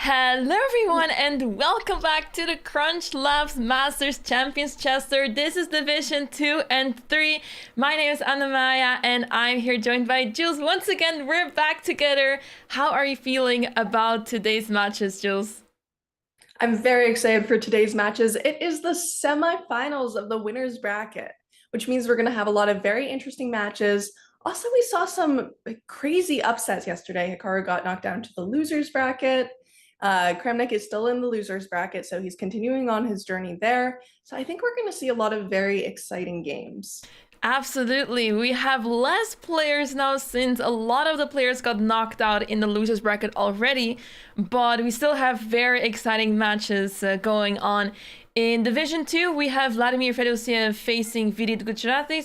Hello everyone and welcome back to the CrunchLabs Masters Champions Chester. This is Division 2 and 3. My name is Anna-Maja and I'm here joined by Jules. Once again, we're back together. How are you feeling about today's matches, Jules? I'm very excited for today's matches. It is the semifinals of the winners bracket, which means we're going to have a lot of very interesting matches. Also, we saw some crazy upsets yesterday. Hikaru got knocked down to the losers bracket. Kramnik is still in the losers bracket, so he's continuing on his journey there. So I think we're going to see a lot of very exciting games. Absolutely. We have less players now since a lot of the players got knocked out in the losers bracket already, but we still have very exciting matches going on. In Division 2, we have Vladimir Fedoseev facing Vidit,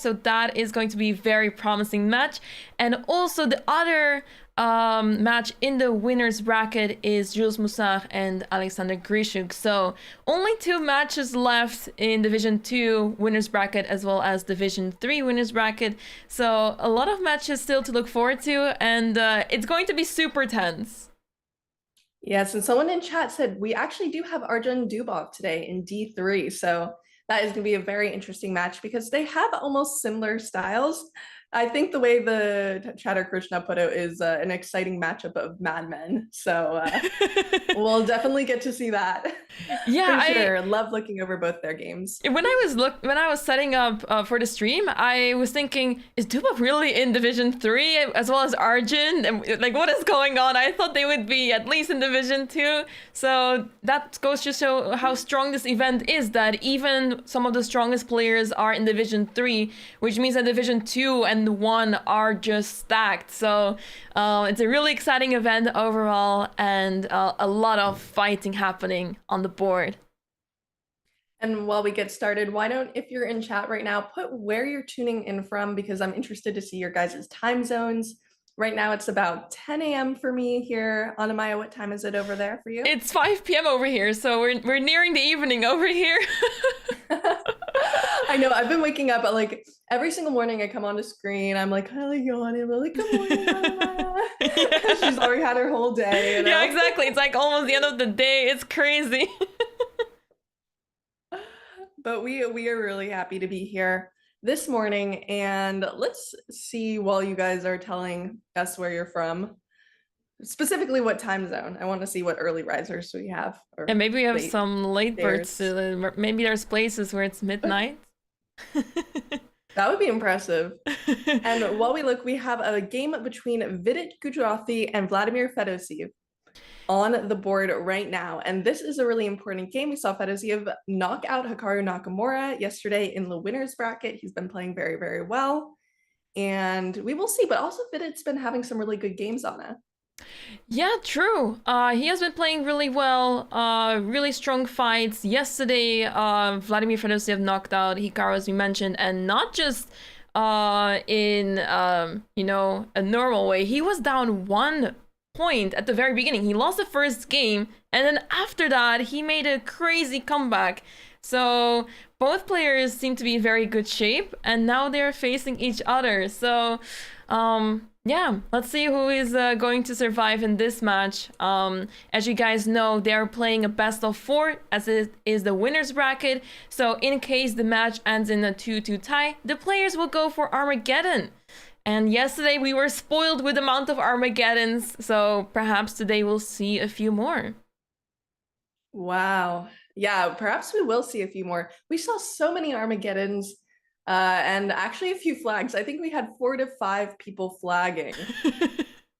so that is going to be a very promising match. And also the other match in the winners bracket is Jules Musach and Alexander Grischuk. So only 2 matches left in Division 2 winners bracket as well as Division 3 winners bracket. So a lot of matches still to look forward to, and it's going to be super tense. Yes, and someone in chat said we actually do have Arjun Dubov today in D3, so that is going to be a very interesting match because they have almost similar styles. I think the way the chatter Krishna put it is an exciting matchup of madmen, so we'll definitely get to see that. Yeah, for sure. Love looking over both their games. When I was setting up for the stream, I was thinking, is Dubov really in Division 3 as well as Arjun? And, like, what is going on? I thought they would be at least in Division 2. So that goes to show how strong this event is, that even some of the strongest players are in Division 3, which means that Division 2 and 1 are just stacked. So it's a really exciting event overall, and a lot of fighting happening on the board. And while we get started, why don't, if you're in chat right now, put where you're tuning in from, because I'm interested to see your guys' time zones. Right now it's about 10 a.m. for me here. Anna-Maja, what time is it over there for you? It's 5 p.m. over here, so we're nearing the evening over here. I know, I've been waking up at like every single morning I come on the screen, I'm like, hello, yawning, I'm like, good morning, Anna-Maja. Yeah. She's already had her whole day. You know? Yeah, exactly. It's like almost the end of the day. It's crazy. But we are really happy to be here this morning, and let's see, while you guys are telling us where you're from, specifically what time zone. I want to see what early risers we have. And maybe we have some late birds. Maybe there's places where it's midnight. That would be impressive. And while we look, we have a game between Vidit Gujarati and Vladimir Fedoseev on the board right now. And this is a really important game. We saw Fedoseev knock out Hikaru Nakamura yesterday in the winners bracket. He's been playing very, very well. And we will see, but also Vidit's been having some really good games on it. Yeah, true. He has been playing really well, really strong fights. Yesterday, Vladimir Fedoseev knocked out Hikaru, as we mentioned, and not just in, you know, a normal way. He was down 1 point at the very beginning. He lost the first game, and then after that, he made a crazy comeback. So both players seem to be in very good shape, and now they're facing each other. So, yeah, let's see who is going to survive in this match. As you guys know, they're playing a best of 4, as it is the winners bracket. So in case the match ends in a 2-2 tie, the players will go for Armageddon. And yesterday we were spoiled with the amount of Armageddons, so perhaps today we'll see a few more. Wow. Yeah, perhaps we will see a few more. We saw so many Armageddons. And actually a few flags. I think we had 4 to 5 people flagging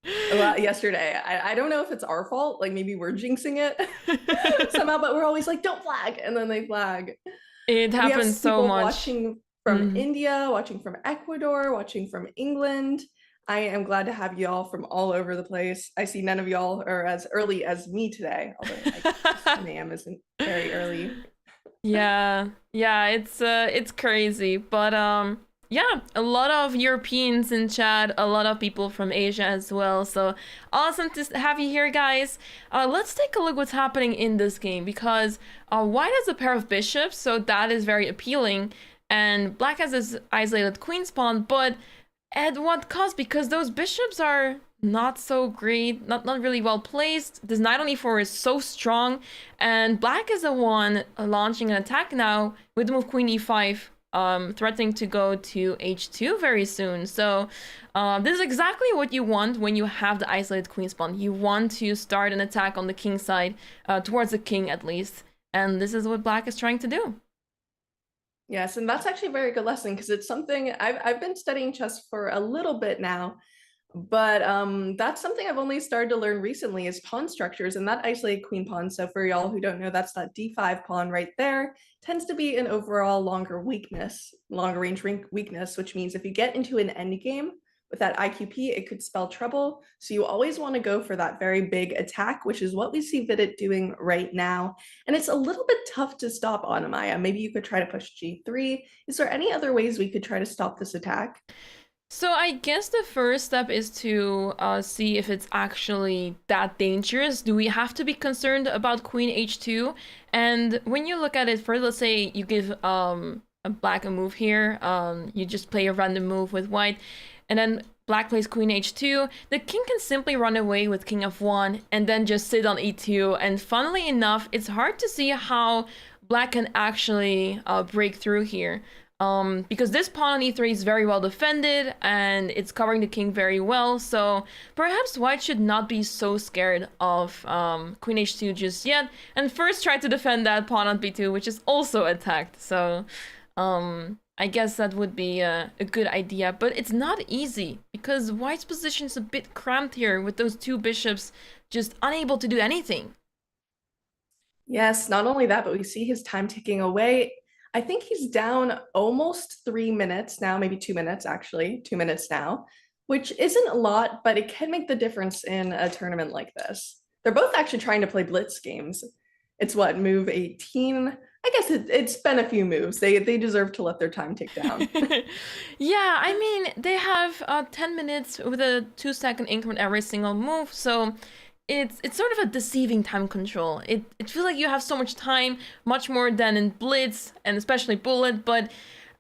yesterday. I don't know if it's our fault, like maybe we're jinxing it somehow, but we're always like, don't flag, and then they flag. It happens so much. Watching from India, watching from Ecuador, watching from England. I am glad to have y'all from all over the place. I see none of y'all are as early as me today, although 10 a.m. isn't very early. Yeah, it's crazy, but yeah, a lot of Europeans in chat, a lot of people from Asia as well. So awesome to have you here, guys. Let's take a look what's happening in this game, because white has a pair of bishops, so that is very appealing, and black has this isolated queen's pawn, but at what cost? Because those bishops are not so great, not really well placed. This knight on e4 is so strong, and black is the one launching an attack now with the move queen e5, threatening to go to h2 very soon. So this is exactly what you want when you have the isolated queen spawn. You want to start an attack on the king side, towards the king at least, and this is what black is trying to do. Yes, and that's actually a very good lesson because it's something I've been studying chess for a little bit now, but that's something I've only started to learn recently is pawn structures and that isolated queen pawn. So for y'all who don't know, that's that d5 pawn right there. Tends to be an overall longer range weakness, which means if you get into an endgame with that IQP, it could spell trouble. So you always want to go for that very big attack, which is what we see Vidit doing right now. And it's a little bit tough to stop Anna-Maja. Maybe you could try to push g3. Is there any other ways we could try to stop this attack? So I guess the first step is to see if it's actually that dangerous. Do we have to be concerned about queen h2? And when you look at it first, let's say you give a black a move here, you just play a random move with white, and then black plays queen h2, the king can simply run away with king f1 and then just sit on e2. And funnily enough, it's hard to see how black can actually break through here. Because this pawn on e3 is very well defended and it's covering the king very well, so perhaps white should not be so scared of queen h2 just yet, and first try to defend that pawn on b2, which is also attacked. So I guess that would be a good idea, but it's not easy because white's position is a bit cramped here with those two bishops just unable to do anything. Yes, not only that, but we see his time ticking away. I think he's down almost 3 minutes now, maybe 2 minutes actually, 2 minutes now, which isn't a lot, but it can make the difference in a tournament like this. They're both actually trying to play blitz games. It's what, move 18? I guess it's been a few moves. They deserve to let their time tick down. Yeah, I mean, they have 10 minutes with a 2-second increment every single move, so it's sort of a deceiving time control. It feels like you have so much time, much more than in Blitz and especially Bullet, but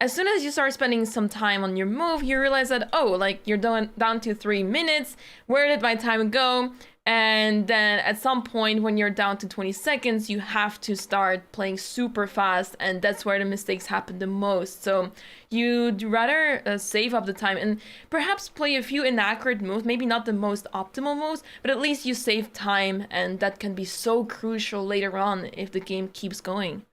as soon as you start spending some time on your move, you realize that, oh, like you're down to 3 minutes, where did my time go? And then at some point when you're down to 20 seconds, you have to start playing super fast, and that's where the mistakes happen the most. So you'd rather save up the time and perhaps play a few inaccurate moves, maybe not the most optimal moves, but at least you save time, and that can be so crucial later on if the game keeps going.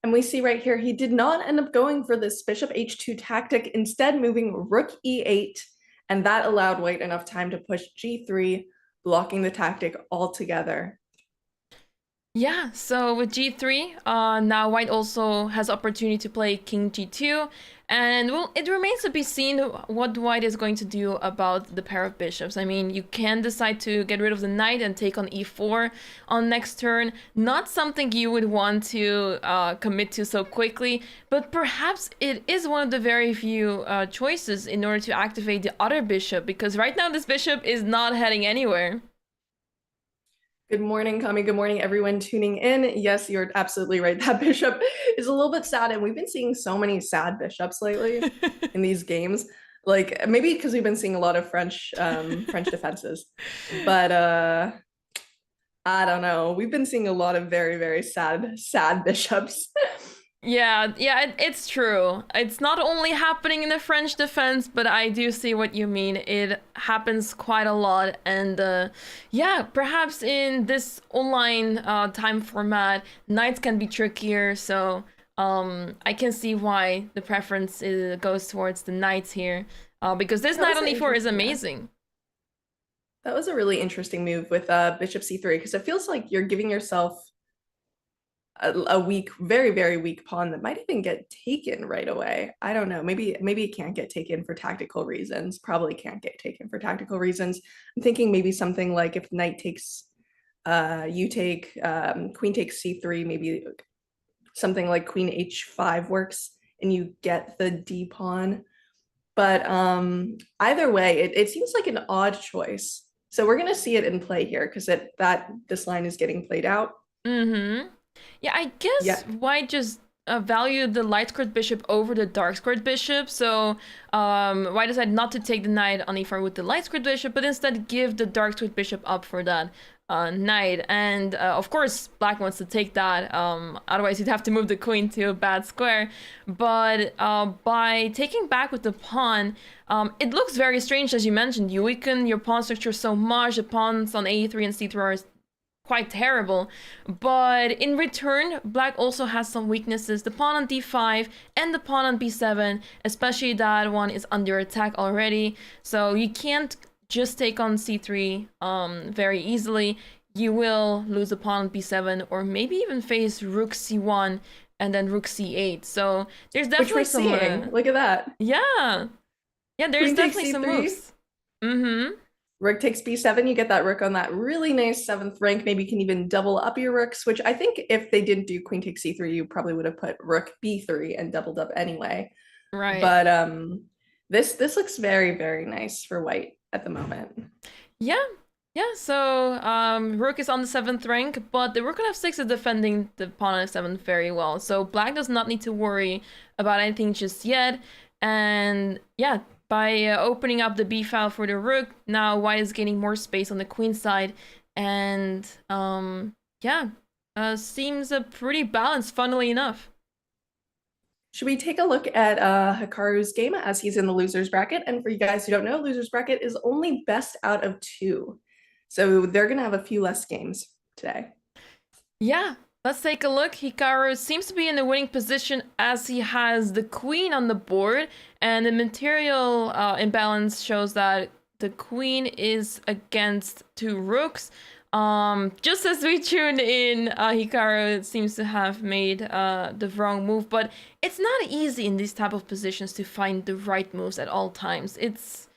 And we see right here, he did not end up going for this bishop h2 tactic, instead moving rook e8, and that allowed white enough time to push g3, blocking the tactic altogether. Yeah, so with g3, now white also has opportunity to play king g2, and well, it remains to be seen what white is going to do about the pair of bishops. I mean, you can decide to get rid of the knight and take on e4 on next turn. Not something you would want to commit to so quickly, but perhaps it is one of the very few choices in order to activate the other bishop, because right now this bishop is not heading anywhere. Good morning, Kami. Good morning, everyone tuning in. Yes, you're absolutely right. That bishop is a little bit sad, and we've been seeing so many sad bishops lately in these games. Like maybe because we've been seeing a lot of French defenses, but I don't know. We've been seeing a lot of very, very sad bishops. Yeah, it's true. It's not only happening in the French defense, but I do see what you mean. It happens quite a lot, and yeah, perhaps in this online time format, knights can be trickier, so I can see why the preference goes towards the knights here, because this knight on e4 is amazing. That was a really interesting move with bishop c3, because it feels like you're giving yourself a weak, very, very weak pawn that might even get taken right away. I don't know. Maybe it can't get taken for tactical reasons. Probably can't get taken for tactical reasons. I'm thinking maybe something like if knight takes, you take, queen takes c3, maybe something like queen h5 works, and you get the d pawn. But either way, it seems like an odd choice. So we're gonna see it in play here because this line is getting played out. Mm-hmm. Yeah, I guess white just value the light squared bishop over the dark squared bishop. So white decided not to take the knight on e4 with the light squared bishop, but instead give the dark squared bishop up for that knight. And of course, black wants to take that. Otherwise, he'd have to move the queen to a bad square. But by taking back with the pawn, it looks very strange, as you mentioned. You weaken your pawn structure so much. The pawns on a3 and c3 are quite terrible, but in return, black also has some weaknesses. The pawn on d5 and the pawn on b7, especially that one, is under attack already, so you can't just take on c3 very easily. You will lose a pawn on b7, or maybe even face rook c1 and then rook c8. So there's definitely some look at that. Yeah, there's definitely some moves. Rook takes b7, you get that rook on that really nice 7th rank. Maybe you can even double up your rooks, which I think if they didn't do queen takes c3, you probably would have put rook b3 and doubled up anyway. Right. But this looks very, very nice for white at the moment. Yeah, so rook is on the 7th rank, but the rook on f6 is defending the pawn on f7 very well. So black does not need to worry about anything just yet. And yeah, by opening up the b file for the rook, now white is gaining more space on the queen side, and seems pretty balanced, funnily enough. Should we take a look at Hikaru's game as he's in the loser's bracket? And for you guys who don't know, loser's bracket is only best out of 2. So they're going to have a few less games today. Yeah, let's take a look. Hikaru seems to be in the winning position as he has the queen on the board, and the material imbalance shows that the queen is against 2 rooks. Just as we tuned in, Hikaru seems to have made the wrong move, but it's not easy in these type of positions to find the right moves at all times. It's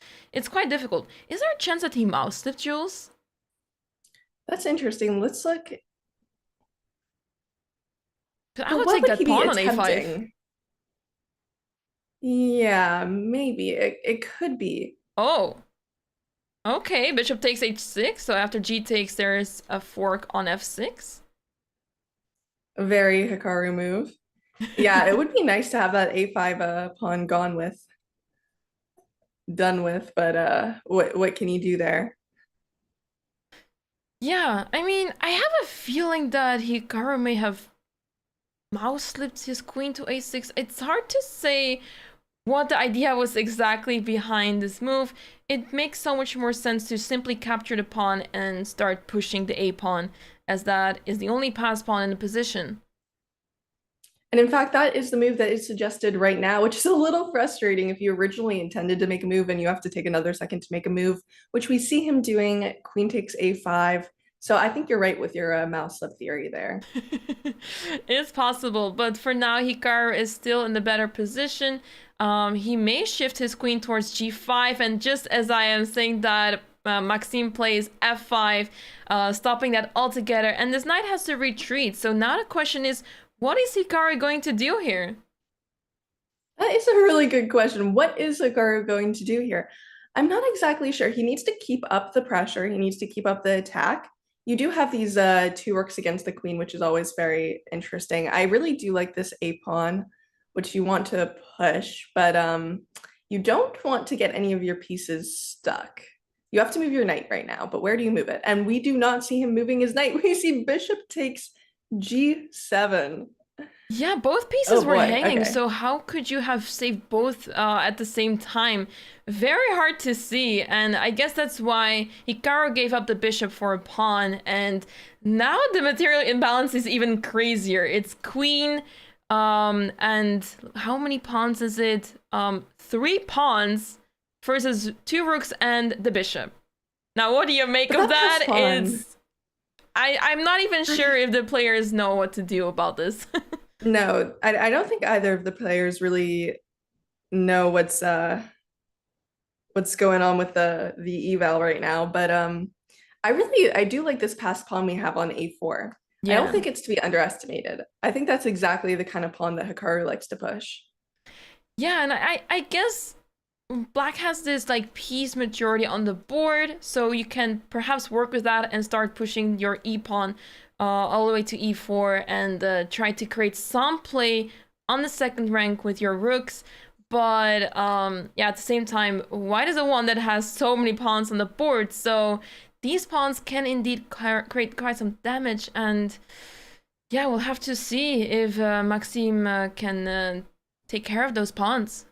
quite difficult. Is there a chance that he mouse slipped, Jules? That's interesting. Let's look. I would take that pawn on a5. Yeah, maybe. It could be. Oh. Okay, bishop takes h6, so after g takes, there's a fork on f6. A very Hikaru move. Yeah, it would be nice to have that a5 pawn done with, but what can you do there? Yeah, I mean, I have a feeling that Hikaru may have mouse slipped his queen to a6. It's hard to say what the idea was exactly behind this move. It makes so much more sense to simply capture the pawn and start pushing the a-pawn, as that is the only pass pawn in the position. And in fact, that is the move that is suggested right now, which is a little frustrating if you originally intended to make a move and you have to take another second to make a move, which we see him doing. Queen takes a5. So I think you're right with your mouse slip theory there. It's possible, but for now, Hikaru is still in the better position. He may shift his queen towards g5, and just as I am saying that, Maxime plays f5, stopping that altogether, and this knight has to retreat. So now the question is, what is Hikaru going to do here? That is a really good question. What is Hikaru going to do here? I'm not exactly sure. He needs to keep up the pressure. He needs to keep up the attack. You do have these 2 rooks against the queen, which is always very interesting. I really do like this a-pawn, which you want to push, but you don't want to get any of your pieces stuck. You have to move your knight right now, but where do you move it? And we do not see him moving his knight. We see bishop takes g7. Yeah, both pieces were hanging, so how could you have saved both at the same time? Very hard to see, and I guess that's why Hikaru gave up the bishop for a pawn, and now the material imbalance is even crazier. It's queen, and how many pawns is it? 3 pawns versus 2 rooks and the bishop. Now, what do you make of that? I'm not even sure if the players know what to do about this. No, I don't think either of the players really know what's going on with the eval right now, but I do like this passed pawn we have on a4. Yeah. I don't think it's to be underestimated. I think that's exactly the kind of pawn that Hikaru likes to push. Yeah, and I guess black has this like piece majority on the board, so you can perhaps work with that and start pushing your e-pawn all the way to e4 and try to create some play on the second rank with your rooks. But yeah, at the same time, white is the one that has so many pawns on the board, so these pawns can indeed create quite some damage. And yeah, we'll have to see if Maxime can take care of those pawns.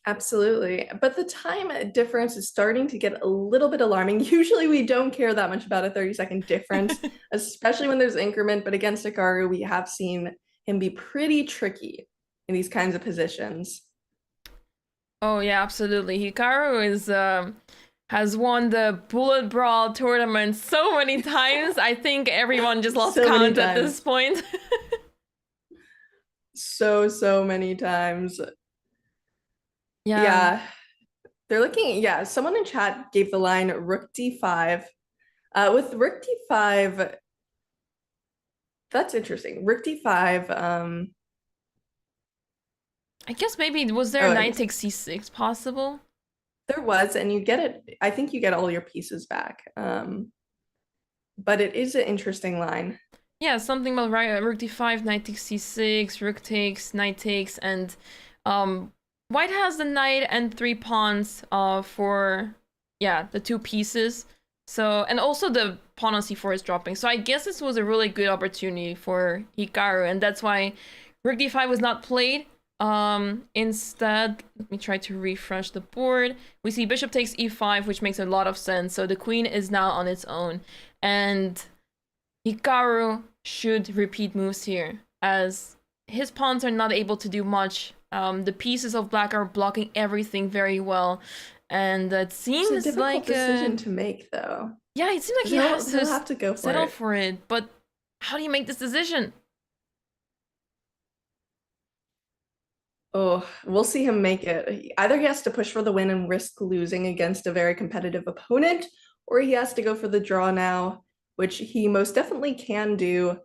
Absolutely. But the time difference is starting to get a little bit alarming. Usually we don't care that much about a 30-second difference, especially when there's increment, but against Hikaru, we have seen him be pretty tricky in these kinds of positions. Oh yeah, absolutely. Hikaru is has won the Bullet Brawl tournament so many times. I think everyone just lost count at this point. So many times. Yeah. They're looking, yeah, someone in chat gave the line rook d5. With rook d5, that's interesting. Rook d5, I guess maybe, was there knight takes c6 possible? There was, and you get it, I think you get all your pieces back. But it is an interesting line. Yeah, something about rook d5, knight takes c6, rook takes, knight takes, and white has the knight and 3 pawns for, yeah, the 2 pieces. So, and also the pawn on c4 is dropping. So I guess this was a really good opportunity for Hikaru, and that's why rook d5 was not played. Instead, let me try to refresh the board. We see bishop takes e5, which makes a lot of sense. So the queen is now on its own, and Hikaru should repeat moves here, as his pawns are not able to do much. The pieces of black are blocking everything very well, and it seems it's a difficult like decision to make, though. Yeah, it seems like he'll have to go for settle for it. But how do you make this decision? Oh, we'll see him make it. Either he has to push for the win and risk losing against a very competitive opponent, or he has to go for the draw now, which he most definitely can do.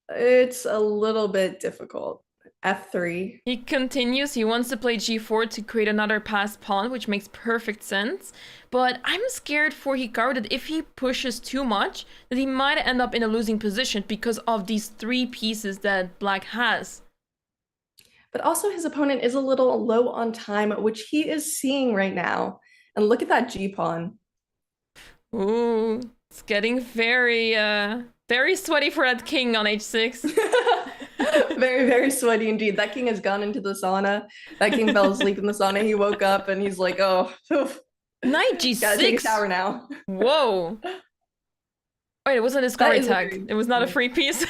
It's a little bit difficult. F3. He continues. He wants to play g4 to create another passed pawn, which makes perfect sense. But I'm scared for Hikaru that if he pushes too much, that he might end up in a losing position because of these 3 pieces that black has. But also his opponent is a little low on time, which he is seeing right now. And look at that g-pawn. Ooh, it's getting very sweaty for that king on h6. Very sweaty indeed. That king has gone into the sauna. That king fell asleep in the sauna. He woke up and he's like, oh, oof. Knight g6. Gotta take a shower now. Whoa. Wait, it wasn't a score tag. It was not a free piece.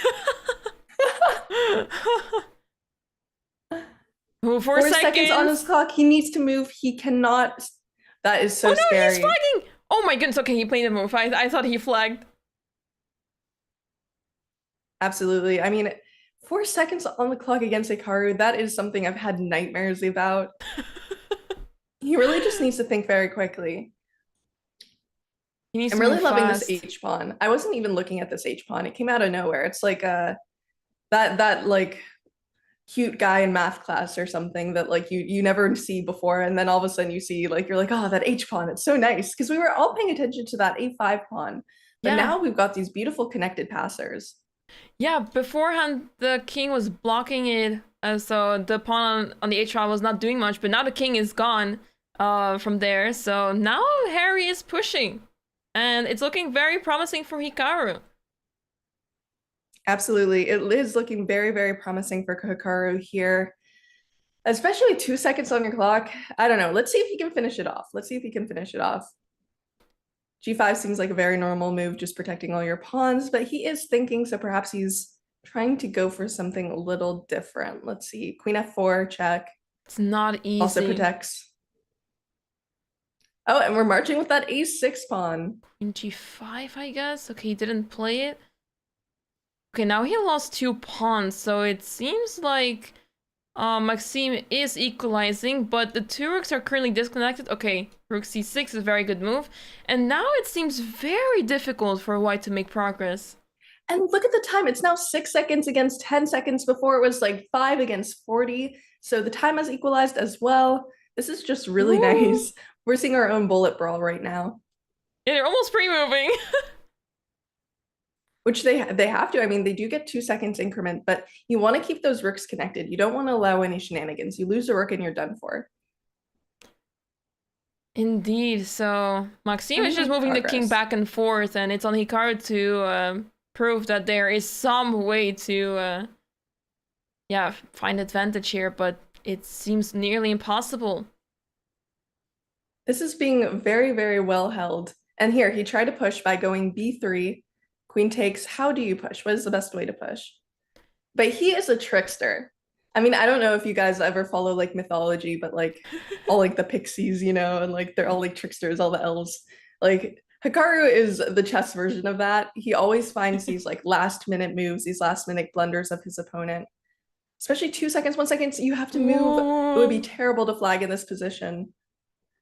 Ooh, 4 seconds on his clock. He needs to move. He cannot. That is so scary. He's flagging. Oh my goodness. Okay, he played the move. I thought he flagged. Absolutely. I mean, 4 seconds on the clock against Hikaru, that is something I've had nightmares about. He really just needs to think very quickly. I'm really loving this H-pawn. I wasn't even looking at this H-pawn. It came out of nowhere. It's like that like cute guy in math class or something that like you never see before, and then all of a sudden you see, like, you're like, oh, that H-pawn, it's so nice, because we were all paying attention to that A5 pawn, but now we've got these beautiful connected passers. Yeah, beforehand the king was blocking it, so the pawn on the h-file was not doing much, but now the king is gone from there, so now Harry is pushing, and it's looking very promising for Hikaru. Absolutely. It is looking very promising for Hikaru here, especially 2 seconds on your clock. I don't know. Let's see if he can finish it off. G5 seems like a very normal move, just protecting all your pawns, but he is thinking, so perhaps he's trying to go for something a little different. Let's see. Queen F4, check. It's not easy. Also protects. Oh, and we're marching with that A6 pawn. Queen G5, I guess. Okay, he didn't play it. Okay, now he lost 2 pawns, so it seems like Maxime is equalizing, but the 2 rooks are currently disconnected. Okay, rook c6 is a very good move, and now it seems very difficult for white to make progress. And look at the time. It's now 6 seconds against 10 seconds. Before it was like 5 against 40. So the time has equalized as well. This is just really nice. We're seeing our own bullet brawl right now. Yeah, you're almost pre-moving. which they have to. I mean, they do get 2 seconds increment, but you want to keep those rooks connected. You don't want to allow any shenanigans. You lose a rook and you're done for. Indeed. So Maxime is just moving the king back and forth, and it's on Hikaru to prove that there is some way to find advantage here, but it seems nearly impossible. This is being very, very well held. And here, he tried to push by going b3, queen takes. How do you push? What is the best way to push? But he is a trickster. I mean, I don't know if you guys ever follow like mythology, but like all like the pixies, you know, and like they're all like tricksters, all the elves. Like Hikaru is the chess version of that. He always finds these like last minute moves, these last minute blunders of his opponent. Especially 2 seconds, 1 second, you have to move. Whoa. It would be terrible to flag in this position.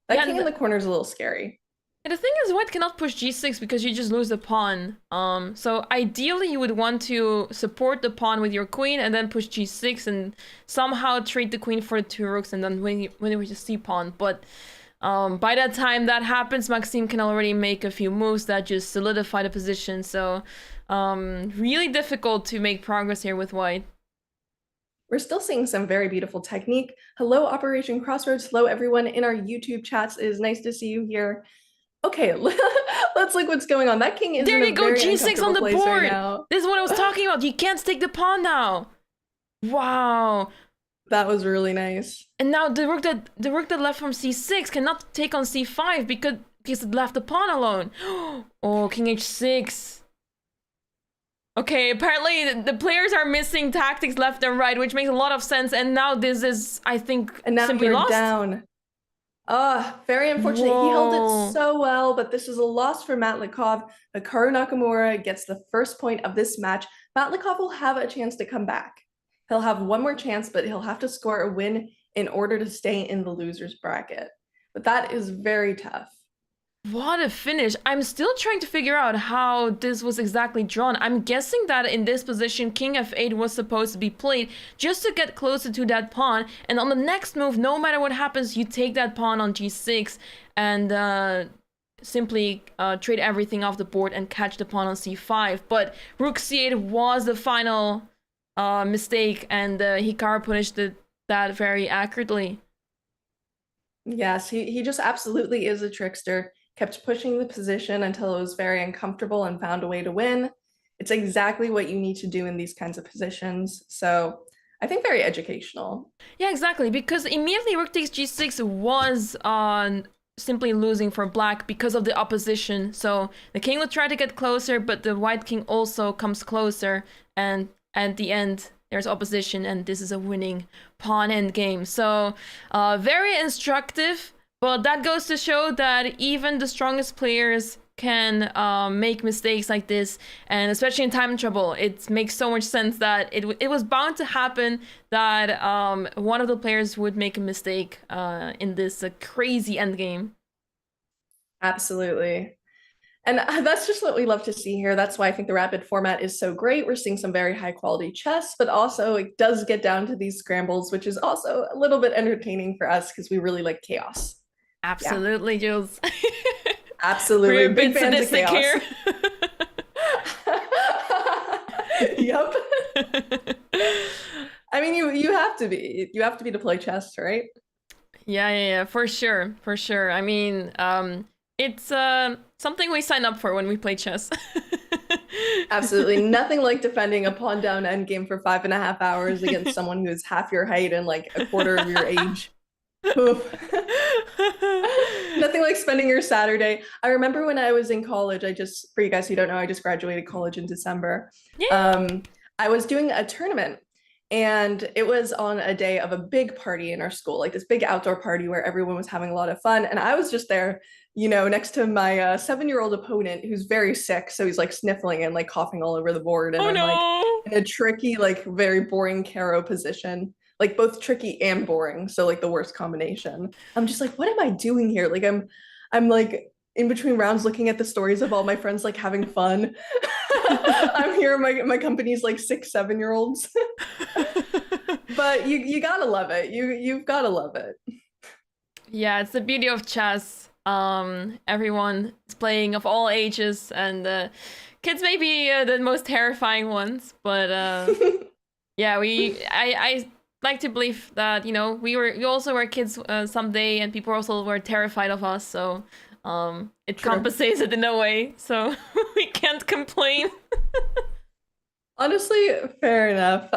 That king in the corner is a little scary. The thing is, white cannot push g6 because you just lose the pawn. So ideally you would want to support the pawn with your queen and then push g6 and somehow trade the queen for the 2 rooks and then win with the c pawn. But by that time that happens, Maxime can already make a few moves that just solidify the position. So really difficult to make progress here with white. We're still seeing some very beautiful technique. Hello, Operation Crossroads. Hello, everyone in our YouTube chats. It is nice to see you here. Okay, let's look what's going on. That king is there. You go, g6 on the board. Right, this is what I was talking about. You can't take the pawn now. Wow, that was really nice. And now the rook that left from c6 cannot take on c5 because it left the pawn alone. Oh, king h6. Okay, apparently the players are missing tactics left and right, which makes a lot of sense. And now this is, I think, and now simply you're lost. Down. Very unfortunate. Whoa. He held it so well, but this is a loss for Matlakov. Hikaru Nakamura gets the first point of this match. Matlakov will have a chance to come back. He'll have one more chance, but he'll have to score a win in order to stay in the loser's bracket. But that is very tough. What a finish. I'm still trying to figure out how this was exactly drawn. I'm guessing that in this position, king f8 was supposed to be played just to get closer to that pawn. And on the next move, no matter what happens, you take that pawn on g6 and simply trade everything off the board and catch the pawn on c5. But rook c8 was the final mistake, and Hikaru punished that very accurately. Yes, he just absolutely is a trickster. Kept pushing the position until it was very uncomfortable and found a way to win. It's exactly what you need to do in these kinds of positions. So I think very educational. Yeah, exactly. Because immediately rook takes g6 was simply losing for black because of the opposition. So the king would try to get closer, but the white king also comes closer. And at the end, there's opposition, and this is a winning pawn endgame. So very instructive. But that goes to show that even the strongest players can make mistakes like this, and especially in time trouble, it makes so much sense that it was bound to happen that one of the players would make a mistake in this crazy endgame. Absolutely. And that's just what we love to see here. That's why I think the rapid format is so great. We're seeing some very high quality chess, but also it does get down to these scrambles, which is also a little bit entertaining for us because we really like chaos. Absolutely, yeah. Jules. Absolutely. We're a bit sadistic here. Yep. I mean, you have to be. You have to be to play chess, right? Yeah, for sure. I mean, it's something we sign up for when we play chess. Absolutely. Nothing like defending a pawn down endgame for 5.5 hours against someone who is half your height and like a quarter of your age. Nothing like spending your Saturday. I remember when I was in college, for you guys who don't know, I just graduated college in December. Yeah. I was doing a tournament, and it was on a day of a big party in our school, like this big outdoor party where everyone was having a lot of fun. And I was just there, you know, next to my 7-year-old opponent who's very sick. So he's like sniffling and like coughing all over the board. And I'm like in a tricky, like very boring Caro position. Like both tricky and boring, so like the worst combination. I'm just like, what am I doing here? Like I'm like in between rounds looking at the stories of all my friends like having fun. I'm here, my company's like 6-7-year-olds. But you gotta love it. You've gotta love it. Yeah, it's the beauty of chess. Everyone is playing of all ages and Kids may be the most terrifying ones, but yeah, I like to believe that, you know, we also were kids someday, and people also were terrified of us, so it True. compensates it in a way, so we can't complain. Honestly, fair enough.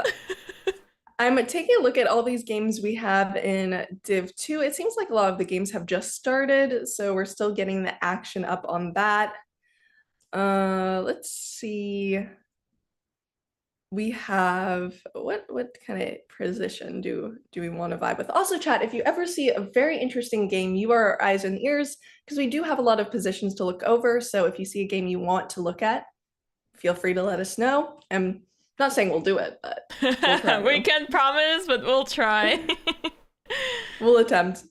I'm taking a look at all these games we have in Div 2. It seems like a lot of the games have just started, so we're still getting the action up on that. Let's see. We have what kind of position do we want to vibe with? Also, chat, if you ever see a very interesting game, you are our eyes and ears, because we do have a lot of positions to look over. So if you see a game you want to look at, feel free to let us know. I'm not saying we'll do it, but we'll try. We can't promise, but we'll try. We'll attempt.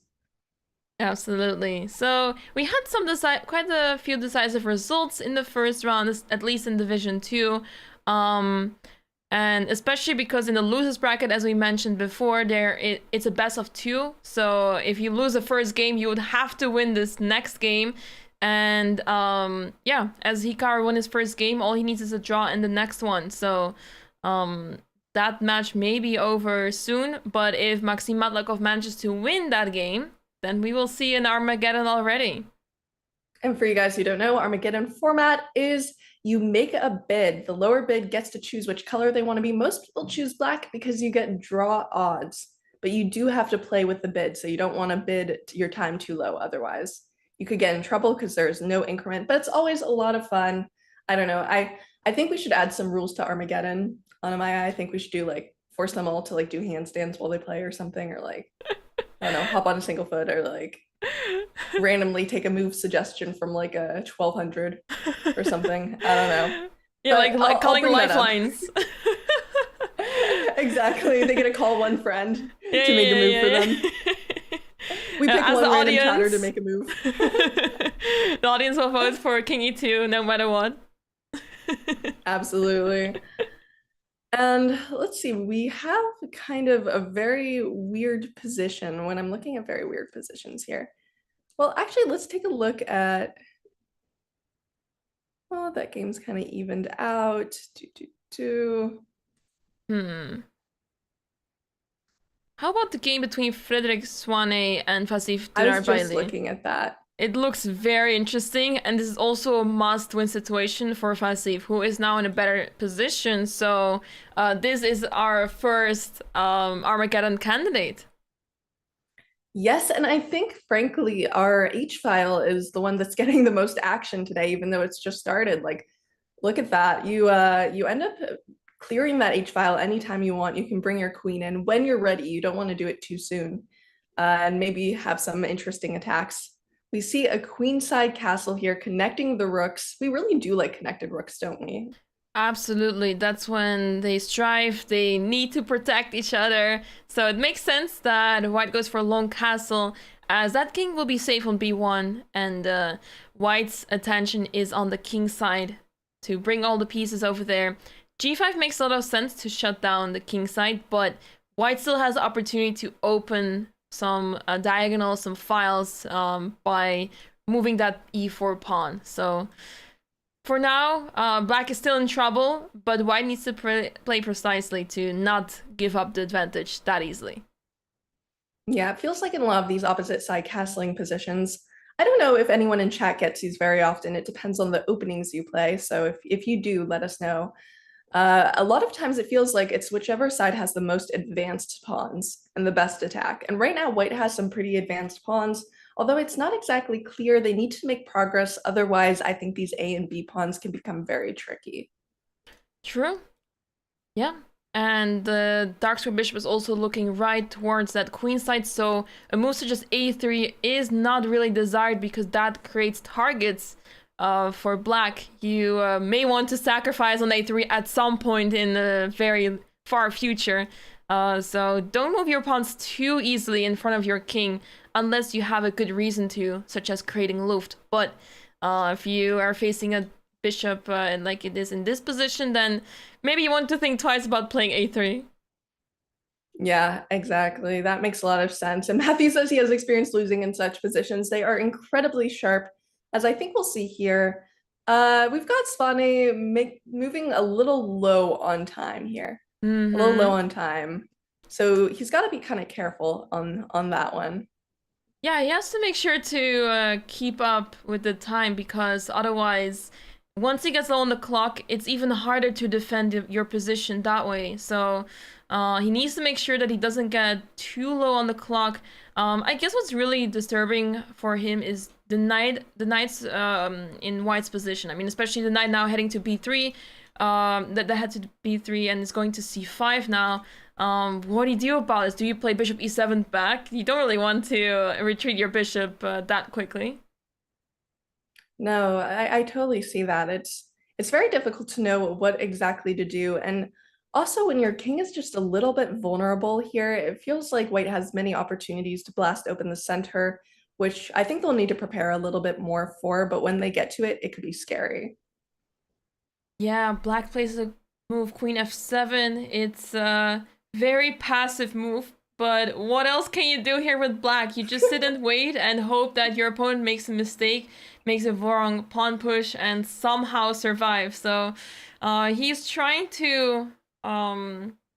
Absolutely. So we had quite a few decisive results in the first round, at least in Division 2. And especially because in the losers bracket, as we mentioned before, it's a best of 2. So if you lose the first game, you would have to win this next game. And yeah, as Hikaru won his first game, all he needs is a draw in the next one. So that match may be over soon. But if Maxim Matlakov manages to win that game, then we will see an Armageddon already. And for you guys who don't know, Armageddon format is you make a bid. The lower bid gets to choose which color they want to be. Most people choose black because you get draw odds, but you do have to play with the bid. So you don't want to bid your time too low. Otherwise, you could get in trouble because there's no increment, but it's always a lot of fun. I don't know. I think we should add some rules to Armageddon. Anna-Maja, I think we should do like force them all to like do handstands while they play or something, or like, I don't know, hop on a single foot, or like randomly take a move suggestion from like a 1200 or something. I don't know. Yeah, like calling lifelines. Exactly. They get to call one friend to make a move for them. We pick one random audience, chatter to make a move. The audience will vote for King E2 no matter what. Absolutely. And let's see, we have kind of a very weird position when I'm looking at very weird positions here. Well, actually, let's take a look at, well, that game's kind of evened out. How about the game between Frederick Swane and Vasif I was just Dinarbayli? looking at that. It looks very interesting, and this is also a must-win situation for Vasif, who is now in a better position. So this is our first Armageddon candidate. Yes, and I think, frankly, our H file is the one that's getting the most action today, even though it's just started. Like, look at that. You end up clearing that H file anytime you want. You can bring your queen in when you're ready. You don't want to do it too soon, and maybe have some interesting attacks. We see a queenside castle here connecting the rooks. We really do like connected rooks, don't we? Absolutely. That's when they strive. They need to protect each other. So it makes sense that white goes for long castle, as that king will be safe on b1, and white's attention is on the king side to bring all the pieces over there. g5 makes a lot of sense to shut down the king side, but white still has the opportunity to open some diagonals, some files by moving that e4 pawn. So for now, black is still in trouble, but white needs to play precisely to not give up the advantage that easily. Yeah, it feels like in a lot of these opposite side castling positions, I don't know if anyone in chat gets these very often. It depends on the openings you play. So if you do, let us know. A lot of times it feels like it's whichever side has the most advanced pawns and the best attack. And right now, white has some pretty advanced pawns, although it's not exactly clear. They need to make progress. Otherwise, I think these A and B pawns can become very tricky. True. Yeah. And the dark square bishop is also looking right towards that queen side. So a move such as a3 is not really desired because that creates targets for black. You may want to sacrifice on a3 at some point in the very far future. So don't move your pawns too easily in front of your king unless you have a good reason to, such as creating Luft. But if you are facing a bishop like it is in this position, then maybe you want to think twice about playing a3. Yeah, exactly. That makes a lot of sense. And Matthew says he has experience losing in such positions. They are incredibly sharp. As I think we'll see here, We've got Svane moving a little low on time here. A little low Mm-hmm. on time. So he's got to be kind of careful on that one. Yeah, he has to make sure to keep up with the time because otherwise, once he gets low on the clock, it's even harder to defend your position that way. So he needs to make sure that he doesn't get too low on the clock. I guess what's really disturbing for him is the knight's in white's position. I mean, especially the knight now heading to b3, that head to b3 and is going to c5 now. What do you do about this? Do you play bishop e7 back? You don't really want to retreat your bishop that quickly. No, I totally see that. It's very difficult to know what exactly to do. And also when your king is just a little bit vulnerable here, it feels like white has many opportunities to blast open the center, which I think they'll need to prepare a little bit more for, but when they get to it, it could be scary. Yeah, black plays a move queen f7. It's a very passive move, but what else can you do here with black? You just sit and wait and hope that your opponent makes a mistake, makes a wrong pawn push, and somehow survive. So he's trying to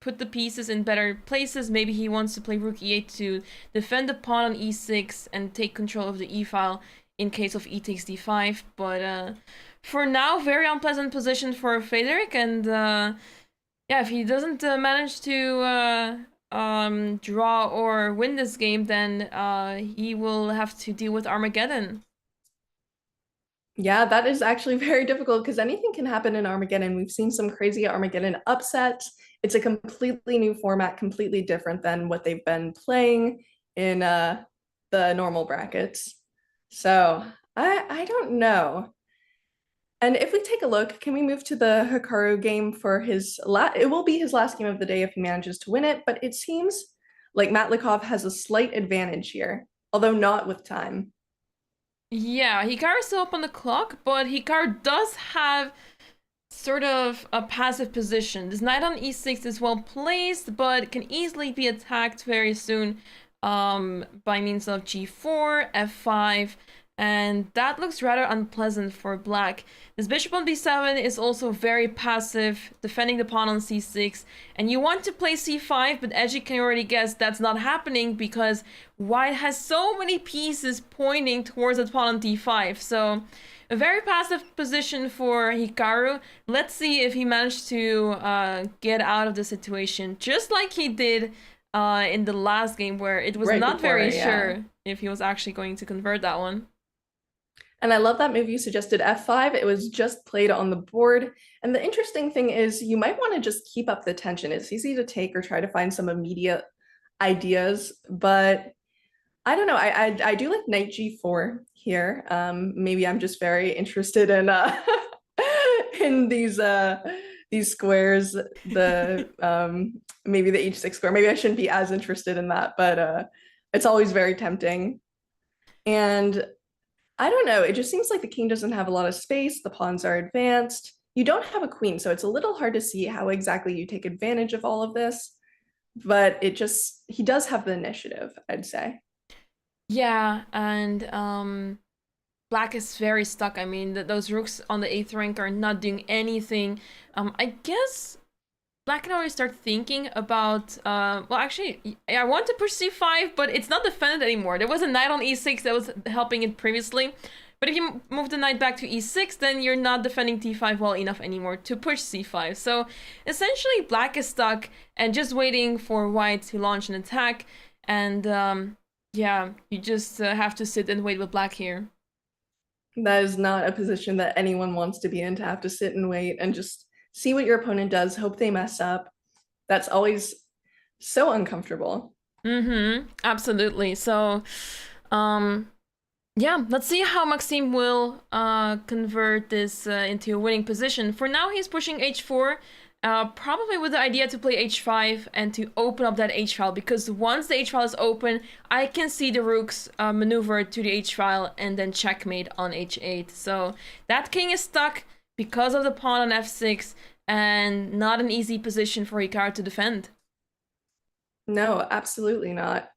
put the pieces in better places. Maybe he wants to play rook e8 to defend the pawn on e6 and take control of the e file in case of e takes d5, but for now, very unpleasant position for Frederick, and yeah, if he doesn't manage to draw or win this game, then he will have to deal with Armageddon. Yeah, that is actually very difficult because anything can happen in Armageddon. We've seen some crazy Armageddon upsets. It's a completely new format, completely different than what they've been playing in the normal brackets. So I don't know. And if we take a look, can we move to the Hikaru game for his it will be his last game of the day if he manages to win it, but it seems like Matlakov has a slight advantage here, although not with time. Yeah, Hikaru's still up on the clock, but Hikaru does have sort of a passive position. This knight on e6 is well placed, but can easily be attacked very soon by means of g4, f5, and that looks rather unpleasant for black. This bishop on b7 is also very passive, defending the pawn on c6, and you want to play c5, but as you can already guess, that's not happening because white has so many pieces pointing towards the pawn on d5, so a very passive position for Hikaru. Let's see if he managed to get out of the situation, just like he did in the last game, where it was Right not before, very yeah. sure if he was actually going to convert that one. And I love that move you suggested, f5. It was just played on the board. And the interesting thing is you might want to just keep up the tension. It's easy to take or try to find some immediate ideas, but I don't know. I do like knight g4 here. Maybe I'm just very interested in in these squares, the maybe the h6 square. Maybe I shouldn't be as interested in that, but it's always very tempting. And I don't know. It just seems like the king doesn't have a lot of space. The pawns are advanced. You don't have a queen, so it's a little hard to see how exactly you take advantage of all of this. But he does have the initiative, I'd say. Yeah, and black is very stuck. I mean, those rooks on the 8th rank are not doing anything. I guess black can already start thinking about, well, actually, I want to push c5, but it's not defended anymore. There was a knight on e6 that was helping it previously. But if you move the knight back to e6, then you're not defending t5 well enough anymore to push c5. So essentially, black is stuck and just waiting for white to launch an attack. And yeah, you just have to sit and wait with black here. That is not a position that anyone wants to be in, to have to sit and wait and just see what your opponent does, hope they mess up. That's always so uncomfortable. Mm-hmm. Absolutely. So, yeah, let's see how Maxime will convert this into a winning position. For now, he's pushing h4, probably with the idea to play h5 and to open up that h-file, because once the h-file is open, I can see the rooks maneuver to the h-file and then checkmate on h8. So that king is stuck because of the pawn on f6, and not an easy position for Hikaru to defend. No, absolutely not.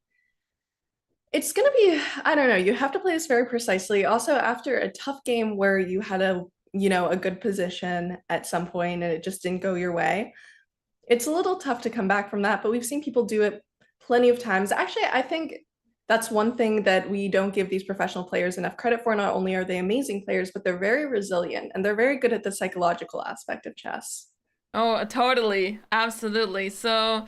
It's gonna be, I don't know, you have to play this very precisely. Also, after a tough game where you had a a good position at some point and it just didn't go your way. It's a little tough to come back from that, but we've seen people do it plenty of times. Actually, I think that's one thing that we don't give these professional players enough credit for. Not only are they amazing players, but they're very resilient and they're very good at the psychological aspect of chess. Oh, totally. Absolutely. So,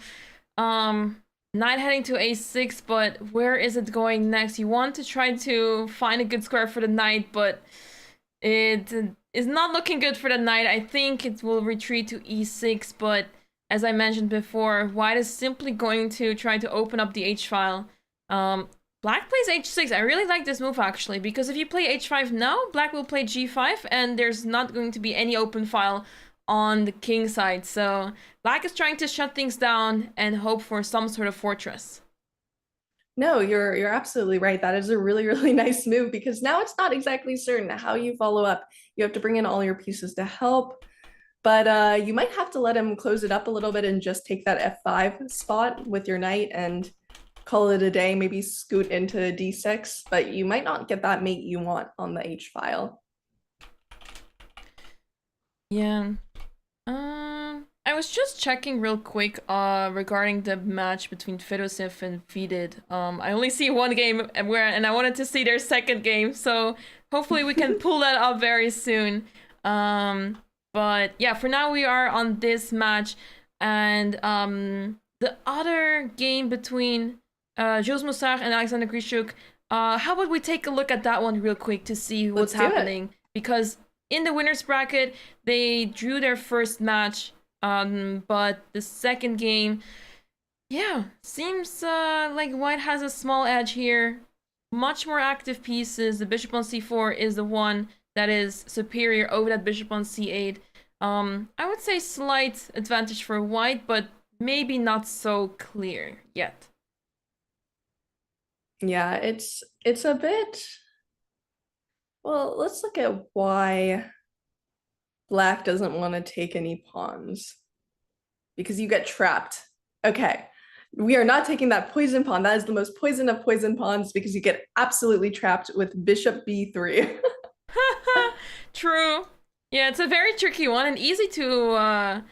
knight heading to a6, but where is it going next? You want to try to find a good square for the knight, but it is not looking good for the knight. I think it will retreat to e6, but as I mentioned before, white is simply going to try to open up the h-file. Black plays h6. I really like this move, actually, because if you play h5 now, black will play g5, and there's not going to be any open file on the king side. So black is trying to shut things down and hope for some sort of fortress. No, you're absolutely right. That is a really, really nice move because now it's not exactly certain how you follow up. You have to bring in all your pieces to help. But you might have to let him close it up a little bit and just take that f5 spot with your knight and call it a day, maybe scoot into d6, but you might not get that mate you want on the h-file. Yeah. I was just checking real quick regarding the match between Fedoseev and Vidit. I only see one game and I wanted to see their second game, so hopefully we can pull that up very soon. But yeah, for now we are on this match, and the other game between Jules Musar and Alexander Grischuk. How about we take a look at that one real quick to see what's happening? Because in the winner's bracket, they drew their first match, but the second game, yeah, seems like white has a small edge here. Much more active pieces. The bishop on c4 is the one that is superior over that bishop on c8. I would say slight advantage for white, but maybe not so clear yet. Yeah, it's a bit... Well, let's look at why black doesn't want to take any pawns. Because you get trapped. Okay, we are not taking that poison pawn. That is the most poison of poison pawns because you get absolutely trapped with bishop b3. True. Yeah, it's a very tricky one and easy to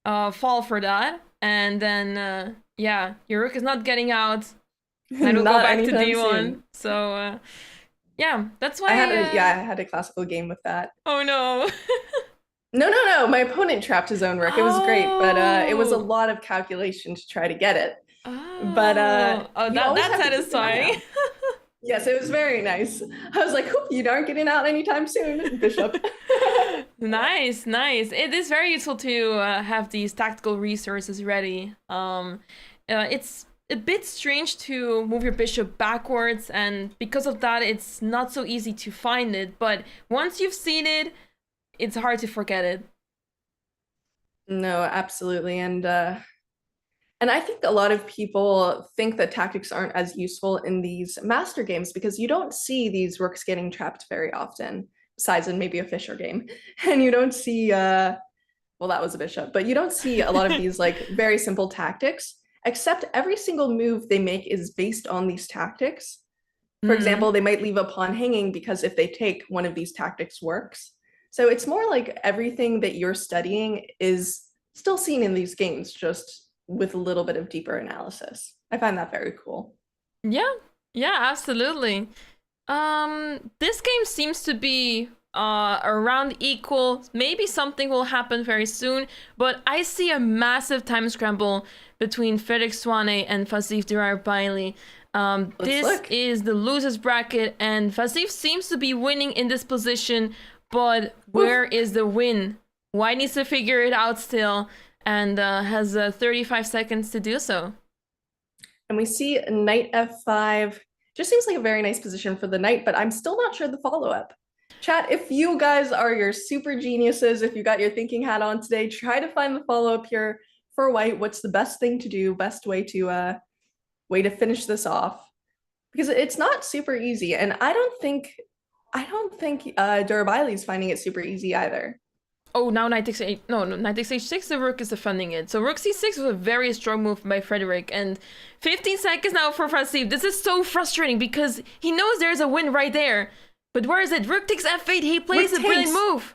fall for that. And then, yeah, your rook is not getting out. Then we'll go back to d1. Soon. So, yeah, that's why... I had a classical game with that. Oh, no. No. My opponent trapped his own rook. It was great, but it was a lot of calculation to try to get it. Oh, but that's satisfying. Yes, it was very nice. I was like, you aren't getting out anytime soon, Bishop. Nice. It is very useful to have these tactical resources ready. It's a bit strange to move your bishop backwards, and because of that, it's not so easy to find it. But once you've seen it, it's hard to forget it. No, absolutely. And I think a lot of people think that tactics aren't as useful in these master games because you don't see these rooks getting trapped very often, besides in maybe a Fischer game. And you don't see, well, that was a bishop, but you don't see a lot of these like very simple tactics, except every single move they make is based on these tactics. For example, they might leave a pawn hanging because if they take, one of these tactics works. So it's more like everything that you're studying is still seen in these games, just with a little bit of deeper analysis. I find that very cool. Yeah, absolutely. This game seems to be around equal. Maybe something will happen very soon, but I see a massive time scramble between Felix Swane and Vasif Diraybaili. This is the losers bracket, and Vasif seems to be winning in this position, but where is the win? White needs to figure it out still, and has 35 seconds to do so. And we see knight f5. Just seems like a very nice position for the knight, but I'm still not sure the follow-up. Chat, if you guys are your super geniuses, if you got your thinking hat on today, try to find the follow-up here for white. What's the best thing to do, best way to finish this off? Because it's not super easy, and I don't think Diraybaili's finding it super easy either. Oh, now knight takes knight takes h6, the rook is defending it. So rook c6 was a very strong move by Frederick, and 15 seconds now for Vasif. This is so frustrating because he knows there's a win right there. But where is it? Rook takes f8, he plays a brilliant move.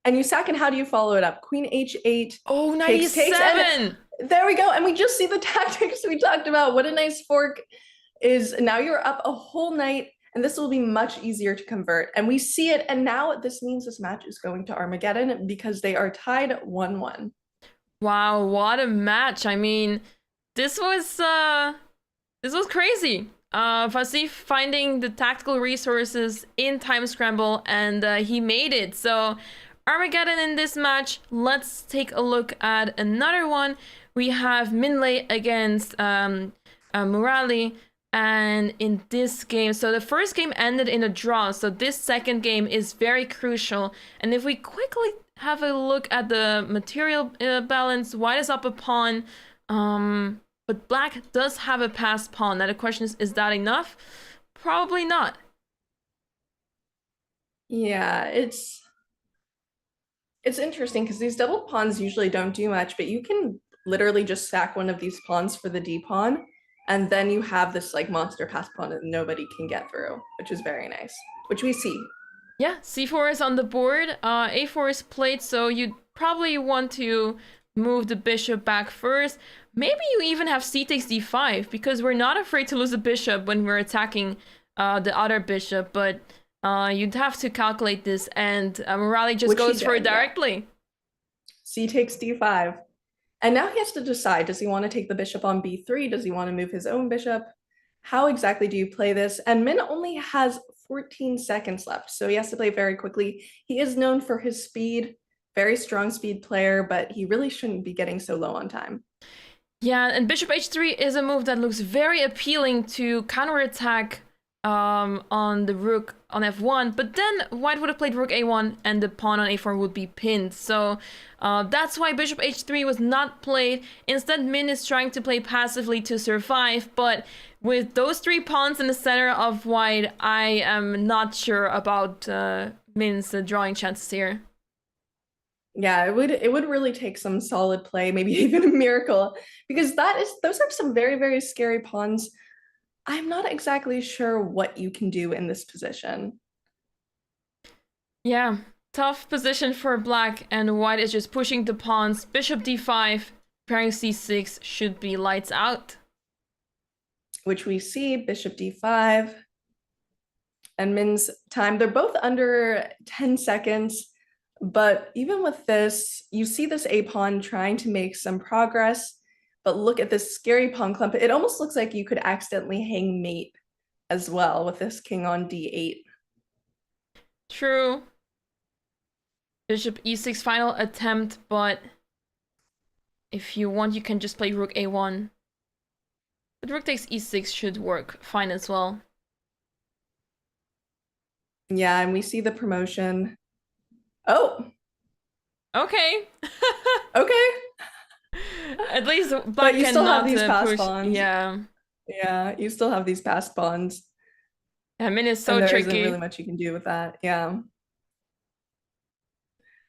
And you sack, and how do you follow it up? Queen h8. Oh, takes, 97! And there we go. And we just see the tactics we talked about. What a nice fork is. Now you're up a whole knight, and this will be much easier to convert. And we see it. And now this means this match is going to Armageddon because they are tied 1-1. Wow, what a match. I mean, this was crazy. Fedoseev finding the tactical resources in Time Scramble, and he made it. So Armageddon in this match. Let's take a look at another one. We have Minlay against Murali, and in this game, so the first game ended in a draw, so this second game is very crucial. And if we quickly have a look at the material balance, white is up a pawn, but black does have a passed pawn. Now the question is that enough? Probably not. Yeah, it's interesting because these double pawns usually don't do much, but you can literally just sack one of these pawns for the D pawn, and then you have this like monster pass pawn that nobody can get through, which is very nice, which we see. Yeah, c4 is on the board, a4 is played, so you probably want to move the bishop back first. Maybe you even have c takes d5, because we're not afraid to lose a bishop when we're attacking the other bishop, but you'd have to calculate this, and Murali just goes for it directly. Yeah. C takes d5. And now he has to decide, does he want to take the bishop on b3? Does he want to move his own bishop? How exactly do you play this? And Min only has 14 seconds left, so he has to play very quickly. He is known for his speed, very strong speed player, but he really shouldn't be getting so low on time. Yeah, and bishop h3 is a move that looks very appealing to counterattack on the rook on f1, but then white would have played rook a1 and the pawn on a4 would be pinned. So that's why bishop h3 was not played. Instead, Min is trying to play passively to survive, but with those three pawns in the center of white, I am not sure about Min's drawing chances here. Yeah, it would really take some solid play, maybe even a miracle, because those are some very, very scary pawns. I'm not exactly sure what you can do in this position. Yeah, tough position for black, and white is just pushing the pawns. Bishop d5, preparing c6 should be lights out. Which we see, bishop d5. And Min's time, they're both under 10 seconds. But even with this, you see this a pawn trying to make some progress. But look at this scary pawn clump. It almost looks like you could accidentally hang mate as well with this king on d8. True. Bishop e6 final attempt, but if you want, you can just play rook a1. But rook takes e6 should work fine as well. Yeah, and we see the promotion. Oh. Okay. Okay. At least black you still have these push. Pawns. Yeah. Yeah, you still have these passed pawns. Yeah, Min is so and there tricky. There isn't really much you can do with that. Yeah.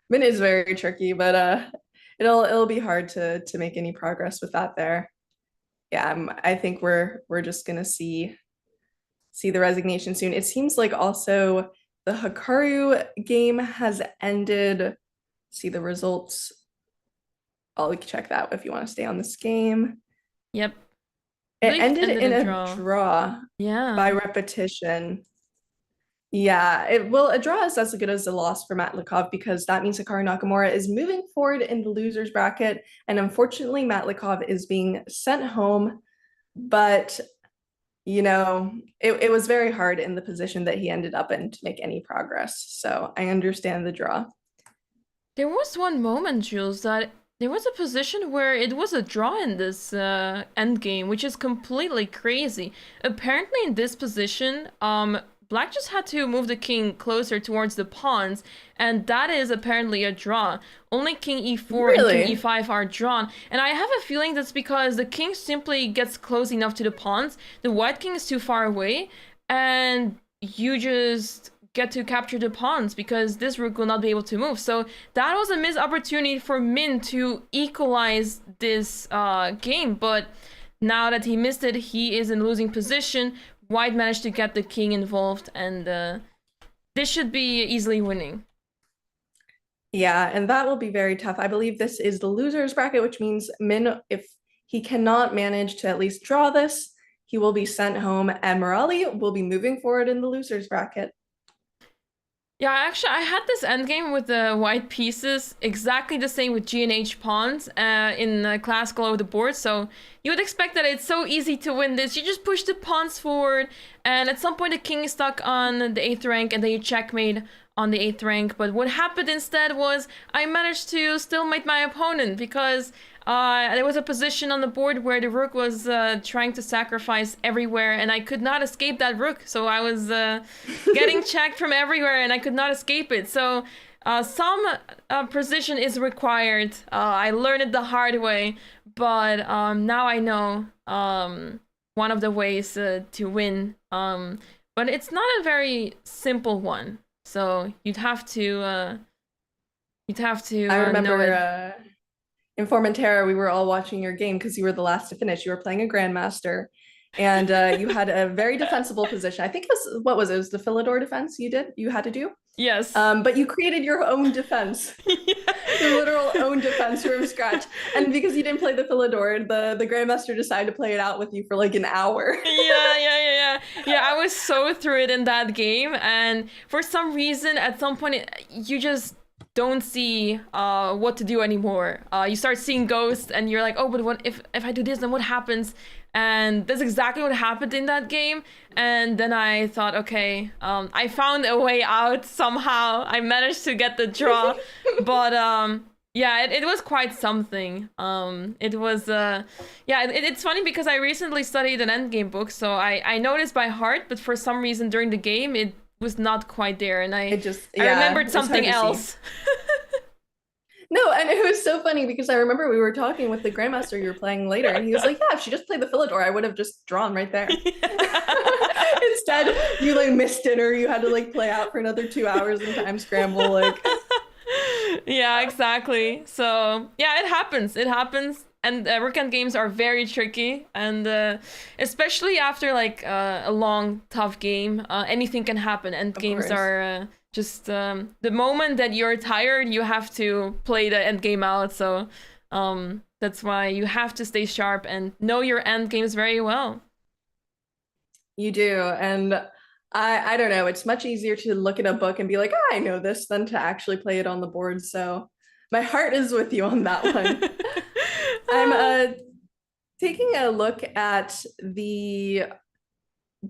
Min is very tricky, but it'll be hard to make any progress with that there. Yeah, I think we're just gonna see the resignation soon. It seems like also the Hikaru game has ended. See the results. I'll check that if you want to stay on this game. Yep. It ended in a draw. Yeah. By repetition. Yeah, a draw is as good as a loss for Matlakov, because that means Hikaru Nakamura is moving forward in the losers bracket, and unfortunately Matlakov is being sent home. But you know, it was very hard in the position that he ended up in to make any progress. So I understand the draw. There was one moment, Jules, that there was a position where it was a draw in this endgame, which is completely crazy. Apparently in this position, black just had to move the king closer towards the pawns, and that is apparently a draw. Only king e4 and king e5 are drawn, and I have a feeling that's because the king simply gets close enough to the pawns, the white king is too far away, and you just get to capture the pawns because this rook will not be able to move. So that was a missed opportunity for Min to equalize this game, but now that he missed it, he is in losing position. White managed to get the king involved, and this should be easily winning. Yeah, and that will be very tough. I believe this is the losers bracket, which means Min, if he cannot manage to at least draw this, he will be sent home, and Morali will be moving forward in the losers bracket. Yeah, actually, I had this endgame with the white pieces, exactly the same with G and H pawns in classical over the board. So you would expect that it's so easy to win this. You just push the pawns forward, and at some point the king is stuck on the 8th rank, and then you checkmate on the 8th rank. But what happened instead was I managed to stalemate my opponent because there was a position on the board where the rook was trying to sacrifice everywhere, and I could not escape that rook. So I was getting checked from everywhere, and I could not escape it. So some precision is required. I learned it the hard way, but now I know one of the ways to win. But it's not a very simple one. So you'd have to I remember know it. In Formentera, we were all watching your game because you were the last to finish. You were playing a grandmaster, and you had a very defensible position. I think it was what was it? It was the Philidor defense you had to do. Yes. But you created your own defense, your literal own defense from scratch. And because you didn't play the Philidor, the grandmaster decided to play it out with you for like an hour. Yeah, I was so through it in that game, and for some reason, at some point, you just don't see what to do anymore. You start seeing ghosts, and you're like, oh, but what if I do this, then what happens? And that's exactly what happened in that game. And then I thought, okay, I found a way out somehow. I managed to get the draw, but yeah, it was quite something. It was it's funny because I recently studied an endgame book, so I know this by heart, but for some reason during the game it was not quite there, and I remembered something else. No, and it was so funny because I remember we were talking with the grandmaster you were playing later, and he was like, yeah, if she just played the Philidor, I would have just drawn right there. Instead, you like missed dinner, you had to like play out for another 2 hours and time scramble, like. Yeah, exactly. So yeah, it happens, and Rookend games are very tricky, and especially after like a long tough game, anything can happen, and games are just the moment that you're tired, you have to play the end game out. So that's why you have to stay sharp and know your end games very well. You do, and I don't know, it's much easier to look at a book and be like, oh, I know this than to actually play it on the board. So my heart is with you on that one. I'm taking a look at the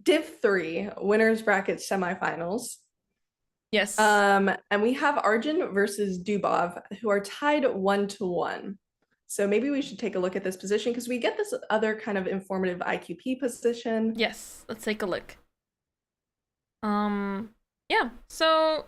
Div 3 winners bracket semifinals. Yes. And we have Arjun versus Dubov, who are tied 1-1. So maybe we should take a look at this position because we get this other kind of informative IQP position. Yes, let's take a look. Yeah, so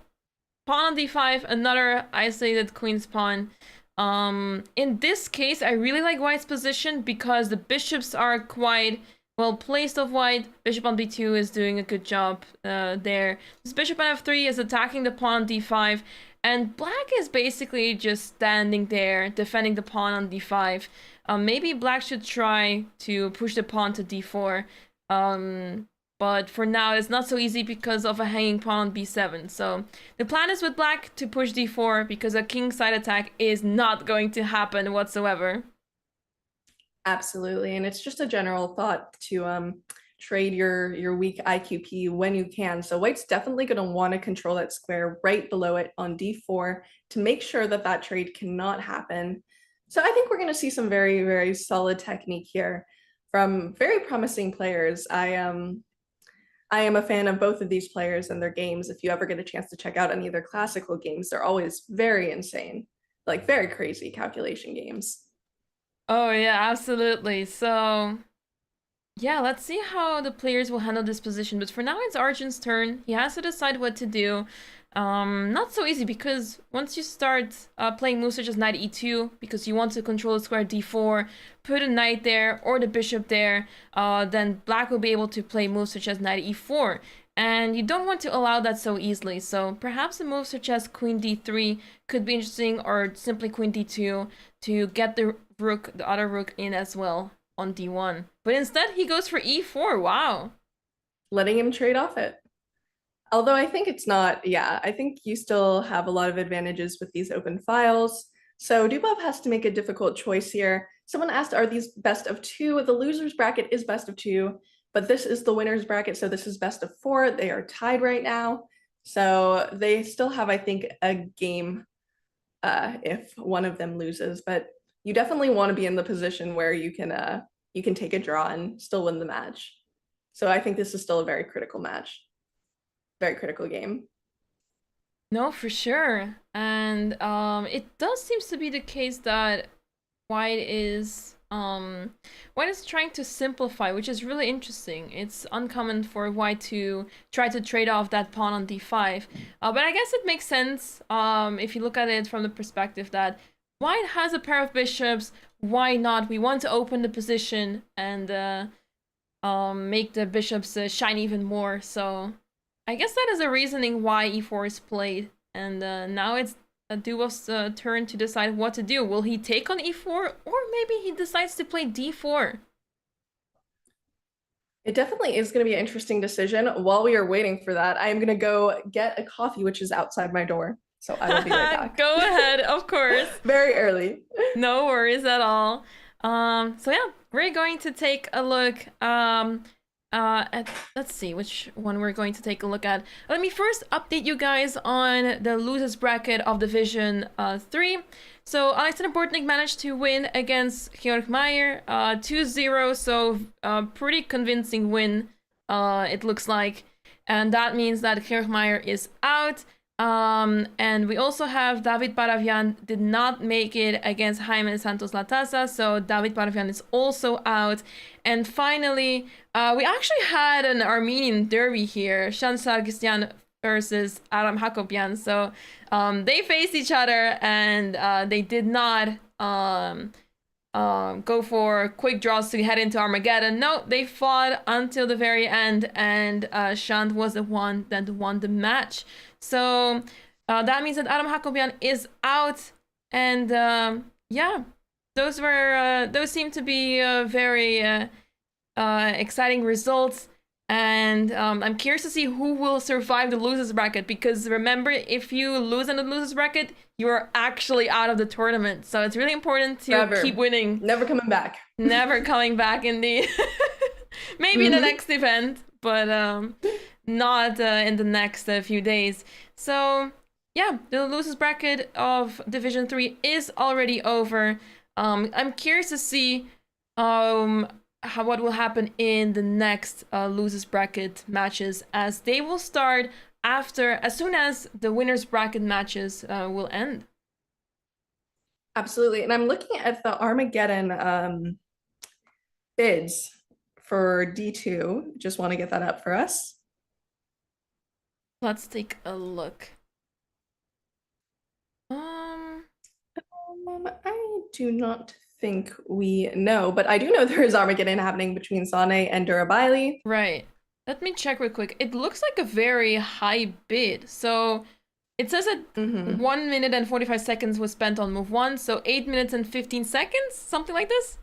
pawn on d5, another isolated queen's pawn. In this case, I really like white's position because the bishops are quite well placed of white. Bishop on b2 is doing a good job there. This bishop on f3 is attacking the pawn on d5, and black is basically just standing there, defending the pawn on d5. Maybe black should try to push the pawn to d4. But for now, it's not so easy because of a hanging pawn on b7. So the plan is with black to push d4 because a king side attack is not going to happen whatsoever. Absolutely, and it's just a general thought to trade your weak IQP when you can. So white's definitely going to want to control that square right below it on d4 to make sure that that trade cannot happen. So I think we're going to see some very, very solid technique here from very promising players. I am a fan of both of these players and their games. If you ever get a chance to check out any of their classical games, they're always very insane, like very crazy calculation games. Oh yeah, absolutely. So yeah, let's see how the players will handle this position. But for now, it's Arjun's turn. He has to decide what to do. Not so easy because once you start playing moves such as knight e2, because you want to control the square d4, put a knight there or the bishop there, then black will be able to play moves such as knight e4. And you don't want to allow that so easily. So perhaps a move such as queen d3 could be interesting, or simply queen d2 to get the rook, the other rook, in as well on d1. But instead he goes for e4. Wow. Letting him trade off it. Although I think it's not, yeah, I think you still have a lot of advantages with these open files. So Dubov has to make a difficult choice here. Someone asked, are these best of two? The losers bracket is best of two, but this is the winners bracket, so this is best of four. They are tied right now. So they still have, I think, a game if one of them loses, but you definitely want to be in the position where you can take a draw and still win the match. So I think this is still a very critical match. Very critical game. No, for sure. And it does seems to be the case that White is trying to simplify, which is really interesting. It's uncommon for White to try to trade off that pawn on d5. But I guess it makes sense if you look at it from the perspective that White has a pair of bishops. Why not? We want to open the position and make the bishops shine even more. So I guess that is the reasoning why e4 is played. And now it's Dubov's turn to decide what to do. Will he take on e4, or maybe he decides to play d4? It definitely is going to be an interesting decision. While we are waiting for that, I am going to go get a coffee, which is outside my door. So I will be right back. Go ahead, of course. Very early. No worries at all. So yeah, we're going to take a look let's see which one we're going to take a look at. Let me first update you guys on the losers bracket of Division 3. So Alexander Bortnik managed to win against Georg Meyer 2-0, so pretty convincing win, it looks like. And that means that Georg Meyer is out. And we also have David Paravian did not make it against Jaime Santos Latasa, so David Paravian is also out. And finally, we actually had an Armenian derby here, Shan Sargsyan versus Aram Hakobian. So they faced each other, and they did not go for quick draws to head into Armageddon. No, they fought until the very end, and Shant was the one that won the match. So that means that Aram Hakobian is out, and yeah, those seem to be very exciting results. And I'm curious to see who will survive the losers bracket, because remember, if you lose in the losers bracket, you are actually out of the tournament. So it's really important to keep winning. Never coming back. Never coming back, indeed. Maybe in the next event, but not in the next few days. So yeah, the losers bracket of Division 3 is already over. I'm curious to see what will happen in the next losers bracket matches, as they will start as soon as the winners bracket matches will end. Absolutely. And I'm looking at the Armageddon bids for D2. Just want to get that up for us. Let's take a look. I do not think we know, but I do know there is Armageddon happening between Sane and Durabaili. Right. Let me check real quick. It looks like a very high bid. So it says that 1 minute and 45 seconds was spent on move 1, so 8 minutes and 15 seconds, something like this.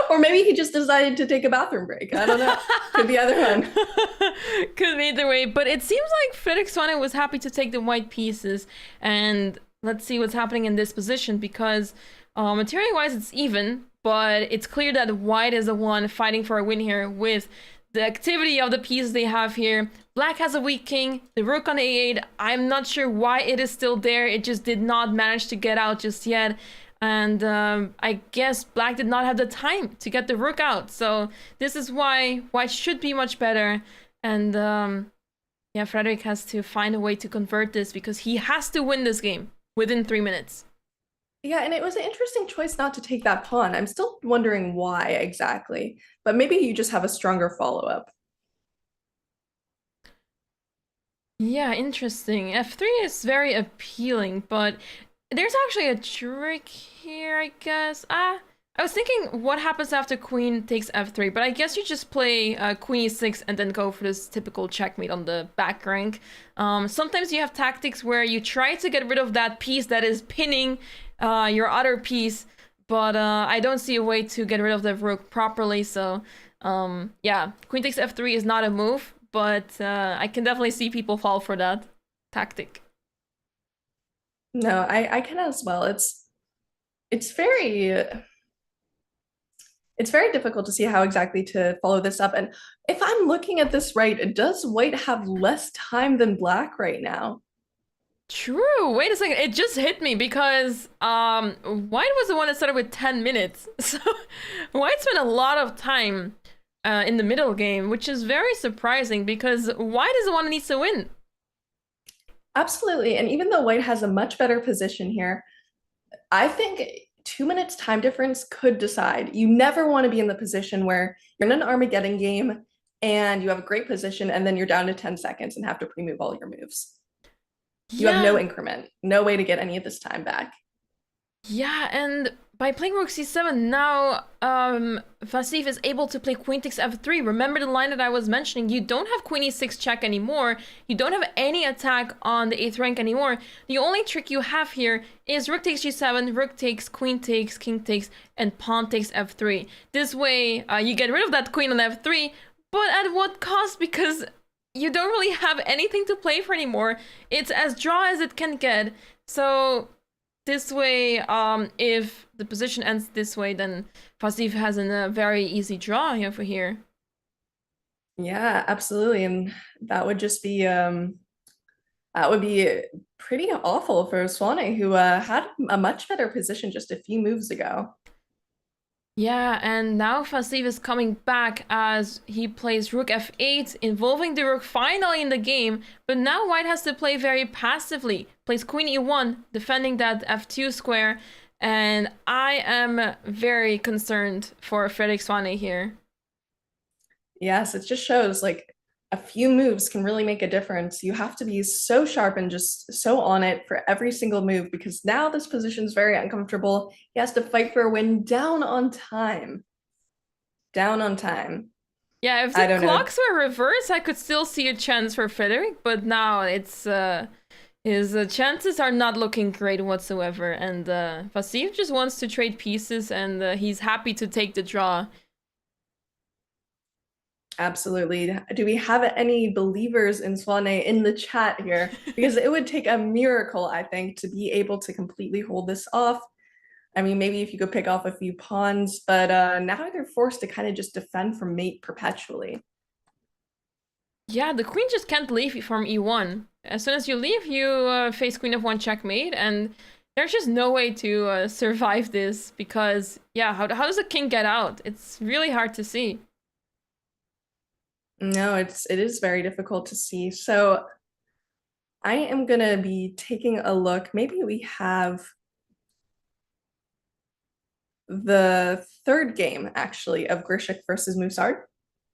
Or maybe he just decided to take a bathroom break. I don't know. Could be either one. Could be either way. But it seems like Fredrik Swane was happy to take the white pieces. And let's see what's happening in this position, because material-wise it's even, but it's clear that white is the one fighting for a win here with the activity of the pieces they have here. Black has a weak king, the rook on a8. I'm not sure why it is still there. It just did not manage to get out just yet. And I guess black did not have the time to get the rook out. So this is why white should be much better. And yeah, Fredrik has to find a way to convert this, because he has to win this game within 3 minutes. Yeah, and it was an interesting choice not to take that pawn. I'm still wondering why exactly, but maybe you just have a stronger follow-up. Yeah, interesting. F3 is very appealing, but there's actually a trick here, I guess. I was thinking what happens after queen takes f3, but I guess you just play queen e6 and then go for this typical checkmate on the back rank. Sometimes you have tactics where you try to get rid of that piece that is pinning your other piece, but I don't see a way to get rid of the rook properly, so Yeah, queen takes f3 is not a move, but I can definitely see people fall for that tactic. No, I can as well. It's very it's very difficult to see how exactly to follow this up. And if I'm looking at this right, does white have less time than black right now? True. Wait a second. It just hit me because White was the one that started with 10 minutes. So White spent a lot of time in the middle game, which is very surprising because White is the one that needs to win. Absolutely. And even though white has a much better position here, I think 2 minutes time difference could decide. You never want to be in the position where you're in an Armageddon game and you have a great position and then you're down to 10 seconds and have to pre-move all your moves. You have no Yeah. increment, no way to get any of this time back. Yeah, and by playing rook c7 now, Vaseev is able to play queen takes f3. Remember the line that I was mentioning? You don't have queen e6 check anymore. You don't have any attack on the 8th rank anymore. The only trick you have here is rook takes g7, rook takes, queen takes, king takes, and pawn takes f3. This way, you get rid of that queen on f3, but at what cost? Because you don't really have anything to play for anymore. It's as draw as it can get. So this way, if the position ends this way, then Vaseev has a very easy draw here for here. Yeah, absolutely. And that would just be that would be pretty awful for Swanee, who had a much better position just a few moves ago. Yeah, and now Vaseev is coming back as he plays rook f8, involving the rook finally in the game, but now white has to play very passively. Plays queen e1, defending that f2 square, and I am very concerned for Fredrik Swanee here. Yes, it just shows like a few moves can really make a difference. You have to be so sharp and just so on it for every single move because now this position is very uncomfortable. He has to fight for a win down on time. Down on time. Yeah, if the I don't know. clocks were reversed, I could still see a chance for Frederick, but now it's his chances are not looking great whatsoever, and Vaseev just wants to trade pieces, and he's happy to take the draw. Absolutely. Do we have any believers in Swanee in the chat here? Because it would take a miracle, I think, to be able to completely hold this off. I mean, maybe if you could pick off a few pawns, but now they're forced to kind of just defend from mate perpetually. Yeah, the queen just can't leave from e1. As soon as you leave, you face queen f1 checkmate, and there's just no way to survive this because, yeah, how does the king get out? It's really hard to see. No, it is very difficult to see. So I am gonna be taking a look. Maybe we have the third game actually of Grischuk versus Musard.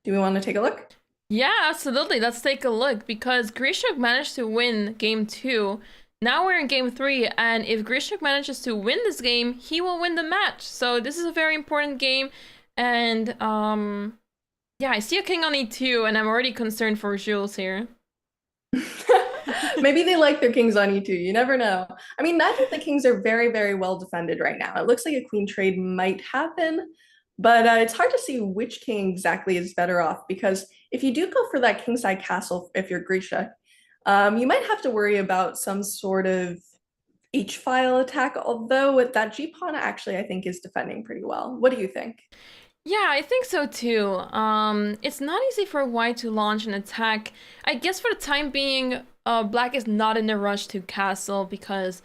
Do we want to take a look? Yeah, absolutely. Let's take a look because Grischuk managed to win game 2. Now we're in game 3, and if Grischuk manages to win this game, he will win the match. So this is a very important game, and yeah, I see a king on e2, and I'm already concerned for Jules here. Maybe they like their kings on e2. You never know. I mean, neither of the kings are very, very well defended right now. It looks like a queen trade might happen, but it's hard to see which king exactly is better off because if you do go for that kingside castle, if you're Grisha, you might have to worry about some sort of h-file attack, although with that g-pawn actually I think is defending pretty well. What do you think? Yeah, I think so too. It's not easy for white to launch an attack. I guess for the time being, black is not in a rush to castle because,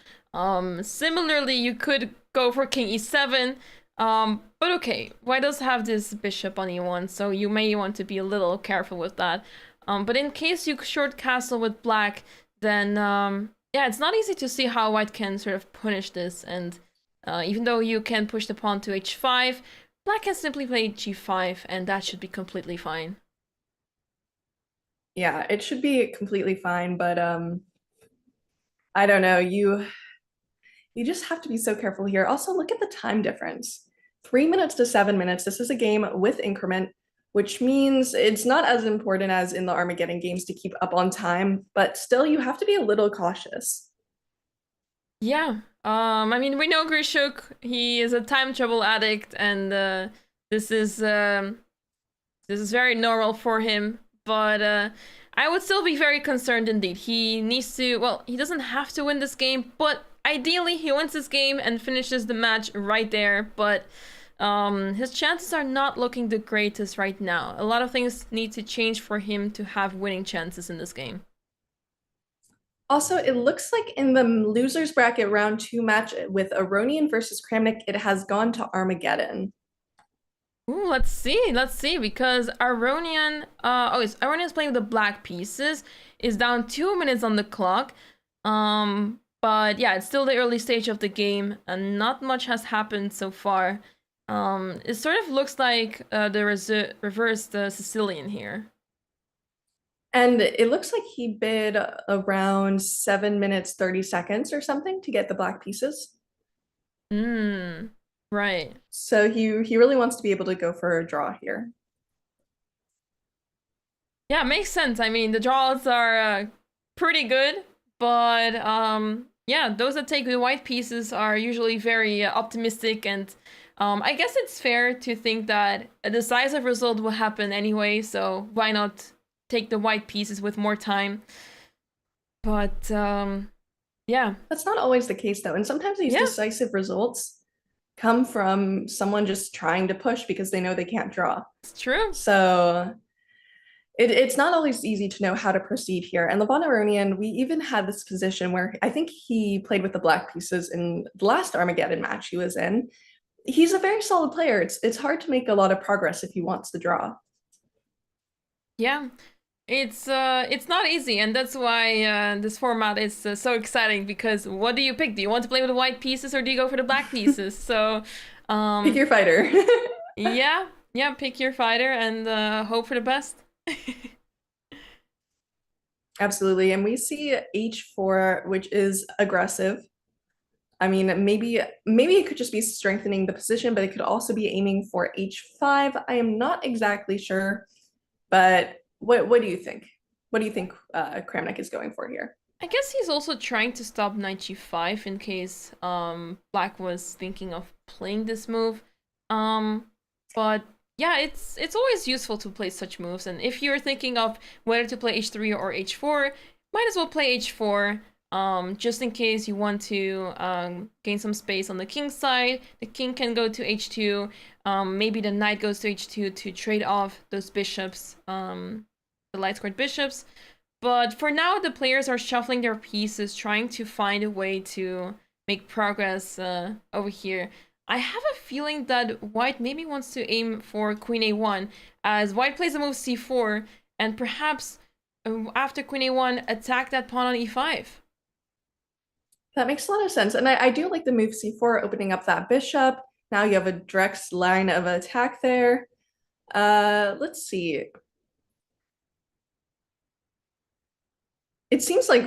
similarly, you could go for king e7. But okay, white does have this bishop on e1, so you may want to be a little careful with that. But in case you short castle with black, then yeah, it's not easy to see how white can sort of punish this. And even though you can push the pawn to h5, black can simply play g5, and that should be completely fine. Yeah, it should be completely fine, but I don't know. You just have to be so careful here. Also, look at the time difference. 3 minutes to 7 minutes. This is a game with increment, which means it's not as important as in the Armageddon games to keep up on time, but still you have to be a little cautious. Yeah. I mean, we know Grischuk. He is a time trouble addict, and this is This is very normal for him, but I would still be very concerned indeed. He needs to, well, he doesn't have to win this game, but ideally he wins this game and finishes the match right there, but his chances are not looking the greatest right now. A lot of things need to change for him to have winning chances in this game. Also, it looks like in the losers bracket round 2 match with Aronian versus Kramnik, it has gone to Armageddon. Ooh, let's see, because Aronian, Aronian's playing with the black pieces, is down 2 minutes on the clock. But yeah, it's still the early stage of the game, and not much has happened so far. It sort of looks like there is a reversed Sicilian here. And it looks like he bid around 7 minutes 30 seconds or something to get the black pieces. Right. So he really wants to be able to go for a draw here. Yeah, makes sense. I mean, the draws are pretty good, but yeah, those that take the white pieces are usually very optimistic, and I guess it's fair to think that a decisive result will happen anyway, so why not take the white pieces with more time? But yeah. That's not always the case though, and sometimes these decisive results come from someone just trying to push because they know they can't draw. It's true. So it's not always easy to know how to proceed here. And Levon Aronian, we even had this position where I think he played with the black pieces in the last Armageddon match he was in. He's a very solid player. It's hard to make a lot of progress if he wants to draw. Yeah. It's not easy, and that's why this format is so exciting, because what do you pick? Do you want to play with the white pieces or do you go for the black pieces? So pick your fighter. yeah, pick your fighter and hope for the best. Absolutely. And we see h4, which is aggressive. I mean, maybe it could just be strengthening the position, but it could also be aiming for h5. I am not exactly sure, but what do you think? What do you think Kramnik is going for here? I guess he's also trying to stop knight g5 in case black was thinking of playing this move. But yeah, it's always useful to play such moves, and if you're thinking of whether to play h3 or h4, might as well play h4. Just in case you want to gain some space on the king side. The king can go to h2. Maybe the knight goes to h2 to trade off those bishops, the light-squared bishops. But for now, the players are shuffling their pieces, trying to find a way to make progress over here. I have a feeling that white maybe wants to aim for queen a1, as white plays the move c4, and perhaps after queen a1, attack that pawn on e5. That makes a lot of sense. And I do like the move c4, opening up that bishop. Now you have a direct line of attack there. Let's see. It seems like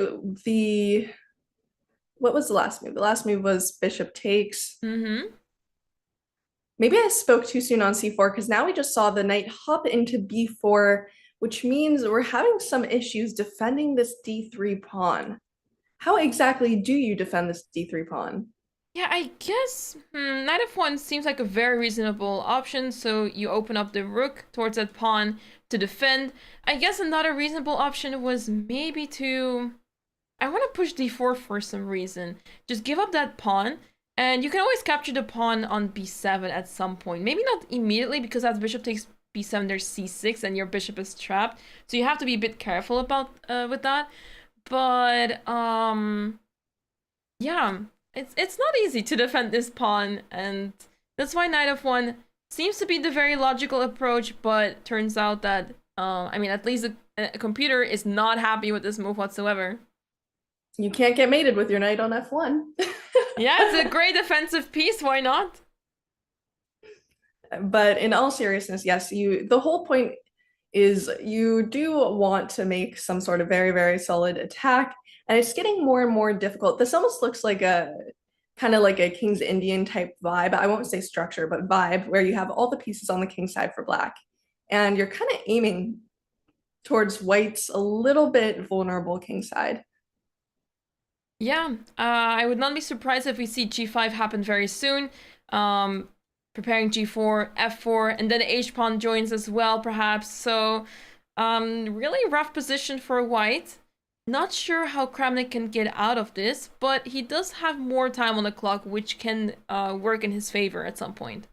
what was the last move? The last move was bishop takes. Maybe I spoke too soon on c4, because now we just saw the knight hop into b4, which means we're having some issues defending this d3 pawn. How exactly do you defend this d3 pawn? Yeah, I guess knight f1 seems like a very reasonable option, so you open up the rook towards that pawn to defend. I guess another reasonable option was maybe to... I want to push d4 for some reason. Just give up that pawn, and you can always capture the pawn on b7 at some point. Maybe not immediately, because as bishop takes b7, there's c6, and your bishop is trapped. So you have to be a bit careful about with that. But yeah, it's not easy to defend this pawn, and that's why knight f1 seems to be the very logical approach. But turns out that I mean, at least a computer is not happy with this move whatsoever. You can't get mated with your knight on f1. Yeah, it's a great defensive piece. Why not? But in all seriousness, yes, the whole point is you do want to make some sort of very, very solid attack, and it's getting more and more difficult. This almost looks like a kind of like a King's Indian type vibe. I won't say structure, but vibe, where you have all the pieces on the king side for black, and you're kind of aiming towards white's a little bit vulnerable king side. Yeah, I would not be surprised if we see g5 happen very soon. preparing g4, f4, and then h pawn joins as well, perhaps. So, really rough position for white. Not sure how Kramnik can get out of this, but he does have more time on the clock, which can work in his favor at some point.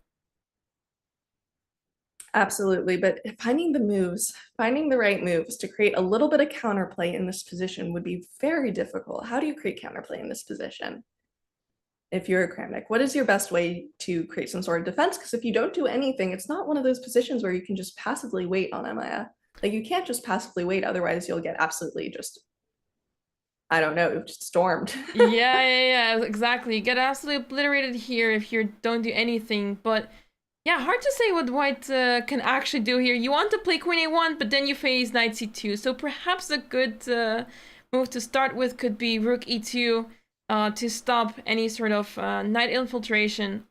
Absolutely, but finding the moves, finding the right moves to create a little bit of counterplay in this position would be very difficult. How do you create counterplay in this position? If you're a Kramnik, what is your best way to create some sort of defense? Because if you don't do anything, it's not one of those positions where you can just passively wait on Anna-Maja. Like you can't just passively wait, otherwise you'll get absolutely just, I don't know, just stormed. Yeah, exactly. You get absolutely obliterated here if you don't do anything, but yeah, hard to say what white can actually do here. You want to play queen a1, but then you face knight c2, so perhaps a good move to start with could be rook e2 to stop any sort of knight infiltration.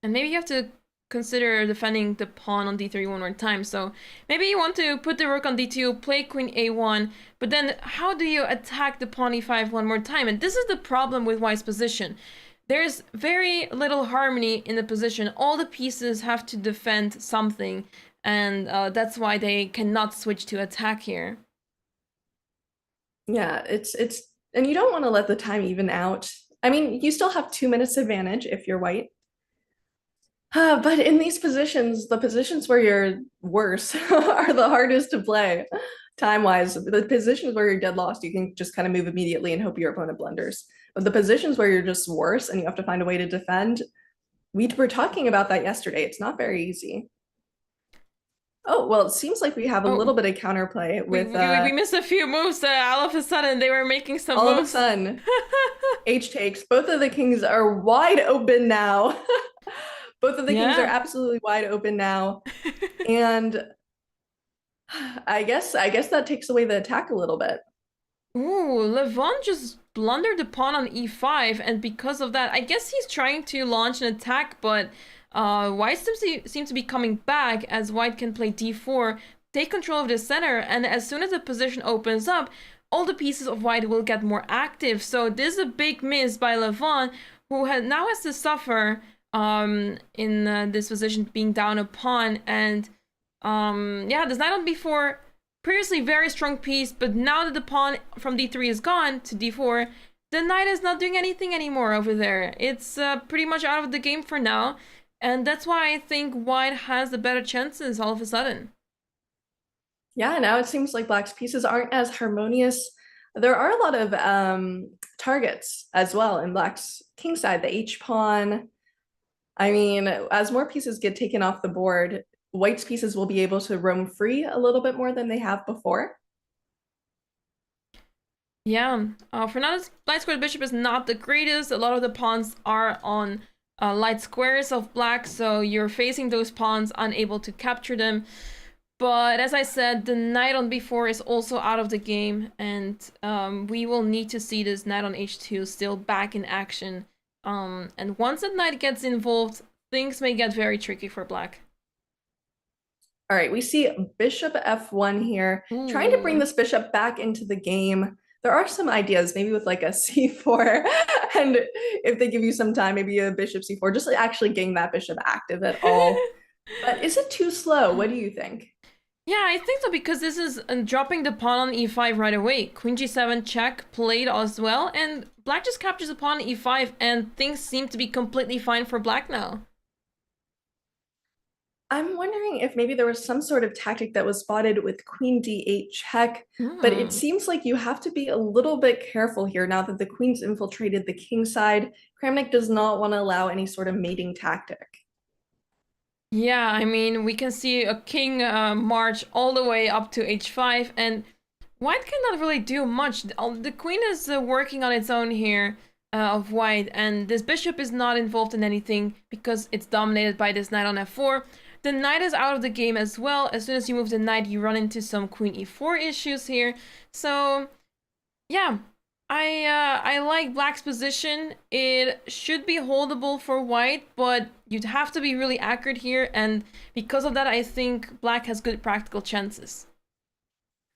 And maybe you have to consider defending the pawn on d3 one more time. So maybe you want to put the rook on d2, play queen a1, but then how do you attack the pawn e5 one more time? And this is the problem with white's position. There's very little harmony in the position. All the pieces have to defend something, and that's why they cannot switch to attack here. Yeah, it's and you don't want to let the time even out. I mean, you still have 2 minutes advantage if you're white. But in these positions, the positions where you're worse are the hardest to play time-wise. The positions where you're dead lost, you can just kind of move immediately and hope your opponent blunders. But the positions where you're just worse and you have to find a way to defend, we were talking about that yesterday. It's not very easy. Oh, well, it seems like we have a little bit of counterplay with... We missed a few moves. All of a sudden, they were making some moves. All of a sudden, H takes. Both of the kings are wide open now. Both of the kings are absolutely wide open now. And I guess that takes away the attack a little bit. Ooh, Levon just blundered the pawn on e5, and because of that, I guess he's trying to launch an attack, but white seems to be coming back as white can play d4, take control of the center, and as soon as the position opens up, all the pieces of white will get more active. So this is a big miss by Levon, who now has to suffer in this position, being down a pawn. And yeah, this knight on b4, previously very strong piece, but now that the pawn from d3 is gone to d4, the knight is not doing anything anymore over there. It's pretty much out of the game for now, and that's why I think white has the better chances all of a sudden. Yeah, now it seems like black's pieces aren't as harmonious. There are a lot of targets as well in black's king side, the h pawn. I mean, as more pieces get taken off the board, white's pieces will be able to roam free a little bit more than they have before. Yeah, for now, this light square bishop is not the greatest. A lot of the pawns are on light squares of black, so you're facing those pawns, unable to capture them. But as I said, the knight on b4 is also out of the game, and we will need to see this knight on h2 still back in action. And once the knight gets involved, things may get very tricky for black. All right, we see bishop f1 here, trying to bring this bishop back into the game. There are some ideas, maybe with like a c4, and if they give you some time, maybe a bishop c4, just actually getting that bishop active at all. But is it too slow? What do you think? Yeah, I think so, because this is dropping the pawn on e5 right away. Queen g7 check played as well, and black just captures the pawn on e5, and things seem to be completely fine for black now. I'm wondering if maybe there was some sort of tactic that was spotted with queen d8 check, but it seems like you have to be a little bit careful here now that the queen's infiltrated the king side. Kramnik does not want to allow any sort of mating tactic. Yeah, I mean, we can see a king march all the way up to h5, and white cannot really do much. The queen is working on its own here of white, and this bishop is not involved in anything because it's dominated by this knight on f4. The knight is out of the game as well. As soon as you move the knight, you run into some queen e4 issues here. So, yeah, I like black's position. It should be holdable for white, but you'd have to be really accurate here, and because of that, I think black has good practical chances.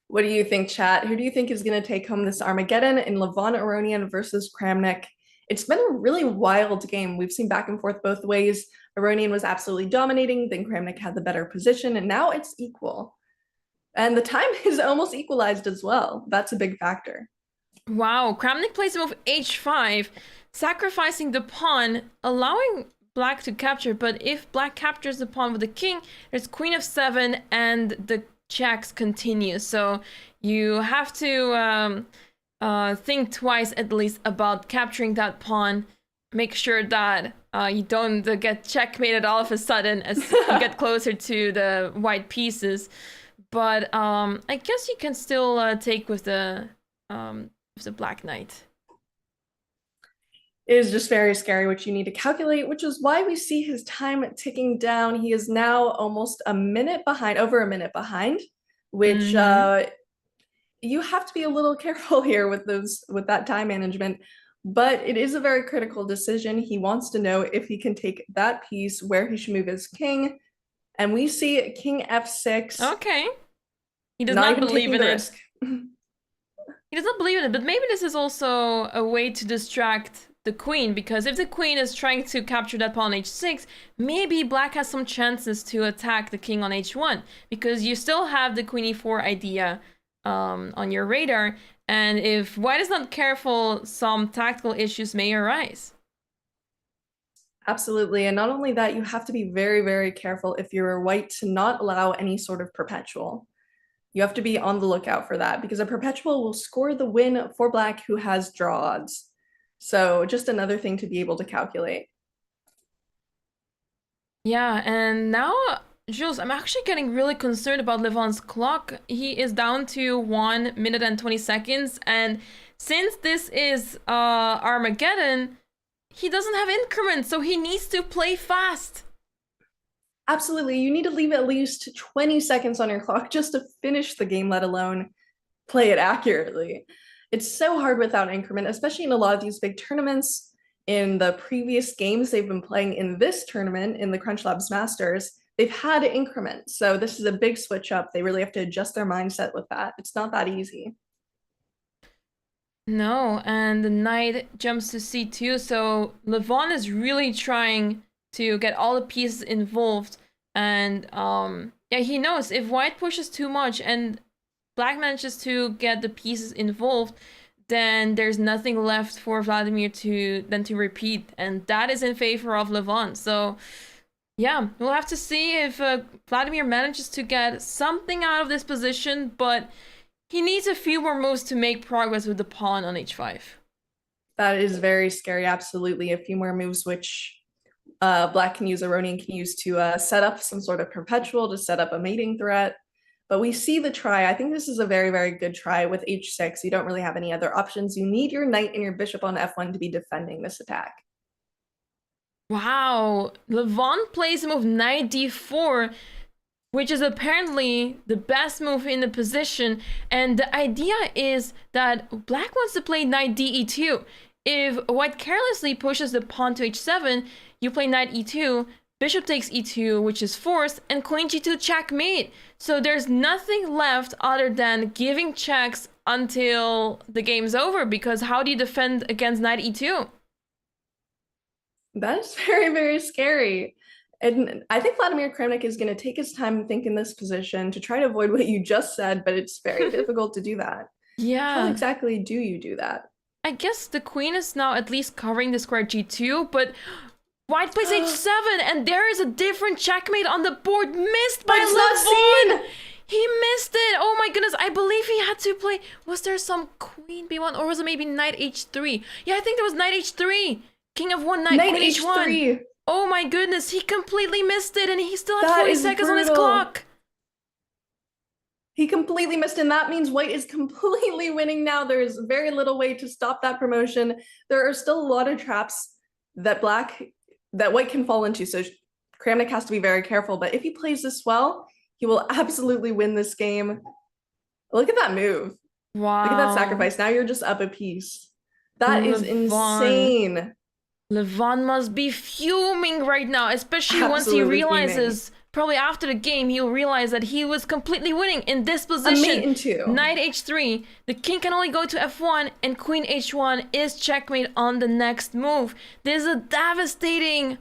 What do you think, chat? Who do you think is going to take home this Armageddon in Levon Aronian versus Kramnik? It's been a really wild game. We've seen back and forth both ways. Aronian was absolutely dominating, then Kramnik had the better position, and now it's equal. And the time is almost equalized as well. That's a big factor. Wow, Kramnik plays a move h5, sacrificing the pawn, allowing black to capture, but if black captures the pawn with the king, there's queen of 7 and the checks continue. So you have to think twice at least about capturing that pawn. Make sure that you don't get checkmated all of a sudden as you get closer to the white pieces. But I guess you can still take with the black knight. It is just very scary, which you need to calculate, which is why we see his time ticking down. He is now almost a minute behind, over a minute behind, which you have to be a little careful here with that time management. But it is a very critical decision. He wants to know if he can take that piece, where he should move his king. And we see king f6. Okay. He does not believe in it. He does not believe in it, but maybe this is also a way to distract the queen, because if the queen is trying to capture that pawn on h6, maybe black has some chances to attack the king on h1, because you still have the queen e4 idea on your radar, and if white is not careful, some tactical issues may arise. Absolutely, and not only that, you have to be very, very careful if you're white to not allow any sort of perpetual. You have to be on the lookout for that, because a perpetual will score the win for black, who has draw odds. So just another thing to be able to calculate. Yeah, and now, Jules, I'm actually getting really concerned about Levon's clock. He is down to 1 minute and 20 seconds, and since this is Armageddon, he doesn't have increments, so he needs to play fast. Absolutely, you need to leave at least 20 seconds on your clock just to finish the game, let alone play it accurately. It's so hard without increment, especially in a lot of these big tournaments. In the previous games they've been playing in this tournament, in the CrunchLabs Masters, they've had increment. So this is a big switch up. They really have to adjust their mindset with that. It's not that easy. No, and the knight jumps to c2, so Levon is really trying to get all the pieces involved, and yeah, he knows if white pushes too much and black manages to get the pieces involved, then there's nothing left for Vladimir to repeat, and that is in favor of Levon. So yeah, we'll have to see if Vladimir manages to get something out of this position, but he needs a few more moves to make progress with the pawn on h5. That is very scary, absolutely. A few more moves which black can use, Aronian can use to set up some sort of perpetual, to set up a mating threat. But we see the try. I think this is a very, very good try with h6. You don't really have any other options. You need your knight and your bishop on f1 to be defending this attack. Wow, Levon plays the move knight d4, which is apparently the best move in the position. And the idea is that black wants to play knight de2. If white carelessly pushes the pawn to h7, you play knight e2, bishop takes e2, which is forced, and queen g2 checkmate. So there's nothing left other than giving checks until the game's over, because how do you defend against knight e2? That is very, very scary. And I think Vladimir Kramnik is going to take his time to think in this position to try to avoid what you just said, but it's very difficult to do that. Yeah. How exactly do you do that? I guess the queen is now at least covering the square g2, but white plays h7, and there is a different checkmate on the board, missed by Levon. He missed it. Oh my goodness, I believe he had to play. Was there some queen b1, or was it maybe knight h3? Yeah, I think there was knight h3. King of 1, knight queen h1. Oh my goodness, he completely missed it, and he still had 40 seconds on his clock. He completely missed, and that means white is completely winning now. There's very little way to stop that promotion. There are still a lot of traps that white can fall into, so Kramnik has to be very careful. But if he plays this well, he will absolutely win this game. Look at that move. Wow. Look at that sacrifice. Now you're just up a piece. That is insane. Levon must be fuming right now, especially once he realizes probably after the game, he'll realize that he was completely winning in this A position. mate in two. Knight h3, the king can only go to f1, and queen h1 is checkmate on the next move. This is a devastating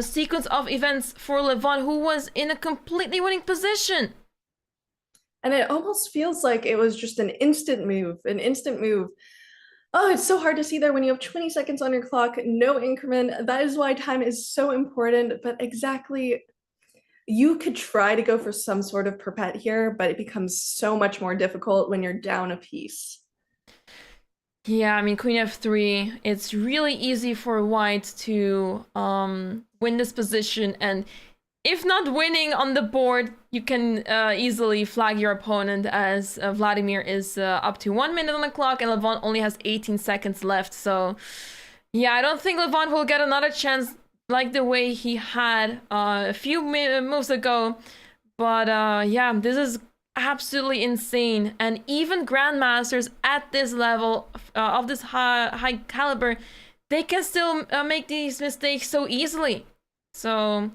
sequence of events for Levon, who was in a completely winning position. And it almost feels like it was just an instant move. Oh, it's so hard to see there when you have 20 seconds on your clock, no increment. That is why time is so important. But exactly, you could try to go for some sort of perpet here, but it becomes so much more difficult when you're down a piece. Yeah, I mean, queen f3, it's really easy for white to win this position, and if not winning on the board, you can easily flag your opponent, as Vladimir is up to 1 minute on the clock and Levon only has 18 seconds left. So yeah, I don't think Levon will get another chance like the way he had a few moves ago. But yeah, this is absolutely insane. And even grandmasters at this level of this high caliber, they can still make these mistakes so easily. So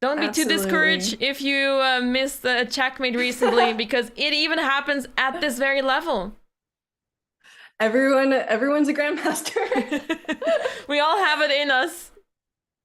don't be too discouraged if you missed a checkmate recently, because it even happens at this very level. Everyone's a grandmaster. We all have it in us.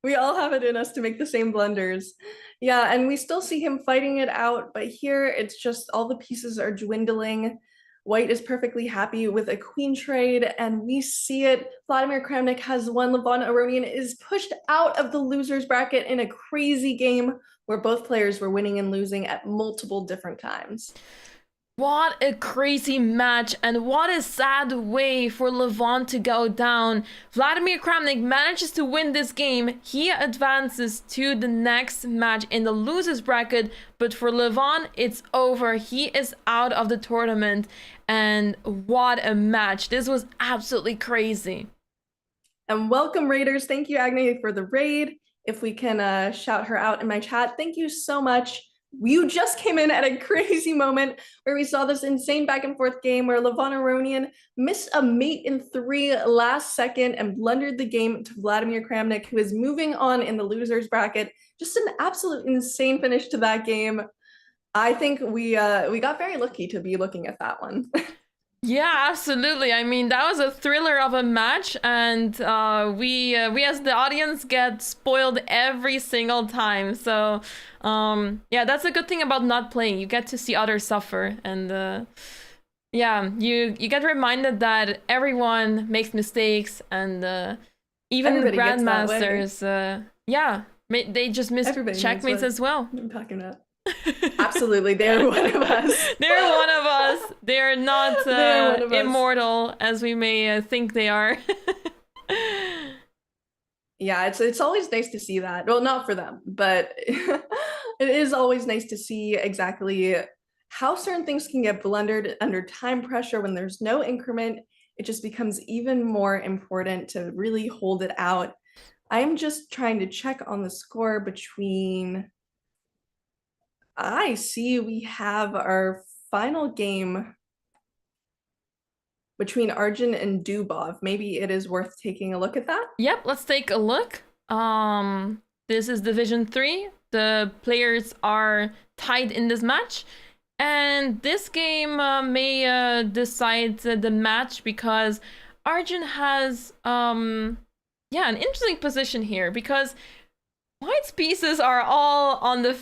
We all have it in us to make the same blunders. Yeah, and we still see him fighting it out, but here it's just all the pieces are dwindling. White is perfectly happy with a queen trade, and we see it. Vladimir Kramnik has won. Levon Aronian is pushed out of the losers bracket in a crazy game where both players were winning and losing at multiple different times. What a crazy match, and what a sad way for Levon to go down. Vladimir Kramnik manages to win this game. He advances to the next match in the losers bracket, but for Levon, it's over. He is out of the tournament, and what a match. This was absolutely crazy. And welcome, Raiders. Thank you, Agnes, for the raid. If we can shout her out in my chat, thank you so much. You just came in at a crazy moment where we saw this insane back and forth game where Levon Aronian missed a mate in 3 last second and blundered the game to Vladimir Kramnik, who is moving on in the losers bracket. Just an absolute insane finish to that game. I think we got very lucky to be looking at that one. Yeah, absolutely. I mean, that was a thriller of a match, and we as the audience get spoiled every single time. So yeah, that's a good thing about not playing. You get to see others suffer, and yeah, you get reminded that everyone makes mistakes, and even the grandmasters, yeah, they just miss checkmates as well. I'm talking about. Absolutely, they're one of us. They're one of us. They're not immortal as we may think they are. Yeah, it's always nice to see that. Well, not for them, but it is always nice to see exactly how certain things can get blundered under time pressure when there's no increment. It just becomes even more important to really hold it out. I'm just trying to check on the score between... I see we have our final game between Arjun and Dubov. Maybe it is worth taking a look at that. Yep, let's take a look. This is Division 3. The players are tied in this match. And this game may decide the match, because Arjun has an interesting position here, because White's pieces are all on the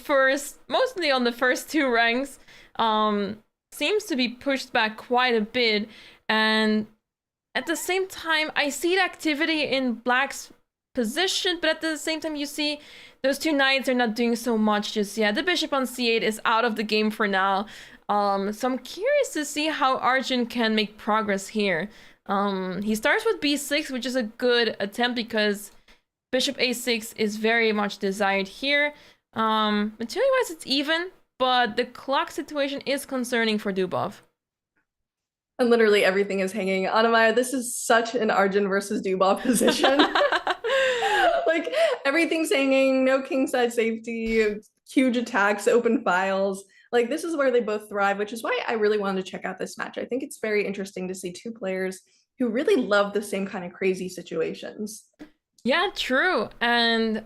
mostly on the first 2 ranks. Seems to be pushed back quite a bit, and at the same time, I see the activity in Black's position, but at the same time, you see those 2 knights are not doing so much just yet. The bishop on c8 is out of the game for now. So I'm curious to see how Arjun can make progress here. He starts with b6, which is a good attempt because bishop a6 is very much desired here. Materially-wise, it's even, but the clock situation is concerning for Dubov. And literally everything is hanging. Anna-Maja, this is such an Arjun versus Dubov position. Like, everything's hanging, no kingside safety, huge attacks, open files. Like, this is where they both thrive, which is why I really wanted to check out this match. I think it's very interesting to see 2 players who really love the same kind of crazy situations. Yeah, true. And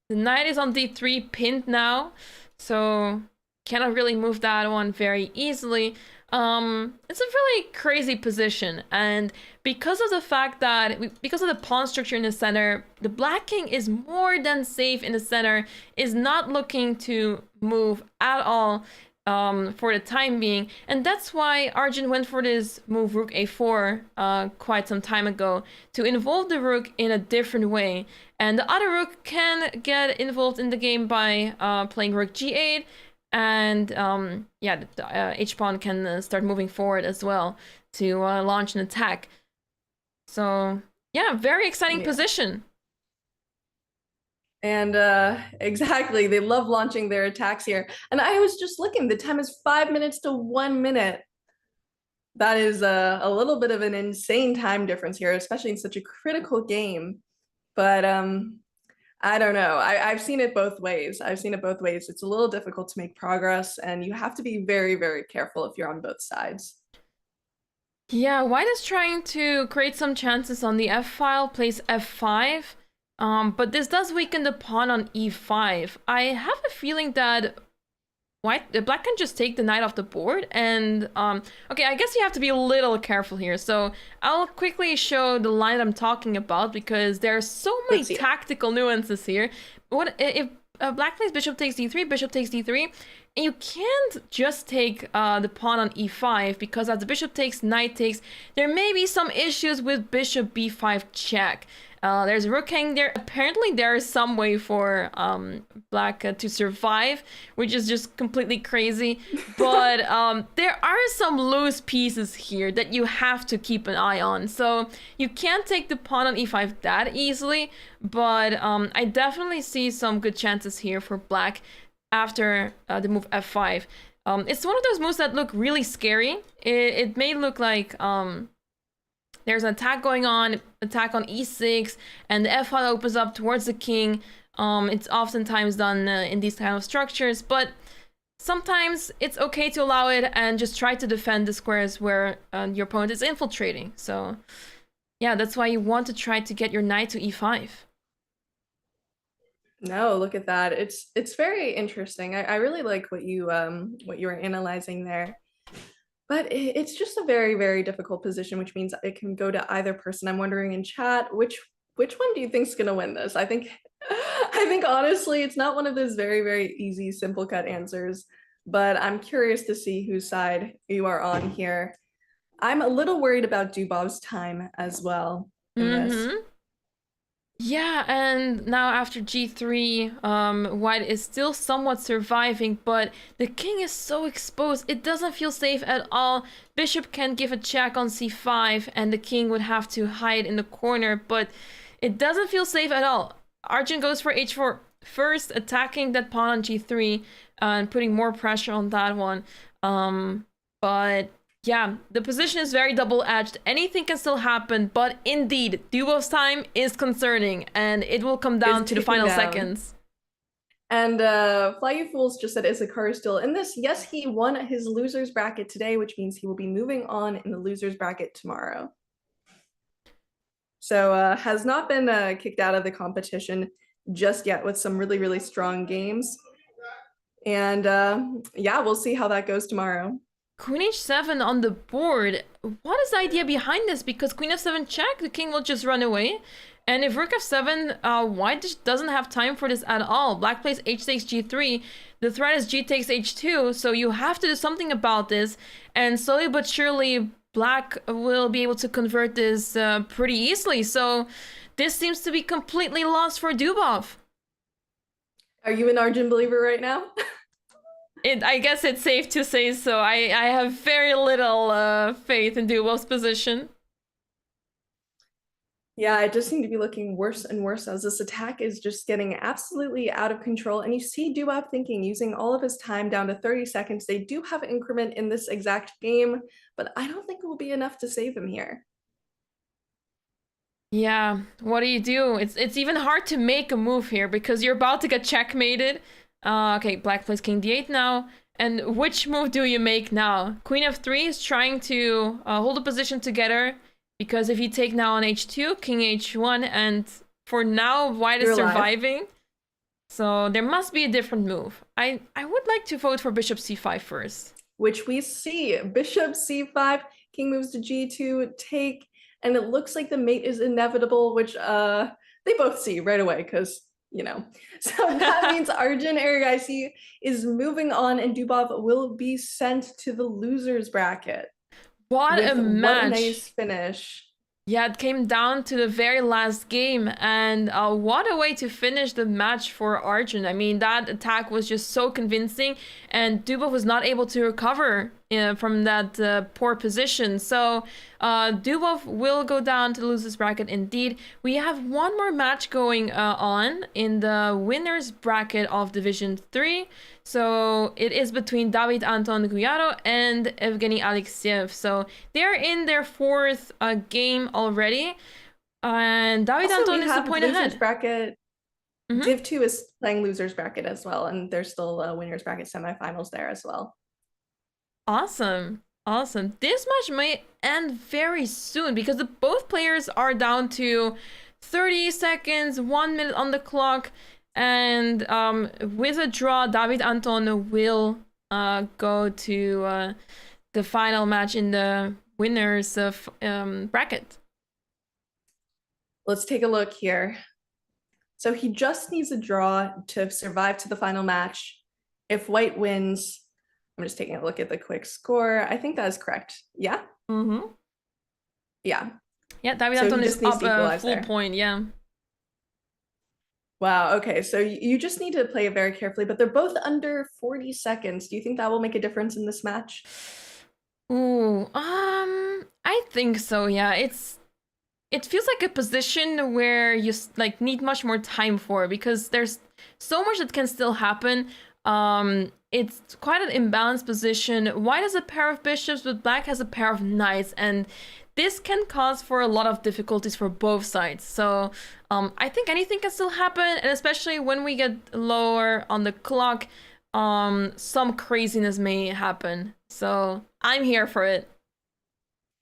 The knight is on d3 pinned now, so cannot really move that one very easily. It's a really crazy position, and because of the fact that because of the pawn structure in the center, the black king is more than safe in the center, is not looking to move at all for the time being, and that's why Arjun went for this move rook a4 quite some time ago, to involve the rook in a different way. And the other rook can get involved in the game by playing rook g8, and yeah, the h-pawn can start moving forward as well to launch an attack. So yeah, very exciting position. And exactly, they love launching their attacks here. And I was just looking, the time is 5 minutes to 1 minute. That is a little bit of an insane time difference here, especially in such a critical game. But I don't know. I've seen it both ways. It's a little difficult to make progress, and you have to be very, very careful if you're on both sides. Yeah, White is trying to create some chances on the f file, plays f5. But this does weaken the pawn on e5. I have a feeling that black can just take the knight off the board, and okay, I guess you have to be a little careful here. So I'll quickly show the line that I'm talking about, because there are so many tactical nuances here. What if black plays bishop takes d3, bishop takes d3, and you can't just take the pawn on e5, because as the bishop takes, knight takes, there may be some issues with bishop b5 check. There's a rook hanging there. Apparently there is some way for black to survive, which is just completely crazy. But there are some loose pieces here that you have to keep an eye on. So you can't take the pawn on e5 that easily, but I definitely see some good chances here for black after the move f5. It's one of those moves that look really scary. It may look like there's an attack going on, attack on e6, and the f-file opens up towards the king. It's oftentimes done in these kind of structures, but sometimes it's okay to allow it and just try to defend the squares where your opponent is infiltrating. So yeah, that's why you want to try to get your knight to e5. No, look at that. It's very interesting. I really like what you were analyzing there. But it's just a very, very difficult position, which means it can go to either person. I'm wondering in chat, which one do you think is going to win this? I think honestly, it's not one of those very, very easy, simple cut answers, but I'm curious to see whose side you are on here. I'm a little worried about Dubov's time as well in this. Yeah, and now after g3, white is still somewhat surviving, but the king is so exposed. It doesn't feel safe at all. Bishop can give a check on c5, and the king would have to hide in the corner, but it doesn't feel safe at all. Arjun goes for h4 first, attacking that pawn on g3 and putting more pressure on that one. But yeah, the position is very double-edged. Anything can still happen, but indeed, Dubov's time is concerning, and it will come down to the final seconds. And Fly You Fools just said, is Hikaru still in this? Yes, he won his loser's bracket today, which means he will be moving on in the loser's bracket tomorrow. So has not been kicked out of the competition just yet, with some really, really strong games. And yeah, we'll see how that goes tomorrow. Queen h7 on the board. What is the idea behind this? Because queen f7 check, the king will just run away. And if rook f7, white just doesn't have time for this at all. Black plays h takes g3. The threat is g takes h2, so you have to do something about this. And slowly but surely, black will be able to convert this pretty easily. So this seems to be completely lost for Dubov. Are you an Arjun believer right now? I guess it's safe to say so. I have very little faith in Dubov's position. Yeah, it just seemed to be looking worse and worse as this attack is just getting absolutely out of control. And you see Dubov thinking, using all of his time down to 30 seconds. They do have increment in this exact game, but I don't think it will be enough to save him here. Yeah, what do you do? It's even hard to make a move here because you're about to get checkmated. Okay, black plays king d8 now. And which move do you make now? Queen f3 is trying to hold the position together, because if you take now on h2, king h1, and for now, white is surviving. So there must be a different move. I would like to vote for bishop c5 first. Which we see. Bishop c5, king moves to g2, take, and it looks like the mate is inevitable, which they both see right away because, you know. So that means Arjun Erigaisi is moving on and Dubov will be sent to the losers bracket. What a match. What a nice finish. Yeah, it came down to the very last game, and what a way to finish the match for Arjun. I mean, that attack was just so convincing, and Dubov was not able to recover from that poor position. So Dubov will go down to the losers bracket indeed. We have one more match going on in the winners bracket of Division 3. So it is between David Anton Guyaro and Evgeny Alexeyev. So they're in their fourth game already. And David Anton is a point ahead. Bracket. Div 2 is playing losers bracket as well. And there's still winners bracket semifinals there as well. Awesome. Awesome. This match may end very soon because both players are down to 30 seconds, 1 minute on the clock. And with a draw, David Anton will go to the final match in the winners of bracket. Let's take a look here. So he just needs a draw to survive to the final match. If white wins, I'm just taking a look at the quick score. I think that is correct. Yeah? Yeah. Yeah, David Anton is up a full point, yeah. Wow, okay, so you just need to play it very carefully, but they're both under 40 seconds. Do you think that will make a difference in this match? Ooh, I think so, yeah. It feels like a position where you like need much more time for because there's so much that can still happen. It's quite an imbalanced position. White has a pair of bishops, but black has a pair of knights, and this can cause for a lot of difficulties for both sides. So I think anything can still happen, and especially when we get lower on the clock, some craziness may happen. So I'm here for it.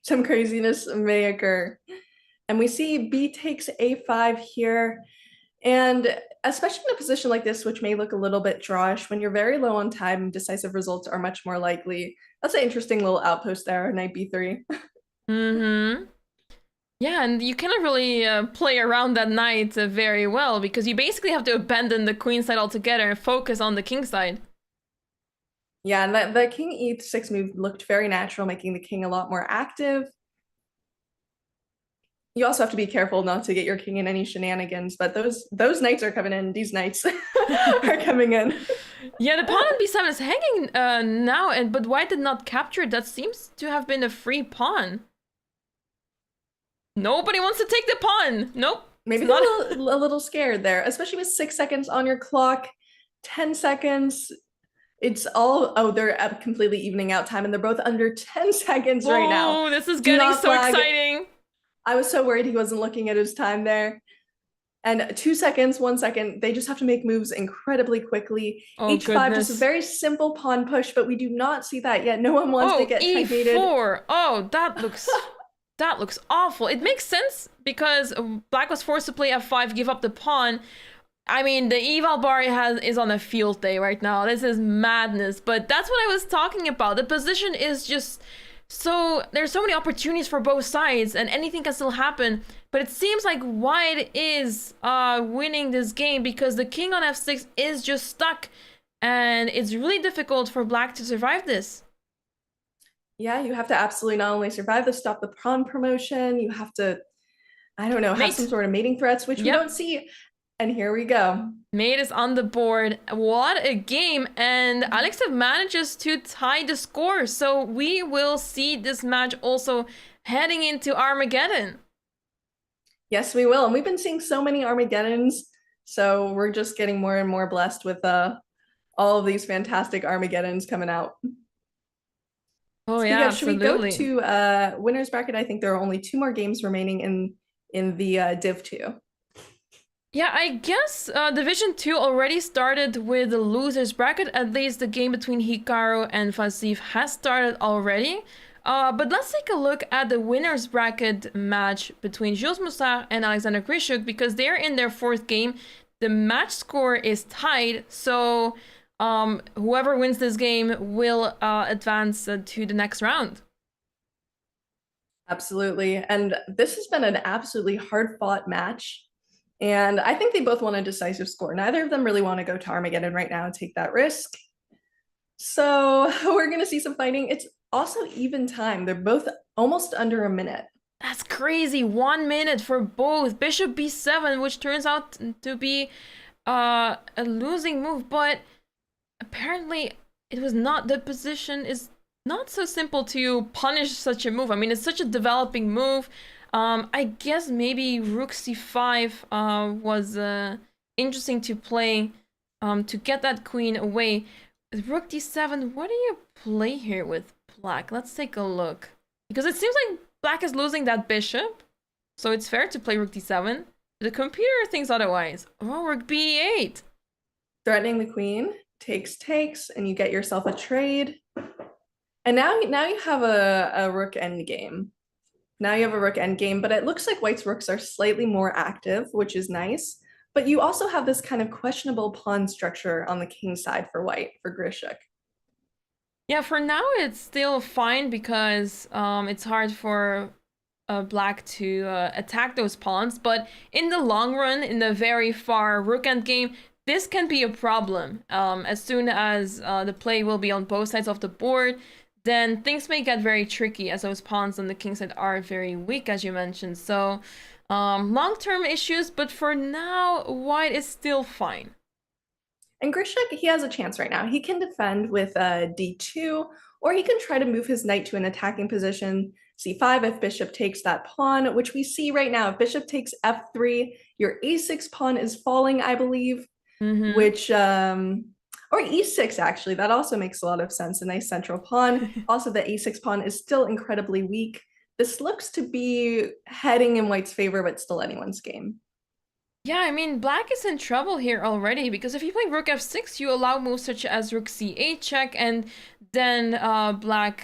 Some craziness may occur. And we see B takes A5 here. And especially in a position like this, which may look a little bit drawish, when you're very low on time, decisive results are much more likely. That's an interesting little outpost there, knight B3. Yeah, and you cannot really play around that knight very well because you basically have to abandon the queen side altogether and focus on the king side. Yeah, and the king e6 move looked very natural, making the king a lot more active. You also have to be careful not to get your king in any shenanigans, but those knights are coming in. These knights are coming in. Yeah, the pawn on b7 is hanging now, but white did not capture it. That seems to have been a free pawn. Nobody wants to take the pawn. Nope. Maybe they're a little scared there, especially with 6 seconds on your clock, 10 seconds. It's all, they're completely evening out time, and they're both under 10 seconds right now. Oh, this is getting so exciting. I was so worried he wasn't looking at his time there. And 2 seconds, 1 second, they just have to make moves incredibly quickly. H5, goodness. just a very simple pawn push, but we do not see that yet. No one wants to get checkmated. E4. Oh, that looks awful. It makes sense because black was forced to play f5, give up the pawn. I mean, the eval bar is on a field day right now. This is madness, but that's what I was talking about. The position is just so, there's so many opportunities for both sides and anything can still happen, but it seems like white is winning this game because the king on f6 is just stuck and it's really difficult for black to survive this. Yeah, you have to absolutely not only survive this, stop the pawn promotion, you have to, I don't know, have some sort of mating threats, which we don't see. And here we go. Mate is on the board. What a game. And Alexeyev manages to tie the score. So we will see this match also heading into Armageddon. Yes, we will. And we've been seeing so many Armageddons. So we're just getting more and more blessed with all of these fantastic Armageddons coming out. Oh, yeah, absolutely. Should we go to winners bracket? I think there are only 2 more games remaining in the Div 2. Yeah, I guess Division 2 already started with the losers bracket. At least the game between Hikaru and Fedoseev has started already. But let's take a look at the winners bracket match between Jules Mussard and Alexander Grischuk because they're in their 4th game. the match score is tied, so whoever wins this game will advance to the next round. Absolutely. And this has been an absolutely hard-fought match. And I think they both want a decisive score. Neither of them really want to go to Armageddon right now and take that risk. So we're going to see some fighting. It's also even time. They're both almost under a minute. That's crazy. 1 minute for both. Bishop b7, which turns out to be a losing move, but apparently it was not. The position is not so simple to punish such a move. I mean, it's such a developing move. I guess maybe rook c5 was interesting to play to get that queen away. Rook d7, what do you play here with black? Let's take a look. Because it seems like black is losing that bishop, so it's fair to play rook d7. The computer thinks otherwise. Oh, rook b8. Threatening the queen, takes, and you get yourself a trade. And now you have a rook endgame. Now you have a rook endgame, but it looks like white's rooks are slightly more active, which is nice. But you also have this kind of questionable pawn structure on the king side for white, for Grischuk. Yeah, for now it's still fine because it's hard for black to attack those pawns. But in the long run, in the very far rook endgame, this can be a problem. As soon as the play will be on both sides of the board, then things may get very tricky as those pawns on the king side are very weak, as you mentioned. So long-term issues, but for now, white is still fine. And Grischuk, he has a chance right now. He can defend with d2, or he can try to move his knight to an attacking position, c5 if bishop takes that pawn, which we see right now. If bishop takes f3, your a6 pawn is falling, I believe, which... or e6, actually. That also makes a lot of sense. A nice central pawn. Also, the a6 pawn is still incredibly weak. This looks to be heading in white's favor, but still anyone's game. Yeah, I mean, black is in trouble here already, because if you play rook f6, you allow moves such as rook c8 check, and then black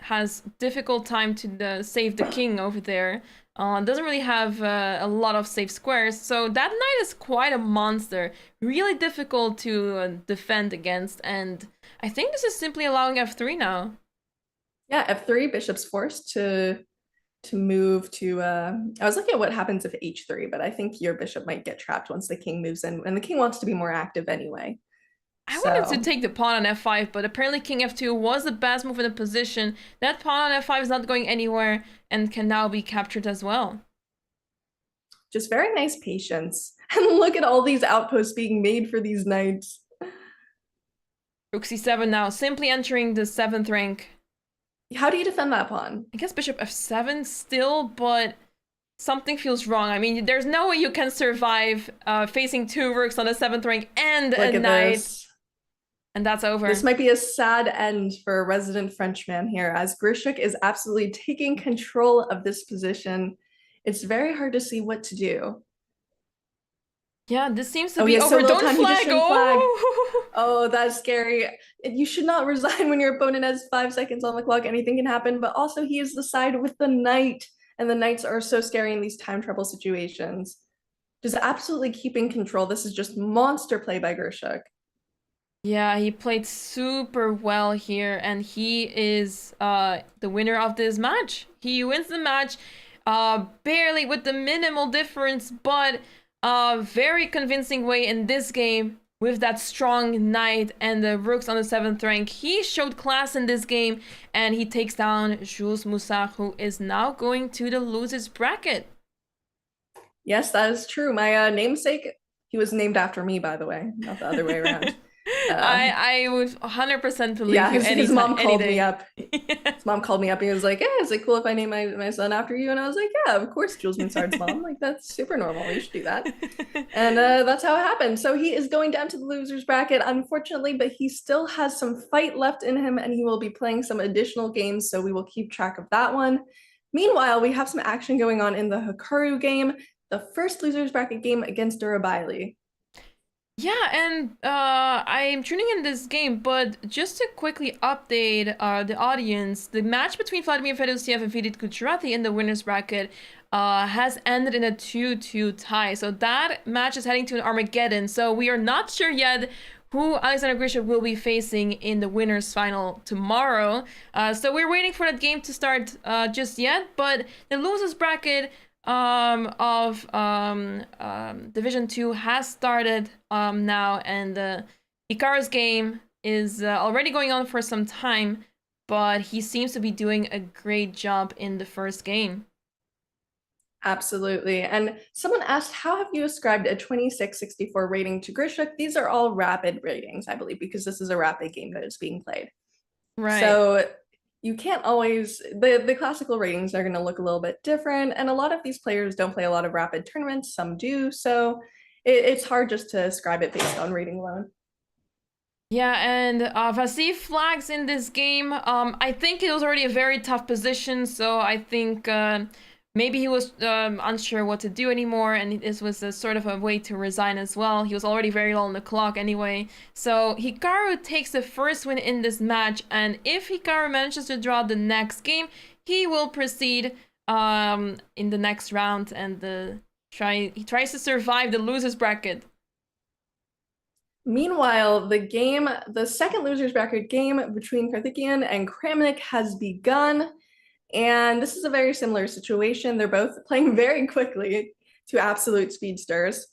has difficult time to save the king over there. Doesn't really have a lot of safe squares, so that knight is quite a monster. Really difficult to defend against, and I think this is simply allowing f3 now. Yeah, f3, bishop's forced to move to... I was looking at what happens if h3, but I think your bishop might get trapped once the king moves in, and the king wants to be more active anyway. I wanted to take the pawn on f5, but apparently king f2 was the best move in the position. That pawn on f5 is not going anywhere and can now be captured as well. Just very nice patience. And look at all these outposts being made for these knights. Rook c7 now, simply entering the 7th rank. How do you defend that pawn? I guess bishop f7 still, but something feels wrong. I mean, there's no way you can survive facing 2 rooks on the 7th rank and a knight. This. And that's over. This might be a sad end for a resident Frenchman here, as Grischuk is absolutely taking control of this position. It's very hard to see what to do. Yeah, this seems to be over. Don't flag. Oh, that's scary. You should not resign when your opponent has 5 seconds on the clock. Anything can happen, but also he is the side with the knight, and the knights are so scary in these time trouble situations. Just absolutely keeping control. This is just monster play by Grischuk. Yeah, he played super well here, and he is the winner of this match. He wins the match barely, with the minimal difference, but very convincing way in this game with that strong knight and the rooks on the 7th rank. He showed class in this game, and he takes down Jules Moussard, who is now going to the losers bracket. Yes, that is true. My namesake, he was named after me, by the way, not the other way around. I would 100% believe you. His mom called me up. His mom called me up and he was like, "Hey, is it cool if I name my son after you?" And I was like, "Yeah, of course, Jules Moussard's mom. Like, that's super normal. You should do that." And that's how it happened. So he is going down to the losers bracket, unfortunately, but he still has some fight left in him, and he will be playing some additional games. So we will keep track of that one. Meanwhile, we have some action going on in the Hikaru game, the first losers bracket game against Durabaili. Yeah, and I'm tuning in this game, but just to quickly update the audience, the match between Vladimir Fedoseev and Vidit in the winners bracket has ended in a 2-2 tie. So that match is heading to an Armageddon. So we are not sure yet who Alexander Grischuk will be facing in the winners final tomorrow. So we're waiting for that game to start just yet. But the losers bracket of Division 2 has started now, and Hikaru's game is already going on for some time, but he seems to be doing a great job in the first game. Absolutely. And someone asked, how have you ascribed a 2664 rating to Grischuk? These are all rapid ratings, I believe, because this is a rapid game that is being played. Right. So you can't always, the classical ratings are going to look a little bit different. And a lot of these players don't play a lot of rapid tournaments, some do. So it's hard just to ascribe it based on rating alone. Yeah, and Vasif flags in this game. I think it was already a very tough position, so I think maybe he was unsure what to do anymore, and this was a sort of a way to resign as well. He was already very low on the clock anyway. So Hikaru takes the first win in this match, and if Hikaru manages to draw the next game, he will proceed in the next round, and he tries to survive the losers bracket. Meanwhile, the second losers bracket game between Karthikeyan and Kramnik has begun. And this is a very similar situation. They're both playing very quickly to absolute speedsters.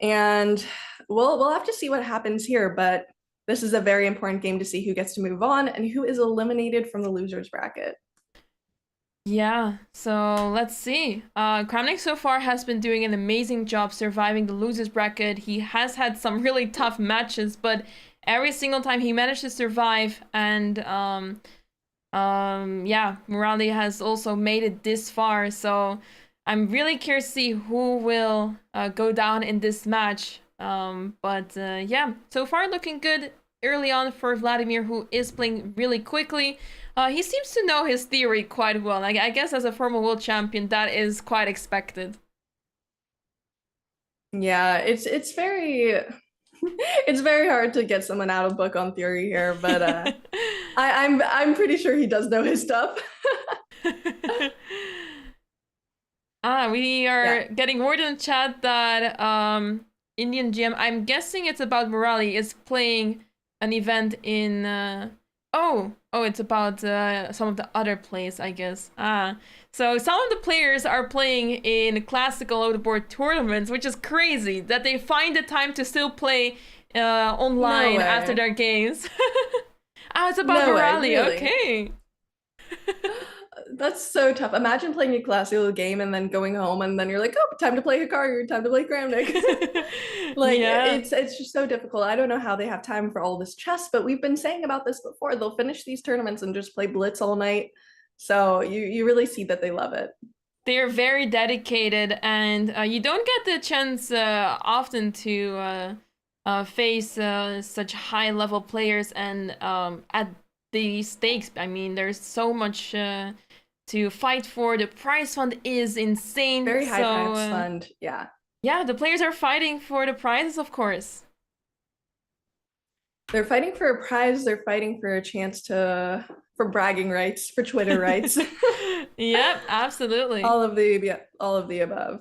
And we'll have to see what happens here, but this is a very important game to see who gets to move on and who is eliminated from the losers bracket. Yeah, so let's see. Kramnik so far has been doing an amazing job surviving the losers bracket. He has had some really tough matches, but every single time he managed to survive, and yeah, Morale has also made it this far. So I'm really curious to see who will go down in this match. But yeah, so far looking good early on for Vladimir, who is playing really quickly. He seems to know his theory quite well. I guess as a former world champion, that is quite expected. Yeah, it's very it's very hard to get someone out of book on theory here, but I'm pretty sure he does know his stuff. We are getting word in the chat that Indian GM, I'm guessing it's about Morale, is playing an event in it's about some of the other plays, I guess. So some of the players are playing in classical out-of-board tournaments, which is crazy that they find the time to still play online after their games. It's about Morale. Really? Okay. That's so tough. Imagine playing a classical game and then going home and then you're like, oh, time to play Hikaru, time to play Kramnik. It's just so difficult. I don't know how they have time for all this chess, but we've been saying about this before. They'll finish these tournaments and just play Blitz all night. So you really see that they love it. They're very dedicated, and you don't get the chance often to face such high-level players and at the stakes. I mean, there's so much to fight for. The prize fund is insane. Very high prize fund, yeah. Yeah, the players are fighting for the prizes, of course. They're fighting for a prize. They're fighting for a chance for bragging rights, for Twitter rights. Yep, absolutely. All of the above.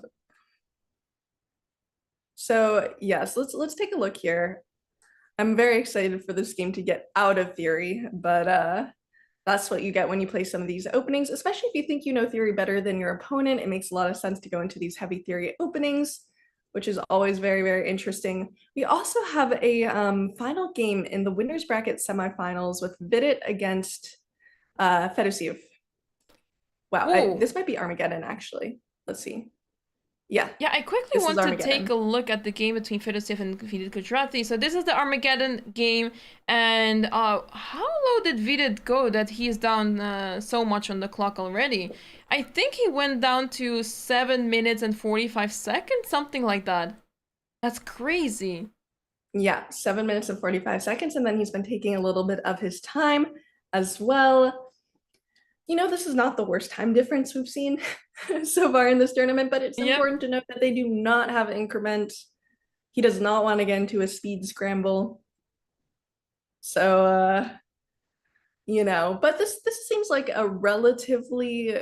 So yes, let's take a look here. I'm very excited for this game to get out of theory, but that's what you get when you play some of these openings, especially if you think you know theory better than your opponent. It makes a lot of sense to go into these heavy theory openings, which is always very, very interesting. We also have a final game in the winners bracket semifinals with Vidit against Fedoseev. Wow, this might be Armageddon, actually. Let's see. Yeah. Yeah, I quickly want to take a look at the game between Fedoseev and Vidit Gujarati. So this is the Armageddon game, and how low did Vidit go that he's down so much on the clock already? I think he went down to 7 minutes and 45 seconds, something like that. That's crazy. Yeah, 7 minutes and 45 seconds, and then he's been taking a little bit of his time as well. You know, this is not the worst time difference we've seen so far in this tournament, but it's important to note that they do not have increment. He does not want to get into a speed scramble. So, you know, but this seems like a relatively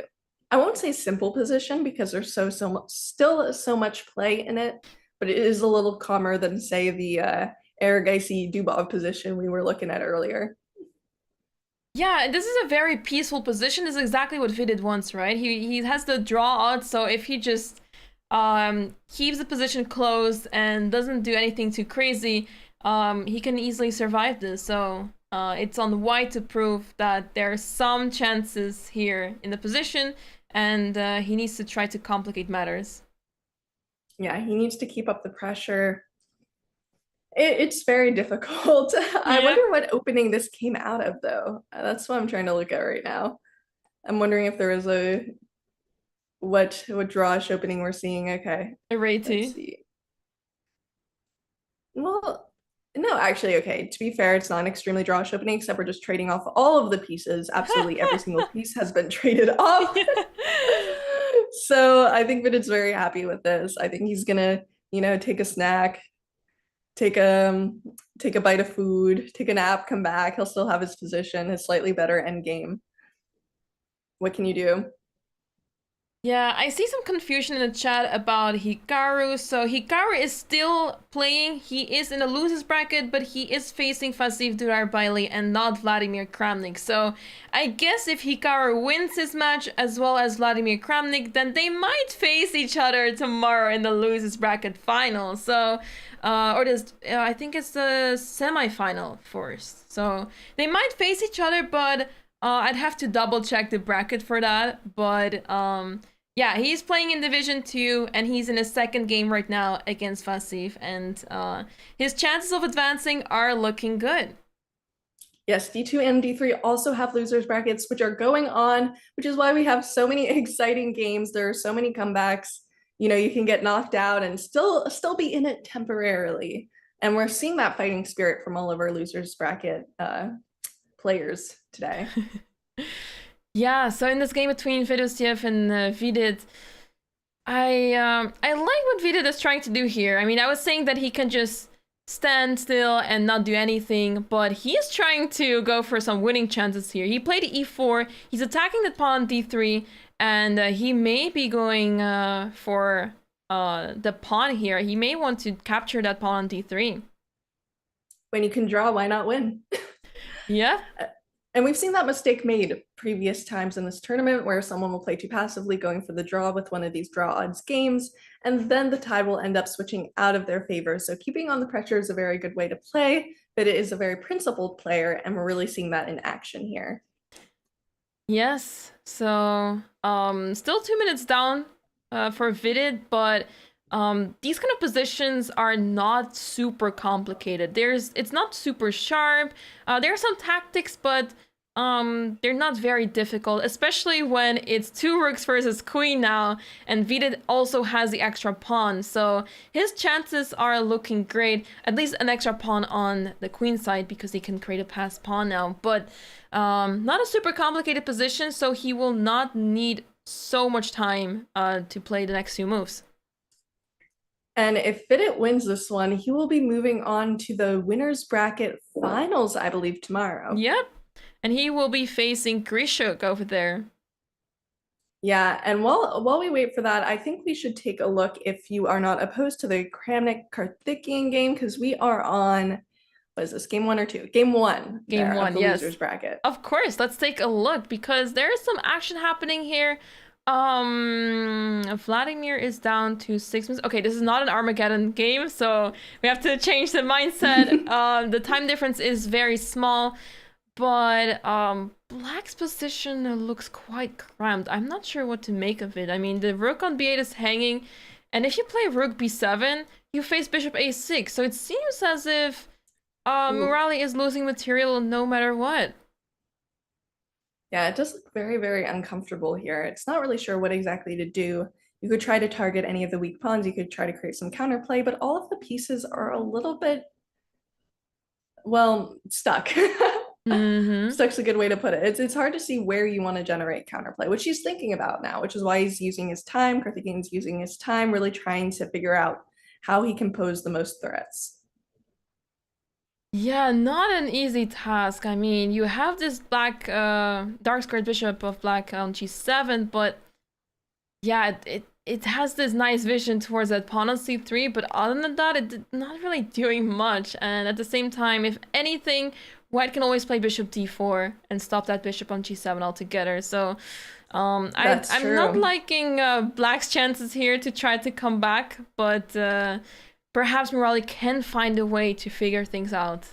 I won't say simple position because there's still so much play in it, but it is a little calmer than say the Aragaisi Dubov position we were looking at earlier. Yeah, this is a very peaceful position. This is exactly what Vidit wants, right? He has the draw odds, so if he just keeps the position closed and doesn't do anything too crazy, he can easily survive this. So it's on white to prove that there are some chances here in the position, and he needs to try to complicate matters. Yeah, he needs to keep up the pressure. It's very difficult. I wonder what opening this came out of, though. That's what I'm trying to look at right now. I'm wondering if there was a what drawish opening we're seeing. Okay, let's Array see. Well, no, actually, okay. To be fair, it's not an extremely drawish opening, except we're just trading off all of the pieces. Absolutely every single piece has been traded off. So I think Vidit's very happy with this. I think he's gonna, take a snack, take a bite of food, take a nap, come back. He'll still have his position, his slightly better end game. What can you do? Yeah, I see some confusion in the chat about Hikaru. So Hikaru is still playing. He is in the losers bracket, but he is facing Fedoseev Durarbaili and not Vladimir Kramnik. So I guess if Hikaru wins his match as well as Vladimir Kramnik, then they might face each other tomorrow in the losers bracket final. So, or this, I think it's the semi-final first. So they might face each other, but I'd have to double check the bracket for that, but yeah, he's playing in Division 2, and he's in his second game right now against Fedoseev, and his chances of advancing are looking good. Yes, D2 and D3 also have losers brackets, which are going on, which is why we have so many exciting games. There are so many comebacks. You can get knocked out and still be in it temporarily. And we're seeing that fighting spirit from all of our losers bracket players today. Yeah, so in this game between Fedoseev and Vidit, I like what Vidit is trying to do here. I mean, I was saying that he can just stand still and not do anything, but he is trying to go for some winning chances here. He played e4, he's attacking the pawn on d3, and he may be going for the pawn here. He may want to capture that pawn on d3. When you can draw, why not win? Yeah. And we've seen that mistake made previous times in this tournament where someone will play too passively, going for the draw with one of these draw odds games, and then the tide will end up switching out of their favor. So keeping on the pressure is a very good way to play, but it is a very principled player, and we're really seeing that in action here. Yes, so still 2 minutes down for Vidit, but these kind of positions are not super complicated. It's not super sharp. There are some tactics, but they're not very difficult, especially when it's 2 rooks versus queen now, and Vidit also has the extra pawn, so his chances are looking great. At least an extra pawn on the queen side because he can create a passed pawn now, but not a super complicated position, so he will not need so much time to play the next few moves. And if Vidit wins this one, he will be moving on to the winners bracket finals, I believe, tomorrow. Yep. And he will be facing Grischuk over there. Yeah, and while we wait for that, I think we should take a look if you are not opposed to the Kramnik Karthikeyan game, because we are on, what is this, game 1 or 2? Game 1. Game 1, the yes. losers bracket. Of course, let's take a look, because there is some action happening here. Vladimir is down to 6 minutes. Okay, this is not an Armageddon game, so we have to change the mindset. The time difference is very small, but Black's position looks quite cramped. I'm not sure what to make of it. I mean, the rook on b8 is hanging, and if you play rook b7, you face bishop a6, so it seems as if Murali is losing material no matter what. Yeah, it does look very, very uncomfortable here. It's not really sure what exactly to do. You could try to target any of the weak pawns. You could try to create some counterplay, but all of the pieces are a little bit, well, stuck. Stuck's a good way to put it. It's hard to see where you want to generate counterplay, which he's thinking about now, which is why he's using his time. Karthikeyan's using his time, really trying to figure out how he can pose the most threats. Yeah, not an easy task. I mean, you have this black dark squared bishop of black on g7, but Yeah, it has this nice vision towards that pawn on c3, but other than that, it's not really doing much. And at the same time, if anything, white can always play bishop d4 and stop that bishop on g7 altogether. So That's I'm not true. liking black's chances here to try to come back, but perhaps Morali can find a way to figure things out.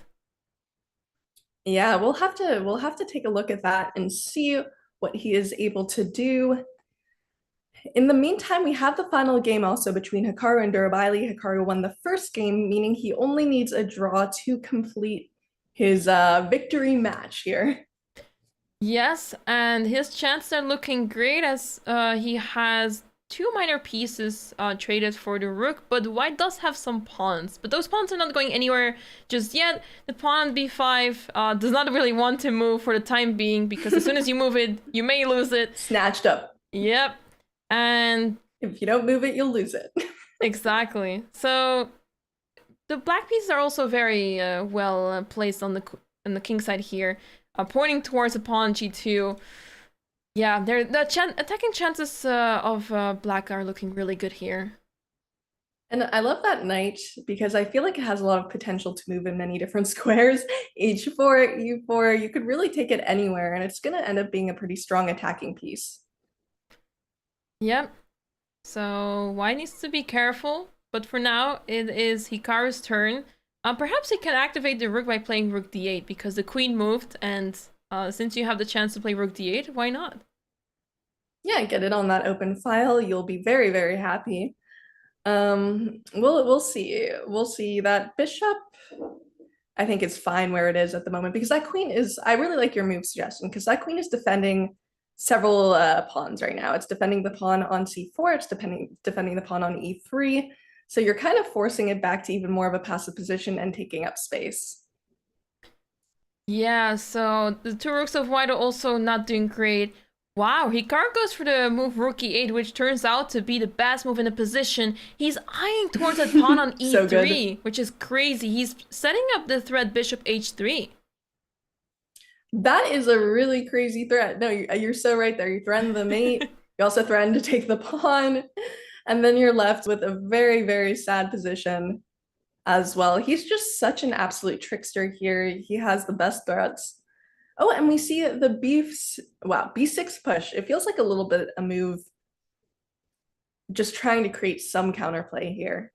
Yeah, we'll have to take a look at that and see what he is able to do. In the meantime, we have the final game also between Hikaru and Durabili. Hikaru won the first game, meaning he only needs a draw to complete his victory match here. Yes, and his chances are looking great as he has two minor pieces traded for the rook, but white does have some pawns. But those pawns are not going anywhere just yet. The pawn on b5 does not really want to move for the time being, because as soon as you move it, you may lose it. Snatched up. Yep, and If you don't move it, you'll lose it. exactly. So the black pieces are also very well placed on the king side here, pointing towards the pawn g2. Yeah, the attacking chances of black are looking really good here. And I love that knight because I feel like it has a lot of potential to move in many different squares. H4, E4, you could really take it anywhere, and it's going to end up being a pretty strong attacking piece. Yep. So white needs to be careful, but for now it is Hikaru's turn. Perhaps he can activate the rook by playing rook d8 because the queen moved, and since you have the chance to play rook d8, why not? Yeah, get it on that open file. You'll be very, very happy. We'll see. We'll see. That bishop, I think it's fine where it is at the moment because that queen is, I really like your move suggestion because that queen is defending several pawns right now. It's defending the pawn on c4, it's defending the pawn on e3. So you're kind of forcing it back to even more of a passive position and taking up space. Yeah, so the two rooks of white are also not doing great. Wow, Hikaru goes for the move rook e8, which turns out to be the best move in the position. He's eyeing towards that pawn on So good. e3, which is crazy. He's setting up the threat bishop h3. That is a really crazy threat. No, you're so right there. You threaten the mate, you also threaten to take the pawn, and then you're left with a very, very sad position as well. He's just such an absolute trickster here. He has the best threats. Oh, and we see the b6 push. It feels like a little bit a move, just trying to create some counterplay here.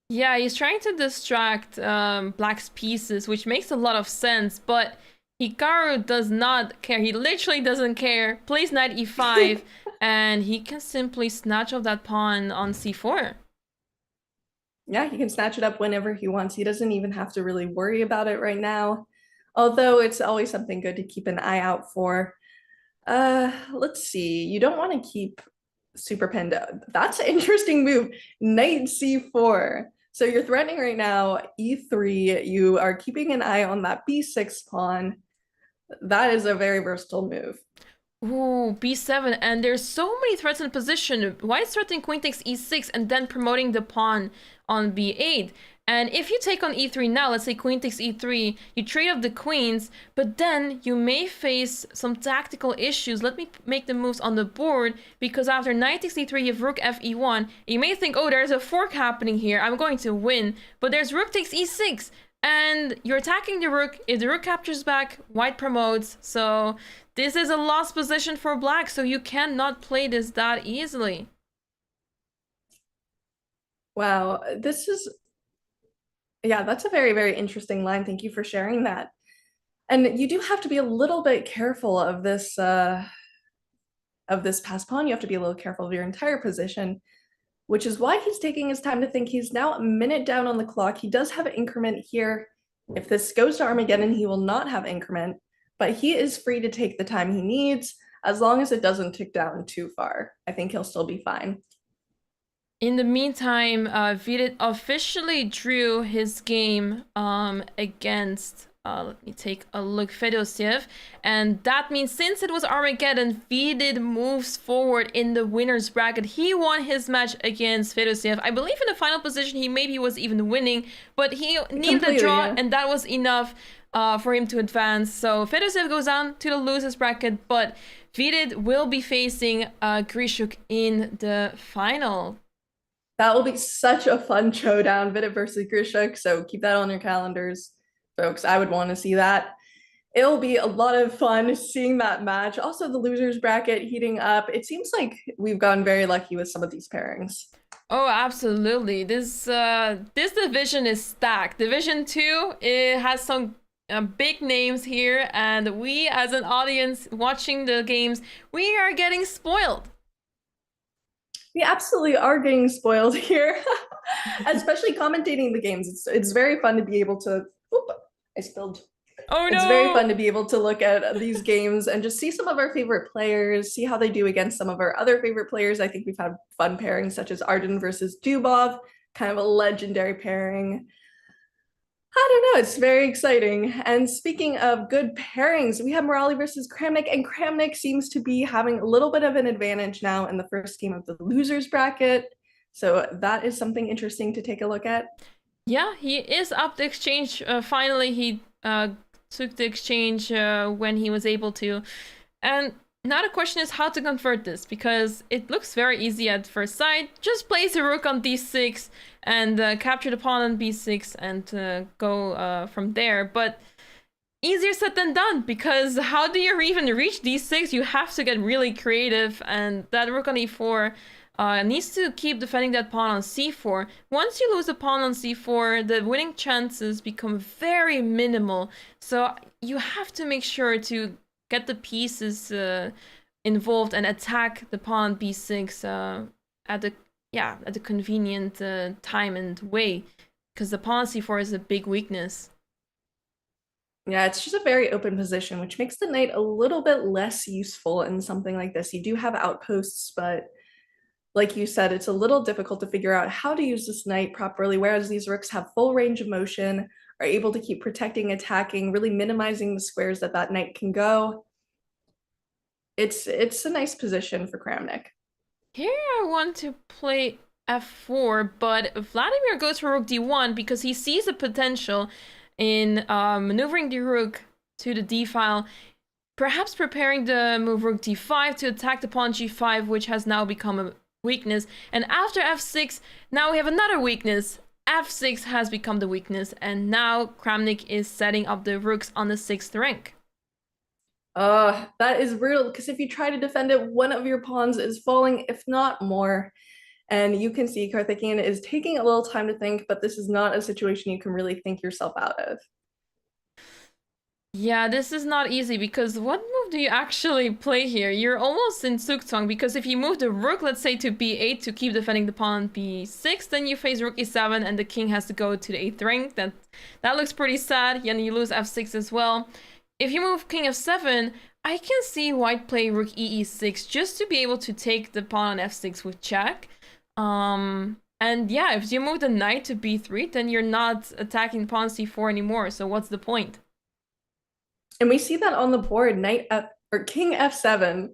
Yeah, he's trying to distract black's pieces, which makes a lot of sense, but Hikaru does not care. He literally doesn't care. Plays knight e5, and he can simply snatch off that pawn on c4. Yeah, he can snatch it up whenever he wants. He doesn't even have to really worry about it right now. Although it's always something good to keep an eye out for. Let's see. You don't want to keep super pinned. That's an interesting move. Knight c4. So you're threatening right now e3. You are keeping an eye on that b6 pawn. That is a very versatile move. Ooh, b7, and there's so many threats in position. White's threatening queen takes e6 and then promoting the pawn on b8. And if you take on e3 now, let's say queen takes e3, you trade off the queens, but then you may face some tactical issues. Let me make the moves on the board, because after knight takes e3, you have rook fe1. You may think, oh, there's a fork happening here, I'm going to win. But there's rook takes e6, and you're attacking the rook. If the rook captures back, white promotes. So this is a lost position for black, so you cannot play this that easily. Wow, yeah, that's a very, very interesting line. Thank you for sharing that. And you do have to be a little bit careful of this pass pawn. You have to be a little careful of your entire position, which is why he's taking his time to think. He's now a minute down on the clock. He does have an increment here. If this goes to Armageddon, he will not have increment, but he is free to take the time he needs as long as it doesn't tick down too far. I think he'll still be fine. In the meantime, Vidit officially drew his game against, let me take a look, Fedoseev. And that means since it was Armageddon, Vidit moves forward in the winner's bracket. He won his match against Fedoseev. I believe in the final position, he maybe was even winning, but he needed a draw, yeah. and that was enough. for him to advance. So Fedoseev goes down to the losers bracket, but Vidit will be facing Grischuk in the final. That will be such a fun showdown, Vidit versus Grischuk. So keep that on your calendars, folks. I would want to see that. It'll be a lot of fun seeing that match. Also, the losers bracket heating up. It seems like we've gotten very lucky with some of these pairings. Oh, absolutely. This division is stacked. Division 2, it has some big names here, and we as an audience watching the games, we are getting spoiled. We absolutely are getting spoiled here, especially commentating the games. It's very fun to be able to. Oop, I spilled. Oh no! It's very fun to be able to look at these games and just see some of our favorite players, see how they do against some of our other favorite players. I think we've had fun pairings such as Arjun versus Dubov, kind of a legendary pairing. I don't know, it's very exciting. And speaking of good pairings, we have Morali versus Kramnik, and Kramnik seems to be having a little bit of an advantage now in the first game of the losers bracket. So that is something interesting to take a look at. Yeah, he is up the exchange. Finally, he took the exchange when he was able to. And now the question is how to convert this, because it looks very easy at first sight. Just place a rook on d6 and capture the pawn on b6 and go from there. But easier said than done, because how do you even reach d6? You have to get really creative, and that rook on e4 needs to keep defending that pawn on c4. Once you lose a pawn on c4, the winning chances become very minimal. So you have to make sure to get the pieces involved and attack the pawn b6 at the convenient time and way, because the pawn c4 is a big weakness. Yeah, it's just a very open position, which makes the knight a little bit less useful in something like this. You do have outposts, but like you said, it's a little difficult to figure out how to use this knight properly, whereas these rooks have full range of motion, are able to keep protecting, attacking, really minimizing the squares that that knight can go. It's a nice position for Kramnik. Here I want to play f4, but Vladimir goes for rook d1 because he sees a potential in maneuvering the rook to the d file, perhaps preparing the move rook d5 to attack the pawn g5, which has now become a weakness. And after f6, now we have another weakness. f6 has become the weakness, and now Kramnik is setting up the rooks on the 6th rank. That is brutal, because if you try to defend it, one of your pawns is falling, if not more. And you can see Karthikeyan is taking a little time to think, but this is not a situation you can really think yourself out of. Yeah, this is not easy, because what move do you actually play here? You're almost in Zugzwang, because if you move the rook, let's say, to b8 to keep defending the pawn b6, then you face rook e7 and the king has to go to the 8th rank. That looks pretty sad, and you lose f6 as well. If you move king f7, I can see white play rook e6 just to be able to take the pawn on f6 with check. And yeah, if you move the knight to b3, then you're not attacking pawn c4 anymore, so what's the point? And we see that on the board, king f7.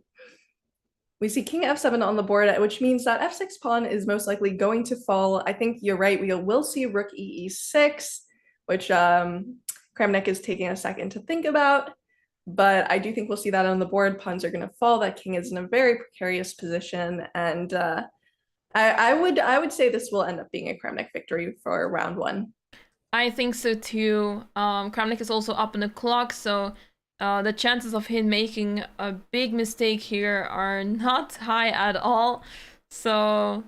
We see king f7 on the board, which means that f6 pawn is most likely going to fall. I think you're right, we will see rook e6, which Kramnik is taking a second to think about. But I do think we'll see that on the board. Pawns are going to fall. That king is in a very precarious position. And I would say this will end up being a Kramnik victory for round 1. I think so too. Kramnik is also up on the clock, so the chances of him making a big mistake here are not high at all. So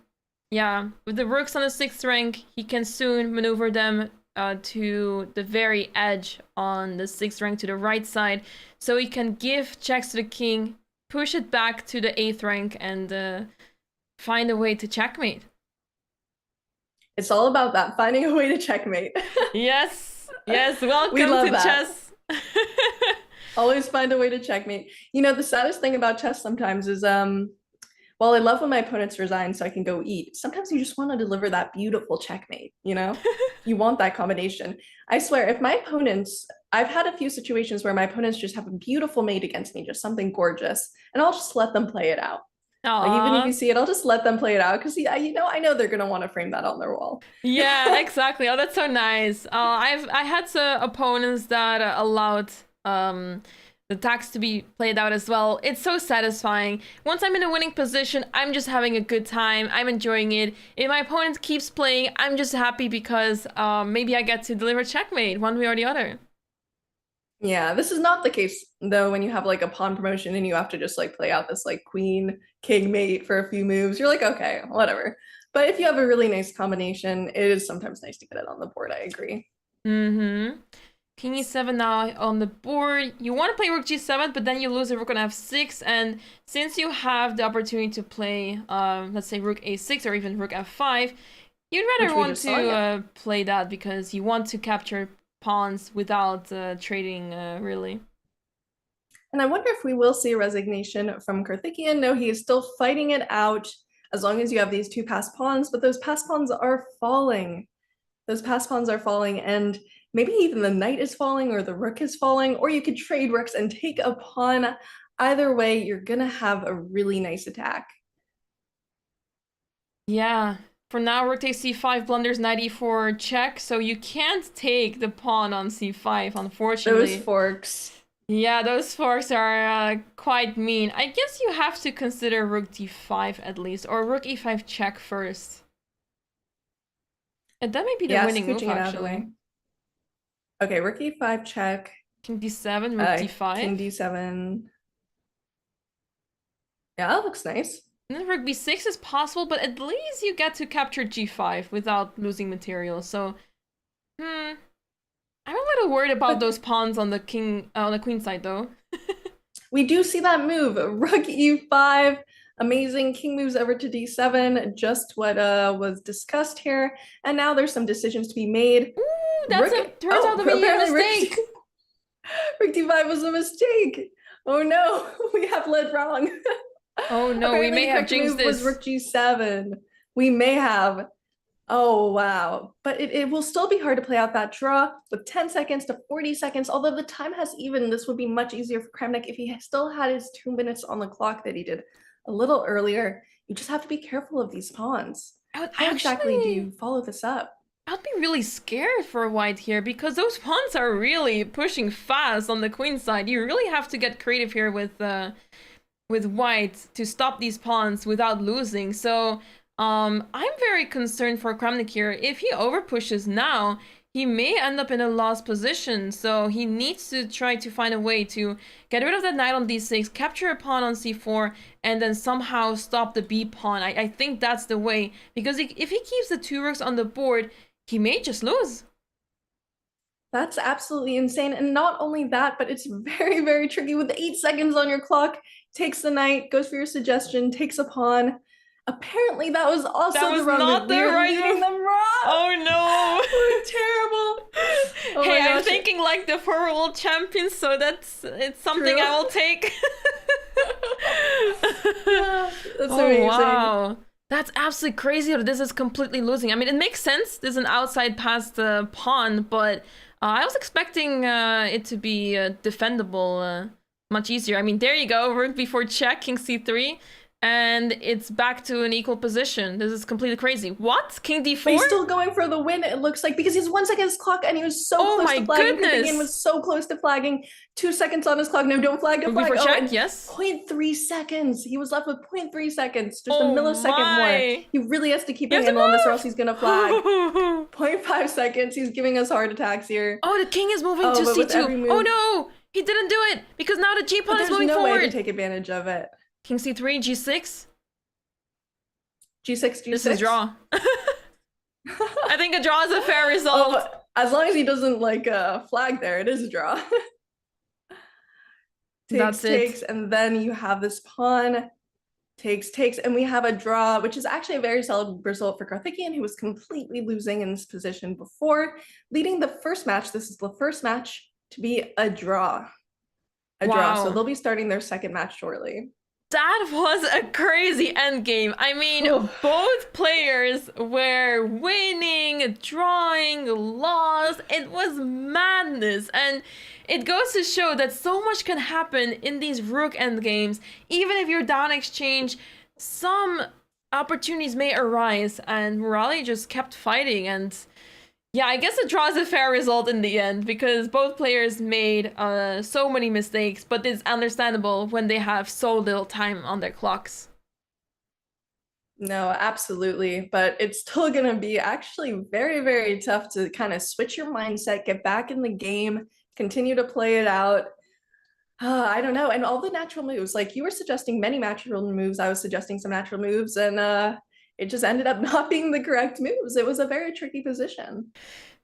yeah, with the rooks on the 6th rank, he can soon maneuver them to the very edge on the 6th rank to the right side, so he can give checks to the king, push it back to the 8th rank, and find a way to checkmate. It's all about that, finding a way to checkmate. Yes, welcome to chess. Always find a way to checkmate. You know, the saddest thing about chess sometimes is, well, I love when my opponents resign so I can go eat. Sometimes you just want to deliver that beautiful checkmate, you know? You want that combination. I swear, if my opponents, I've had a few situations where my opponents just have a beautiful mate against me, just something gorgeous, and I'll just let them play it out. Like even if Aw. you see it, I'll just let them play it out because I know they're gonna want to frame that on their wall. Yeah, exactly. Oh, that's so nice. I had some opponents that allowed the tax to be played out as well. It's so satisfying. Once I'm in a winning position, I'm just having a good time. I'm enjoying it. If my opponent keeps playing, I'm just happy because maybe I get to deliver checkmate one way or the other. Yeah, this is not the case though when you have like a pawn promotion and you have to just like play out this like queen king mate for a few moves. You're like, okay, whatever. But if you have a really nice combination, it is sometimes nice to get it on the board. I agree. Mm-hmm. King e7 now on the board. You want to play rook g7, but then you lose a rook on f6. And since you have the opportunity to play, let's say rook a6 or even rook f5, you'd rather want to play that because you want to capture pawns without trading, really. And I wonder if we will see a resignation from Karthikeyan. No, he is still fighting it out as long as you have these two passed pawns, but those passed pawns are falling. Those passed pawns are falling, and maybe even the knight is falling or the rook is falling, or you could trade rooks and take a pawn. Either way, you're gonna have a really nice attack. Yeah. For now, rook takes c5, blunders knight e4 check, so you can't take the pawn on c5, unfortunately. Those forks. Yeah, those forks are quite mean. I guess you have to consider rook d5 at least, or rook e5 check first. And that may be the winning move, actually. Okay, rook e5 check. King d7, rook d5. King d7. Yeah, that looks nice. And then rook b6 is possible, but at least you get to capture g5 without losing material. So, I'm a little worried about those pawns on the queen side, though. We do see that move, rook e5. Amazing. King moves over to d7, just what was discussed here. And now there's some decisions to be made. Ooh, turns out to be a mistake. Rook d5 was a mistake. Oh no, we have led wrong. Oh no, we may have jinxed this. Was rook g7. We may have. Oh wow. But it will still be hard to play out that draw with 10 seconds to 40 seconds. Although the time has even, this would be much easier for Kramnik if he still had his 2 minutes on the clock that he did a little earlier. You just have to be careful of these pawns. How exactly do you follow this up? I'd be really scared for white here because those pawns are really pushing fast on the queen side. You really have to get creative here with white to stop these pawns without losing. So I'm very concerned for Kramnik here. If he overpushes now, he may end up in a lost position. So he needs to try to find a way to get rid of that knight on d6, capture a pawn on c4, and then somehow stop the b pawn. I think that's the way, because if he keeps the 2 rooks on the board, he may just lose. That's absolutely insane. And not only that, but it's very, very tricky with 8 seconds on your clock. Takes the knight, goes for your suggestion, takes a pawn. Apparently that was also the wrong move. We are leading them wrong. Oh no. We're terrible. Oh hey, I'm thinking like the 4 world champions, so it's something I will take. Yeah, that's amazing. Wow. That's absolutely crazy that this is completely losing. I mean, it makes sense. There's an outside past pawn, but I was expecting it to be defendable much easier. I mean, there you go. Rook before check, king c3. And it's back to an equal position. This is completely crazy. What? King d4? But he's still going for the win, it looks like, because he's 1 second his clock and he was so close to flagging. Goodness. Was so close to flagging. 2 seconds on his clock. No, don't flag, don't flag. Before check, yes. 0.3 seconds. He was left with 0.3 seconds. Just a millisecond more. He really has to keep a handle on this or else he's going to flag. 0.5 seconds. He's giving us heart attacks here. Oh, the king is moving to c2. Oh no! He didn't do it because now the g pawn is moving forward. There's no way to take advantage of it. King c3, g6. G6. This is draw. I think a draw is a fair result. Oh, as long as he doesn't like flag there, it is a draw. takes, and then you have this pawn. Takes, and we have a draw, which is actually a very solid result for Karthikeyan, who was completely losing in this position before, leading the first match. This is the first match to be a draw. Draw. So they'll be starting their second match shortly. That was a crazy endgame. I mean, both players were winning, drawing, lost. It was madness. And it goes to show that so much can happen in these rook endgames. Even if you're down exchange, some opportunities may arise, and Morale just kept fighting. And yeah, I guess a draw is a fair result in the end because both players made so many mistakes, but it's understandable when they have so little time on their clocks. No, absolutely. But it's still going to be actually very, very tough to kind of switch your mindset, get back in the game, continue to play it out. I don't know. And all the natural moves, like you were suggesting many natural moves, I was suggesting some natural moves, and it just ended up not being the correct moves. It was a very tricky position.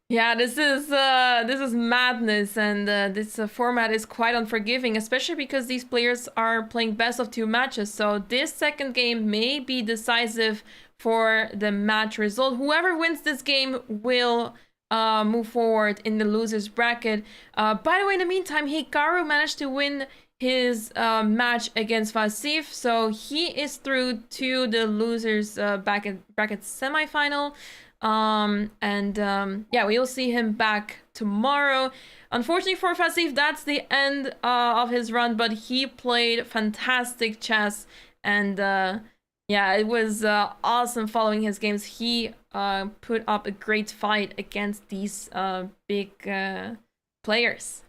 Yeah, this is madness, and this format is quite unforgiving, especially because these players are playing best of 2 matches. So this second game may be decisive for the match result. Whoever wins this game will move forward in the losers bracket. By the way, in the meantime, Hikaru managed to win his match against Fedoseev, so he is through to the losers bracket semifinal. Yeah, we will see him back tomorrow. Unfortunately for Fedoseev, that's the end of his run, but he played fantastic chess, and yeah, it was awesome following his games. He put up a great fight against these big players.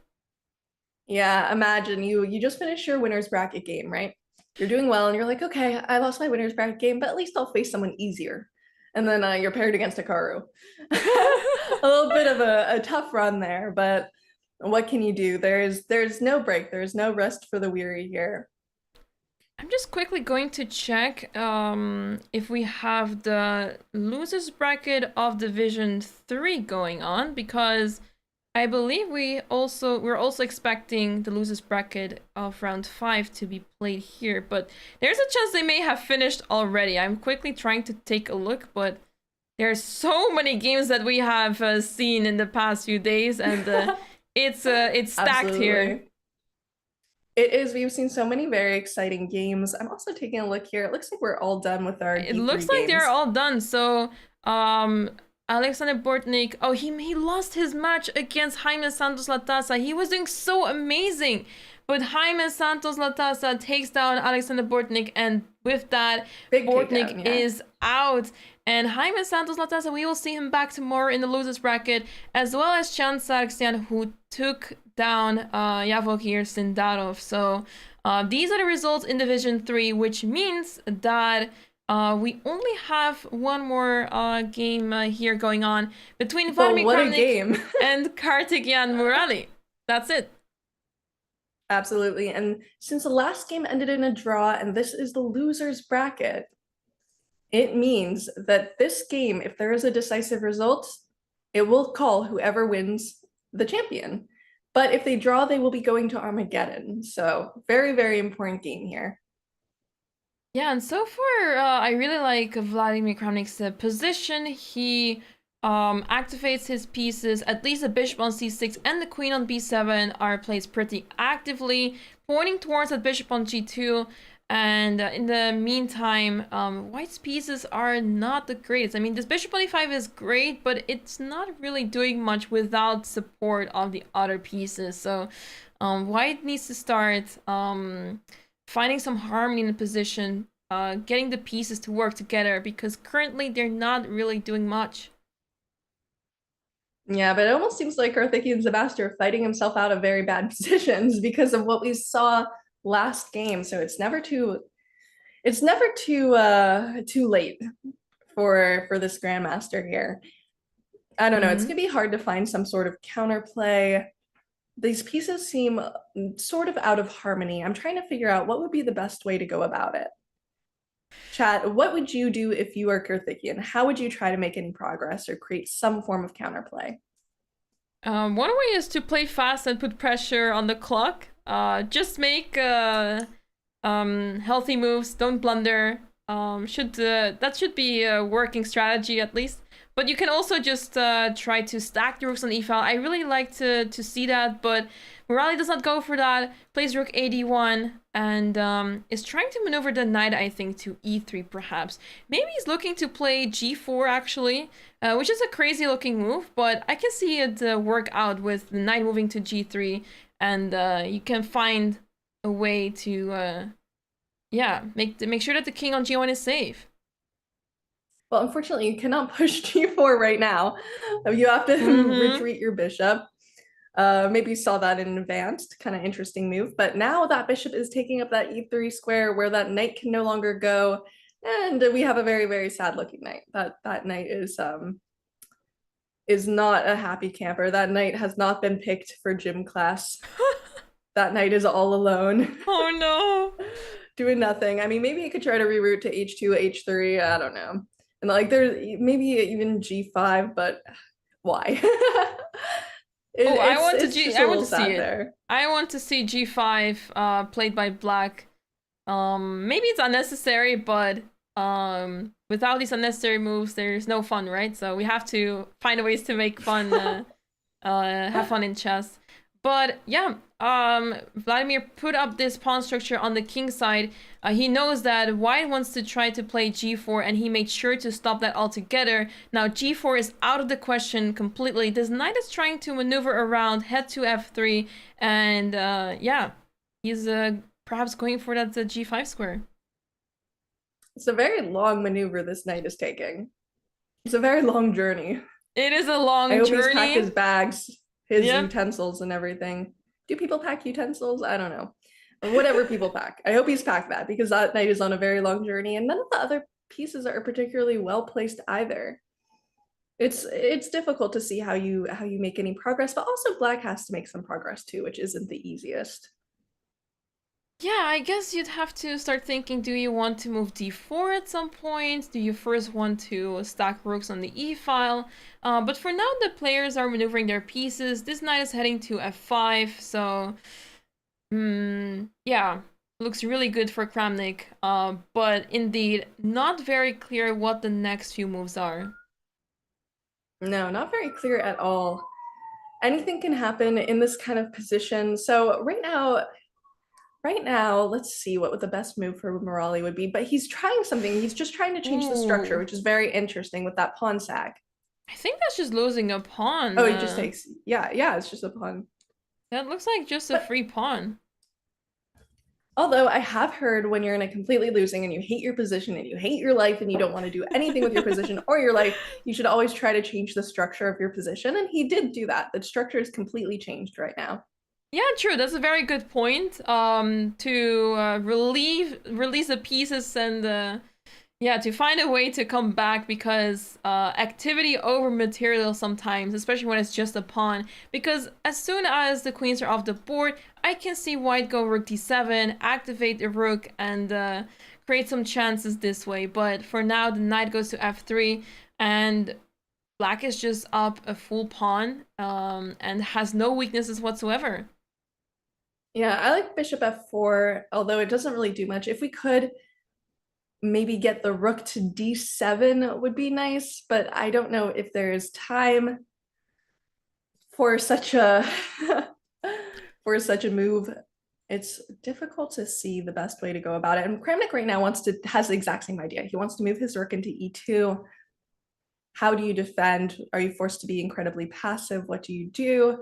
Yeah, imagine you just finished your winner's bracket game, right? You're doing well, and you're like, okay, I lost my winner's bracket game, but at least I'll face someone easier. And then you're paired against Hikaru. A little bit of a tough run there, but what can you do? There's no break. There's no rest for the weary here. I'm just quickly going to check if we have the losers bracket of Division 3 going on, because I believe we're also expecting the losers bracket of round 5 to be played here, but there's a chance they may have finished already. I'm quickly trying to take a look, but there's so many games that we have seen in the past few days, and it's stacked here. It is. We've seen so many very exciting games. I'm also taking a look here. It looks like we're all done with our It looks like games. they're all done. So, Alexander Bortnik, oh, he lost his match against Jaime Santos Latasa. He was doing so amazing. But Jaime Santos Latasa takes down Alexander Bortnik, and with that, Bortnik is out. And Jaime Santos Latasa, we will see him back tomorrow in the losers bracket, as well as Chan Sargsyan, who took down Yavogir Sindarov. So these are the results in Division 3, which means that we only have one more game here going on between Vladimir Kramnik and Kartik-Jan Murali. That's it. Absolutely. And since the last game ended in a draw and this is the losers bracket, it means that this game, if there is a decisive result, it will call whoever wins the champion. But if they draw, they will be going to Armageddon. So very, very important game here. Yeah, and so far, I really like Vladimir Kramnik's position. He activates his pieces. At least the bishop on c6 and the queen on b7 are placed pretty actively, pointing towards that bishop on g2. And in the meantime, white's pieces are not the greatest. I mean, this bishop on e5 is great, but it's not really doing much without support of the other pieces. So white needs to start finding some harmony in the position, getting the pieces to work together, because currently they're not really doing much. Yeah, but it almost seems like Karthikeyan's the master of fighting himself out of very bad positions because of what we saw last game. So it's never too late for this grandmaster here. I don't know, it's gonna be hard to find some sort of counterplay. These pieces seem sort of out of harmony. I'm trying to figure out what would be the best way to go about it. Chat, what would you do if you are Karthikeyan? How would you try to make any progress or create some form of counterplay? One way is to play fast and put pressure on the clock. Just make healthy moves, don't blunder. That should be a working strategy at least. But you can also just try to stack the rooks on e-file. I really like to see that, but Morale does not go for that. Plays rook a1 and is trying to maneuver the knight, I think, to e3 perhaps. Maybe he's looking to play g4 actually, which is a crazy looking move, but I can see it work out with the knight moving to g3, and you can find a way to Yeah, make sure that the king on g1 is safe. Well, unfortunately, you cannot push g4 right now. You have to retreat your bishop. Maybe you saw that in advanced, kind of interesting move. But now that bishop is taking up that e3 square where that knight can no longer go. And we have a very, very sad looking knight. That knight is not a happy camper. That knight has not been picked for gym class. That knight is all alone. Oh no. Doing nothing. I mean, maybe you could try to reroute to h2, h3. I don't know. And like there's maybe even g5, but why? I want to see it. There. I want to see g5 played by black. Maybe it's unnecessary, but without these unnecessary moves, there's no fun, right? So we have to find ways to make fun, have fun in chess. But yeah, Vladimir put up this pawn structure on the king side. He knows that white wants to try to play g4, and he made sure to stop that altogether. Now g4 is out of the question completely. This knight is trying to maneuver around, head to f3, and yeah, he's perhaps going for that g5 square. It's a very long maneuver this knight is taking. It's a very long journey. It is a long journey. I hope he's packed his bags, his utensils and everything. Do people pack utensils? I don't know. Whatever people pack. I hope he's packed that because that knight is on a very long journey and none of the other pieces are particularly well placed either. It's difficult to see how you make any progress, but also black has to make some progress too, which isn't the easiest. Yeah, I guess you'd have to start thinking, do you want to move d4 at some point? Do you first want to stack rooks on the e-file? But for now, the players are maneuvering their pieces. This knight is heading to f5, so... yeah, looks really good for Kramnik. But indeed, not very clear what the next few moves are. No, not very clear at all. Anything can happen in this kind of position. So right now, let's see what the best move for Morali would be. But he's trying something. He's just trying to change the structure, which is very interesting with that pawn sack. I think that's just losing a pawn. Oh, he just takes... Yeah, it's just a pawn. That looks like just a free pawn. Although I have heard when you're in a completely losing and you hate your position and you hate your life and you don't want to do anything with your position or your life, you should always try to change the structure of your position. And he did do that. The structure is completely changed right now. Yeah, true. That's a very good point. To release the pieces and yeah, to find a way to come back because activity over material sometimes, especially when it's just a pawn. Because as soon as the queens are off the board, I can see white go rook d7, activate the rook, and create some chances this way. But for now, the knight goes to f3, and black is just up a full pawn and has no weaknesses whatsoever. Yeah, I like bishop f4, although it doesn't really do much. If we could maybe get the rook to d7 would be nice, but I don't know if there's time for such a move. It's difficult to see the best way to go about it. And Kramnik right now has the exact same idea. He wants to move his rook into e2. How do you defend? Are you forced to be incredibly passive? What do you do?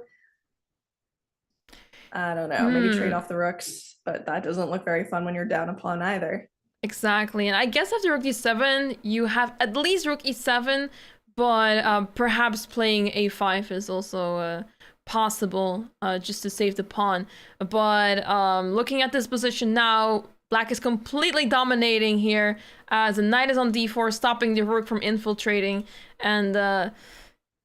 I don't know, maybe trade off the rooks, but that doesn't look very fun when you're down a pawn either. Exactly, and I guess after rook d7, you have at least rook e7, but perhaps playing a5 is also possible, just to save the pawn. But looking at this position now, black is completely dominating here, as the knight is on d4, stopping the rook from infiltrating, and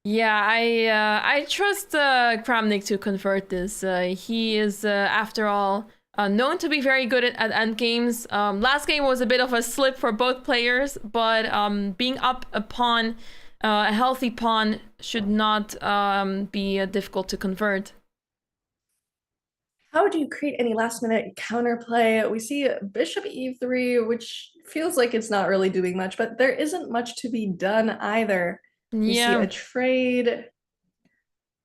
yeah, I trust Kramnik to convert this. He is, after all, known to be very good at endgames. Last game was a bit of a slip for both players, but being up a pawn, a healthy pawn, should not be difficult to convert. How do you create any last-minute counterplay? We see bishop e3, which feels like it's not really doing much, but there isn't much to be done either. You see a trade.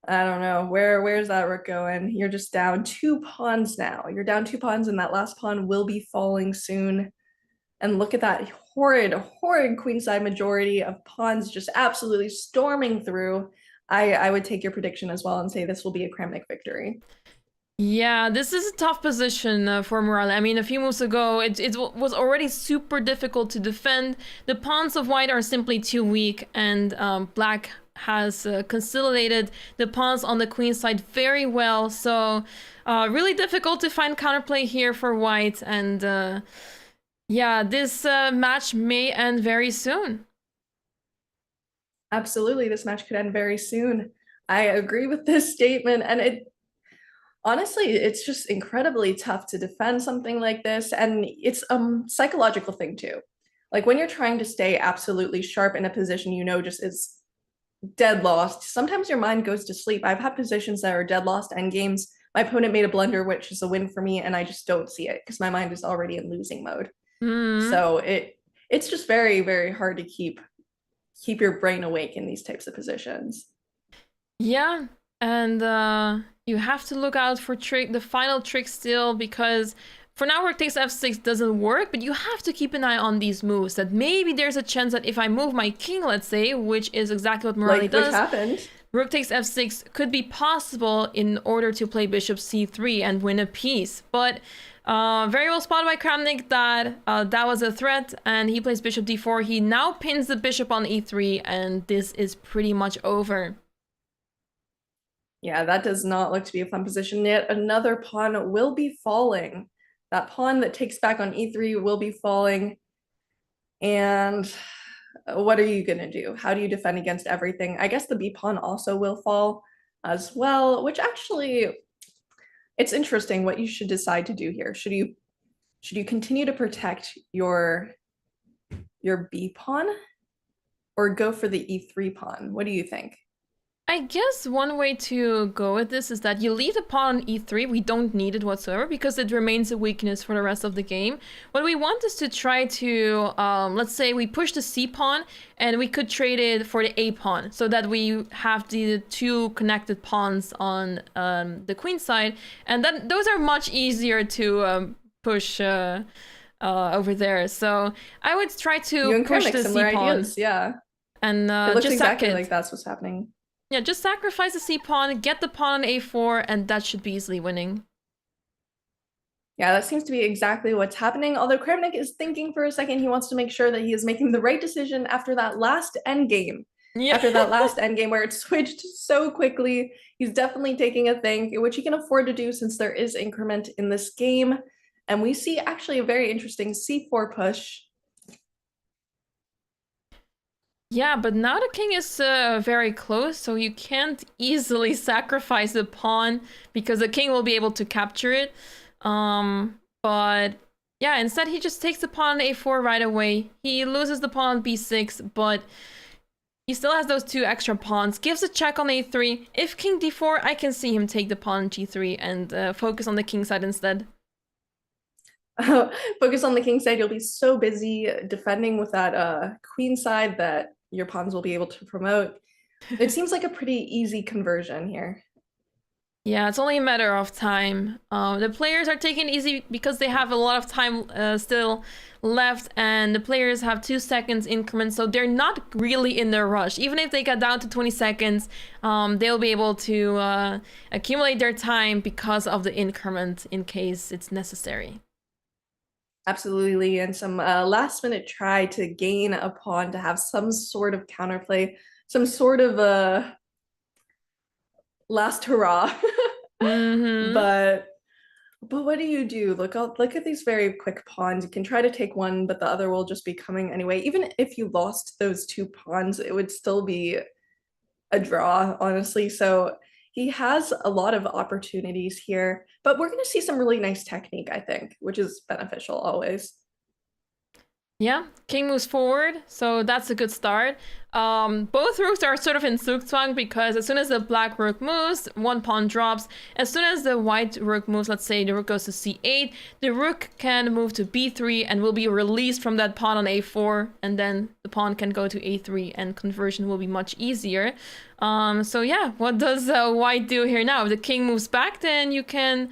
I don't know. Where's that rook going? You're just down 2 pawns now. You're down 2 pawns and that last pawn will be falling soon. And look at that horrid queenside majority of pawns just absolutely storming through. I would take your prediction as well and say this will be a Kramnik victory. Yeah, this is a tough position for Morale. I mean, a few moves ago, it was already super difficult to defend. The pawns of white are simply too weak, and black has consolidated the pawns on the queen side very well. So really difficult to find counterplay here for white. And yeah, this match may end very soon. Absolutely, this match could end very soon. I agree with this statement, and it honestly, it's just incredibly tough to defend something like this, and it's a psychological thing too. Like when you're trying to stay absolutely sharp in a position you know just is dead lost, sometimes your mind goes to sleep. I've had positions that are dead lost end games. My opponent made a blunder, which is a win for me, and I just don't see it because my mind is already in losing mode. So it's just very, very hard to keep your brain awake in these types of positions. Yeah, and you have to look out for the final trick still, because for now rook takes f6 doesn't work, but you have to keep an eye on these moves, that maybe there's a chance that if I move my king, let's say, which is exactly what Morale does, which happened. Rook takes f6 could be possible in order to play bishop c3 and win a piece. But very well spotted by Kramnik that that was a threat, and he plays bishop d4. He now pins the bishop on e3, and this is pretty much over. Yeah, that does not look to be a fun position. Yet another pawn will be falling. That pawn that takes back on e3 will be falling. And what are you going to do? How do you defend against everything? I guess the b pawn also will fall as well, which actually, it's interesting what you should decide to do here. Should you continue to protect your b pawn or go for the e3 pawn? What do you think? I guess one way to go with this is that you leave the pawn on e3. We don't need it whatsoever because it remains a weakness for the rest of the game. What we want is to try to, let's say we push the c pawn and we could trade it for the a pawn so that we have the two connected pawns on the queen side. And then those are much easier to push over there. So I would try to push the c pawn. Ideas, yeah. And it looks just exactly like that's what's happening. Yeah, just sacrifice the c-pawn, get the pawn on a4, and that should be easily winning. Yeah, that seems to be exactly what's happening. Although Kramnik is thinking for a second, he wants to make sure that he is making the right decision after that last endgame. Yeah. After that last endgame where it switched so quickly, he's definitely taking a think, which he can afford to do since there is increment in this game. And we see actually a very interesting c4 push. Yeah, but now the king is very close, so you can't easily sacrifice the pawn because the king will be able to capture it. But yeah, instead he just takes the pawn on a4 right away. He loses the pawn on b6, but he still has those two extra pawns. Gives a check on a3. If king d4, I can see him take the pawn on g3 and focus on the king side instead. Focus on the king side. You'll be so busy defending with that queen side that your pawns will be able to promote. It seems like a pretty easy conversion here. Yeah, it's only a matter of time. The players are taking it easy because they have a lot of time still left, and the players have 2 seconds increments, so they're not really in a rush. Even if they get down to 20 seconds, they'll be able to accumulate their time because of the increment in case it's necessary. Absolutely, and some last minute try to gain a pawn to have some sort of counterplay, some sort of a last hurrah. But what do you do? Look at these very quick pawns. You can try to take one, but the other will just be coming anyway. Even if you lost those 2 pawns, it would still be a draw, honestly. So he has a lot of opportunities here, but we're going to see some really nice technique, I think, which is beneficial always. Yeah, king moves forward, so that's a good start. Both rooks are sort of in zugzwang because as soon as the black rook moves, 1 pawn drops. As soon as the white rook moves, let's say the rook goes to c8, the rook can move to b3 and will be released from that pawn on a4, and then the pawn can go to a3 and conversion will be much easier. So yeah, what does white do here now? If the king moves back, then you can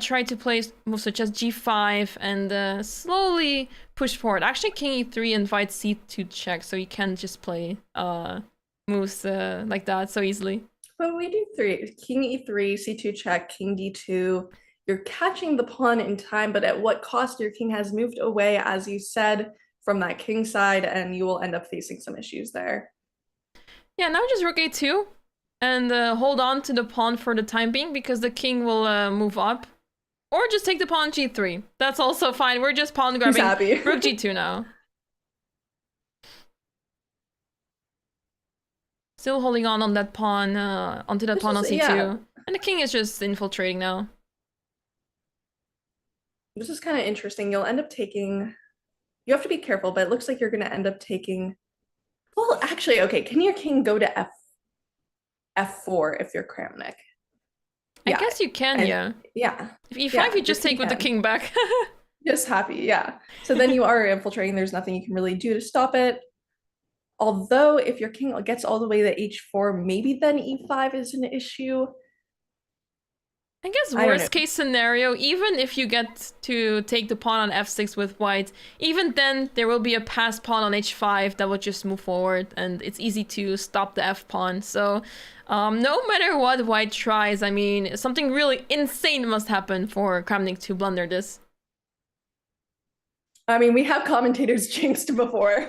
try to play moves such as g5 and slowly push forward. Actually, king e3 invites c2 check, so you can't just play moves like that so easily. But we do three. King e3, c2 check, king d2. You're catching the pawn in time, but at what cost? Your king has moved away, as you said, from that king side, and you will end up facing some issues there. Yeah, now just rook a2 and hold on to the pawn for the time being because the king will move up. Or just take the pawn g3. That's also fine. We're just pawn grabbing. Rook g2 now. Still holding on that pawn, onto that pawn on c2. Yeah. And the king is just infiltrating now. This is kind of interesting. You'll end up taking... You have to be careful, but it looks like you're going to end up taking... Well, actually, okay. Can your king go to f4 if you're Kramnik? I guess you can, yeah. Yeah. If e5, you just take with the king back. Just happy, yeah. So then you are infiltrating. There's nothing you can really do to stop it. Although if your king gets all the way to h4, maybe then e5 is an issue. I guess worst case scenario, even if you get to take the pawn on f6 with white, even then there will be a passed pawn on h5 that will just move forward, and it's easy to stop the f pawn. So no matter what white tries, I mean, something really insane must happen for Kramnik to blunder this. I mean, we have commentators jinxed before.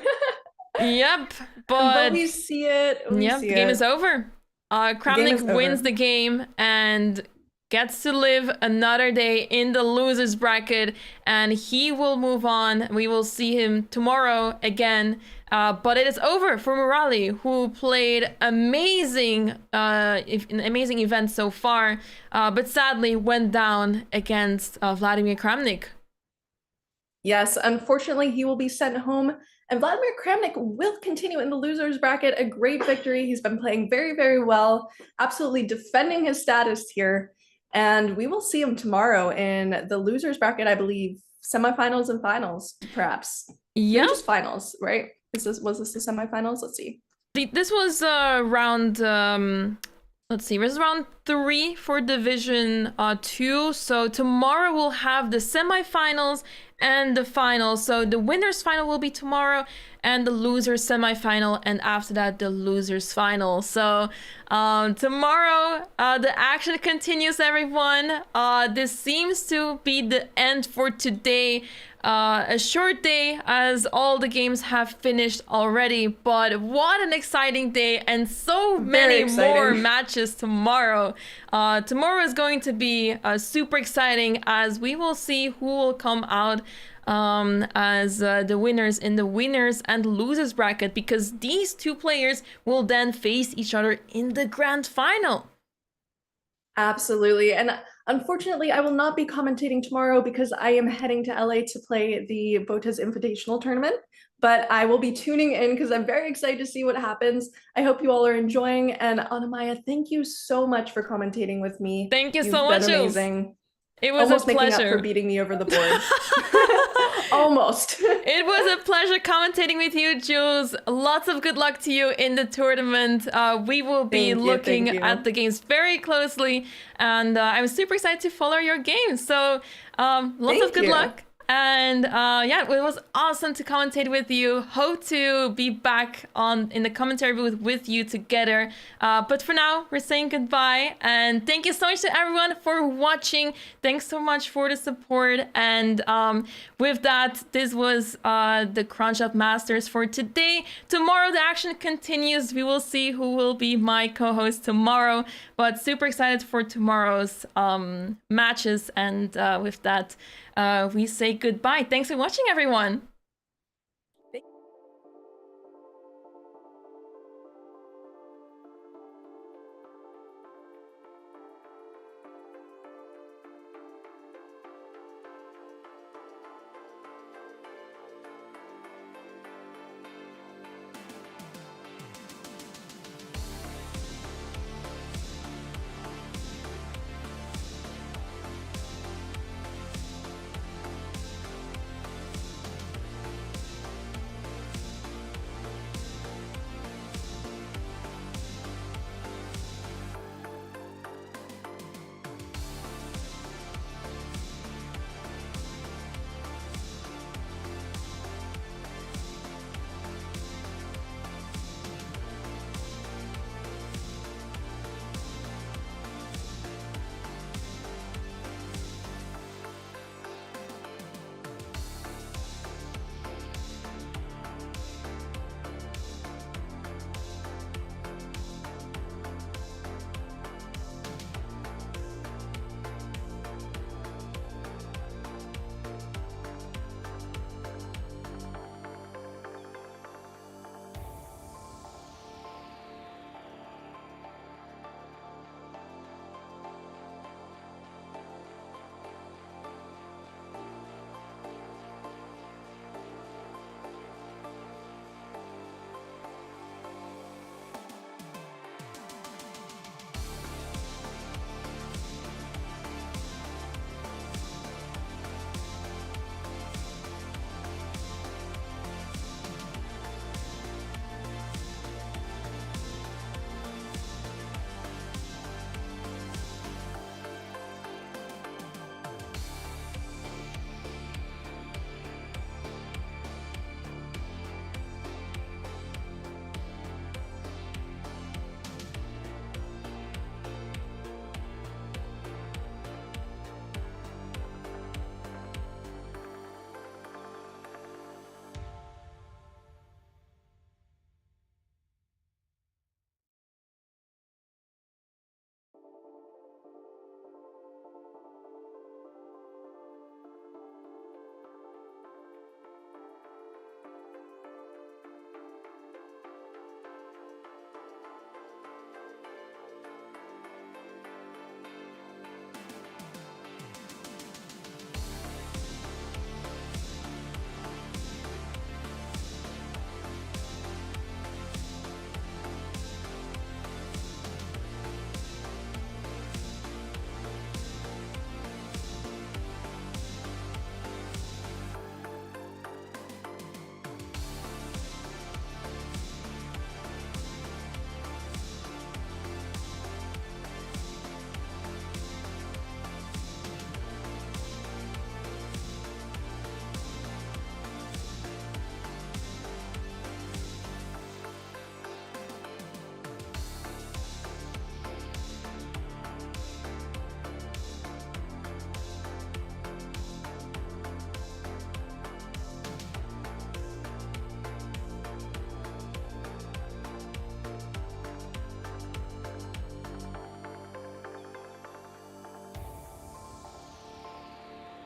Yep, but we see it. The game is over. Kramnik wins the game and gets to live another day in the losers bracket, and he will move on. We will see him tomorrow again, but it is over for Morali, who played amazing an amazing event so far, but sadly went down against Vladimir Kramnik. Yes, unfortunately he will be sent home, and Vladimir Kramnik will continue in the losers bracket. A great victory. He's been playing very, very well, absolutely defending his status here. And we will see him tomorrow in the losers bracket, I believe, semifinals and finals, perhaps. Yeah, just finals, right? Was this the semifinals? Let's see. This was round. Let's see. This is round 3 for Division 2. So tomorrow we'll have the semifinals and the finals. So the winners' final will be tomorrow, and the losers' semifinal, and after that the losers' final. So tomorrow the action continues, everyone. This seems to be the end for today. A short day as all the games have finished already, but what an exciting day, and so many more matches tomorrow. Tomorrow is going to be super exciting, as we will see who will come out as the winners in the winners and losers bracket, because these two players will then face each other in the grand final. Absolutely. And unfortunately, I will not be commentating tomorrow because I am heading to LA to play the Botas Invitational Tournament, but I will be tuning in because I'm very excited to see what happens. I hope you all are enjoying, and Anna-Maja, thank you so much for commentating with me. Thank you so much, amazing. It was almost a pleasure. Making up for beating me over the board. Almost. It was a pleasure commentating with you, Jules. Lots of good luck to you in the tournament. We will be looking at the games very closely, and I'm super excited to follow your games. So lots of good luck. And yeah, it was awesome to commentate with you. Hope to be back in the commentary booth with you together. But for now, we're saying goodbye. And thank you so much to everyone for watching. Thanks so much for the support. And with that, this was the CrunchLabs Masters for today. Tomorrow, the action continues. We will see who will be my co-host tomorrow. But super excited for tomorrow's matches. And with that, we say goodbye. Thanks for watching, everyone.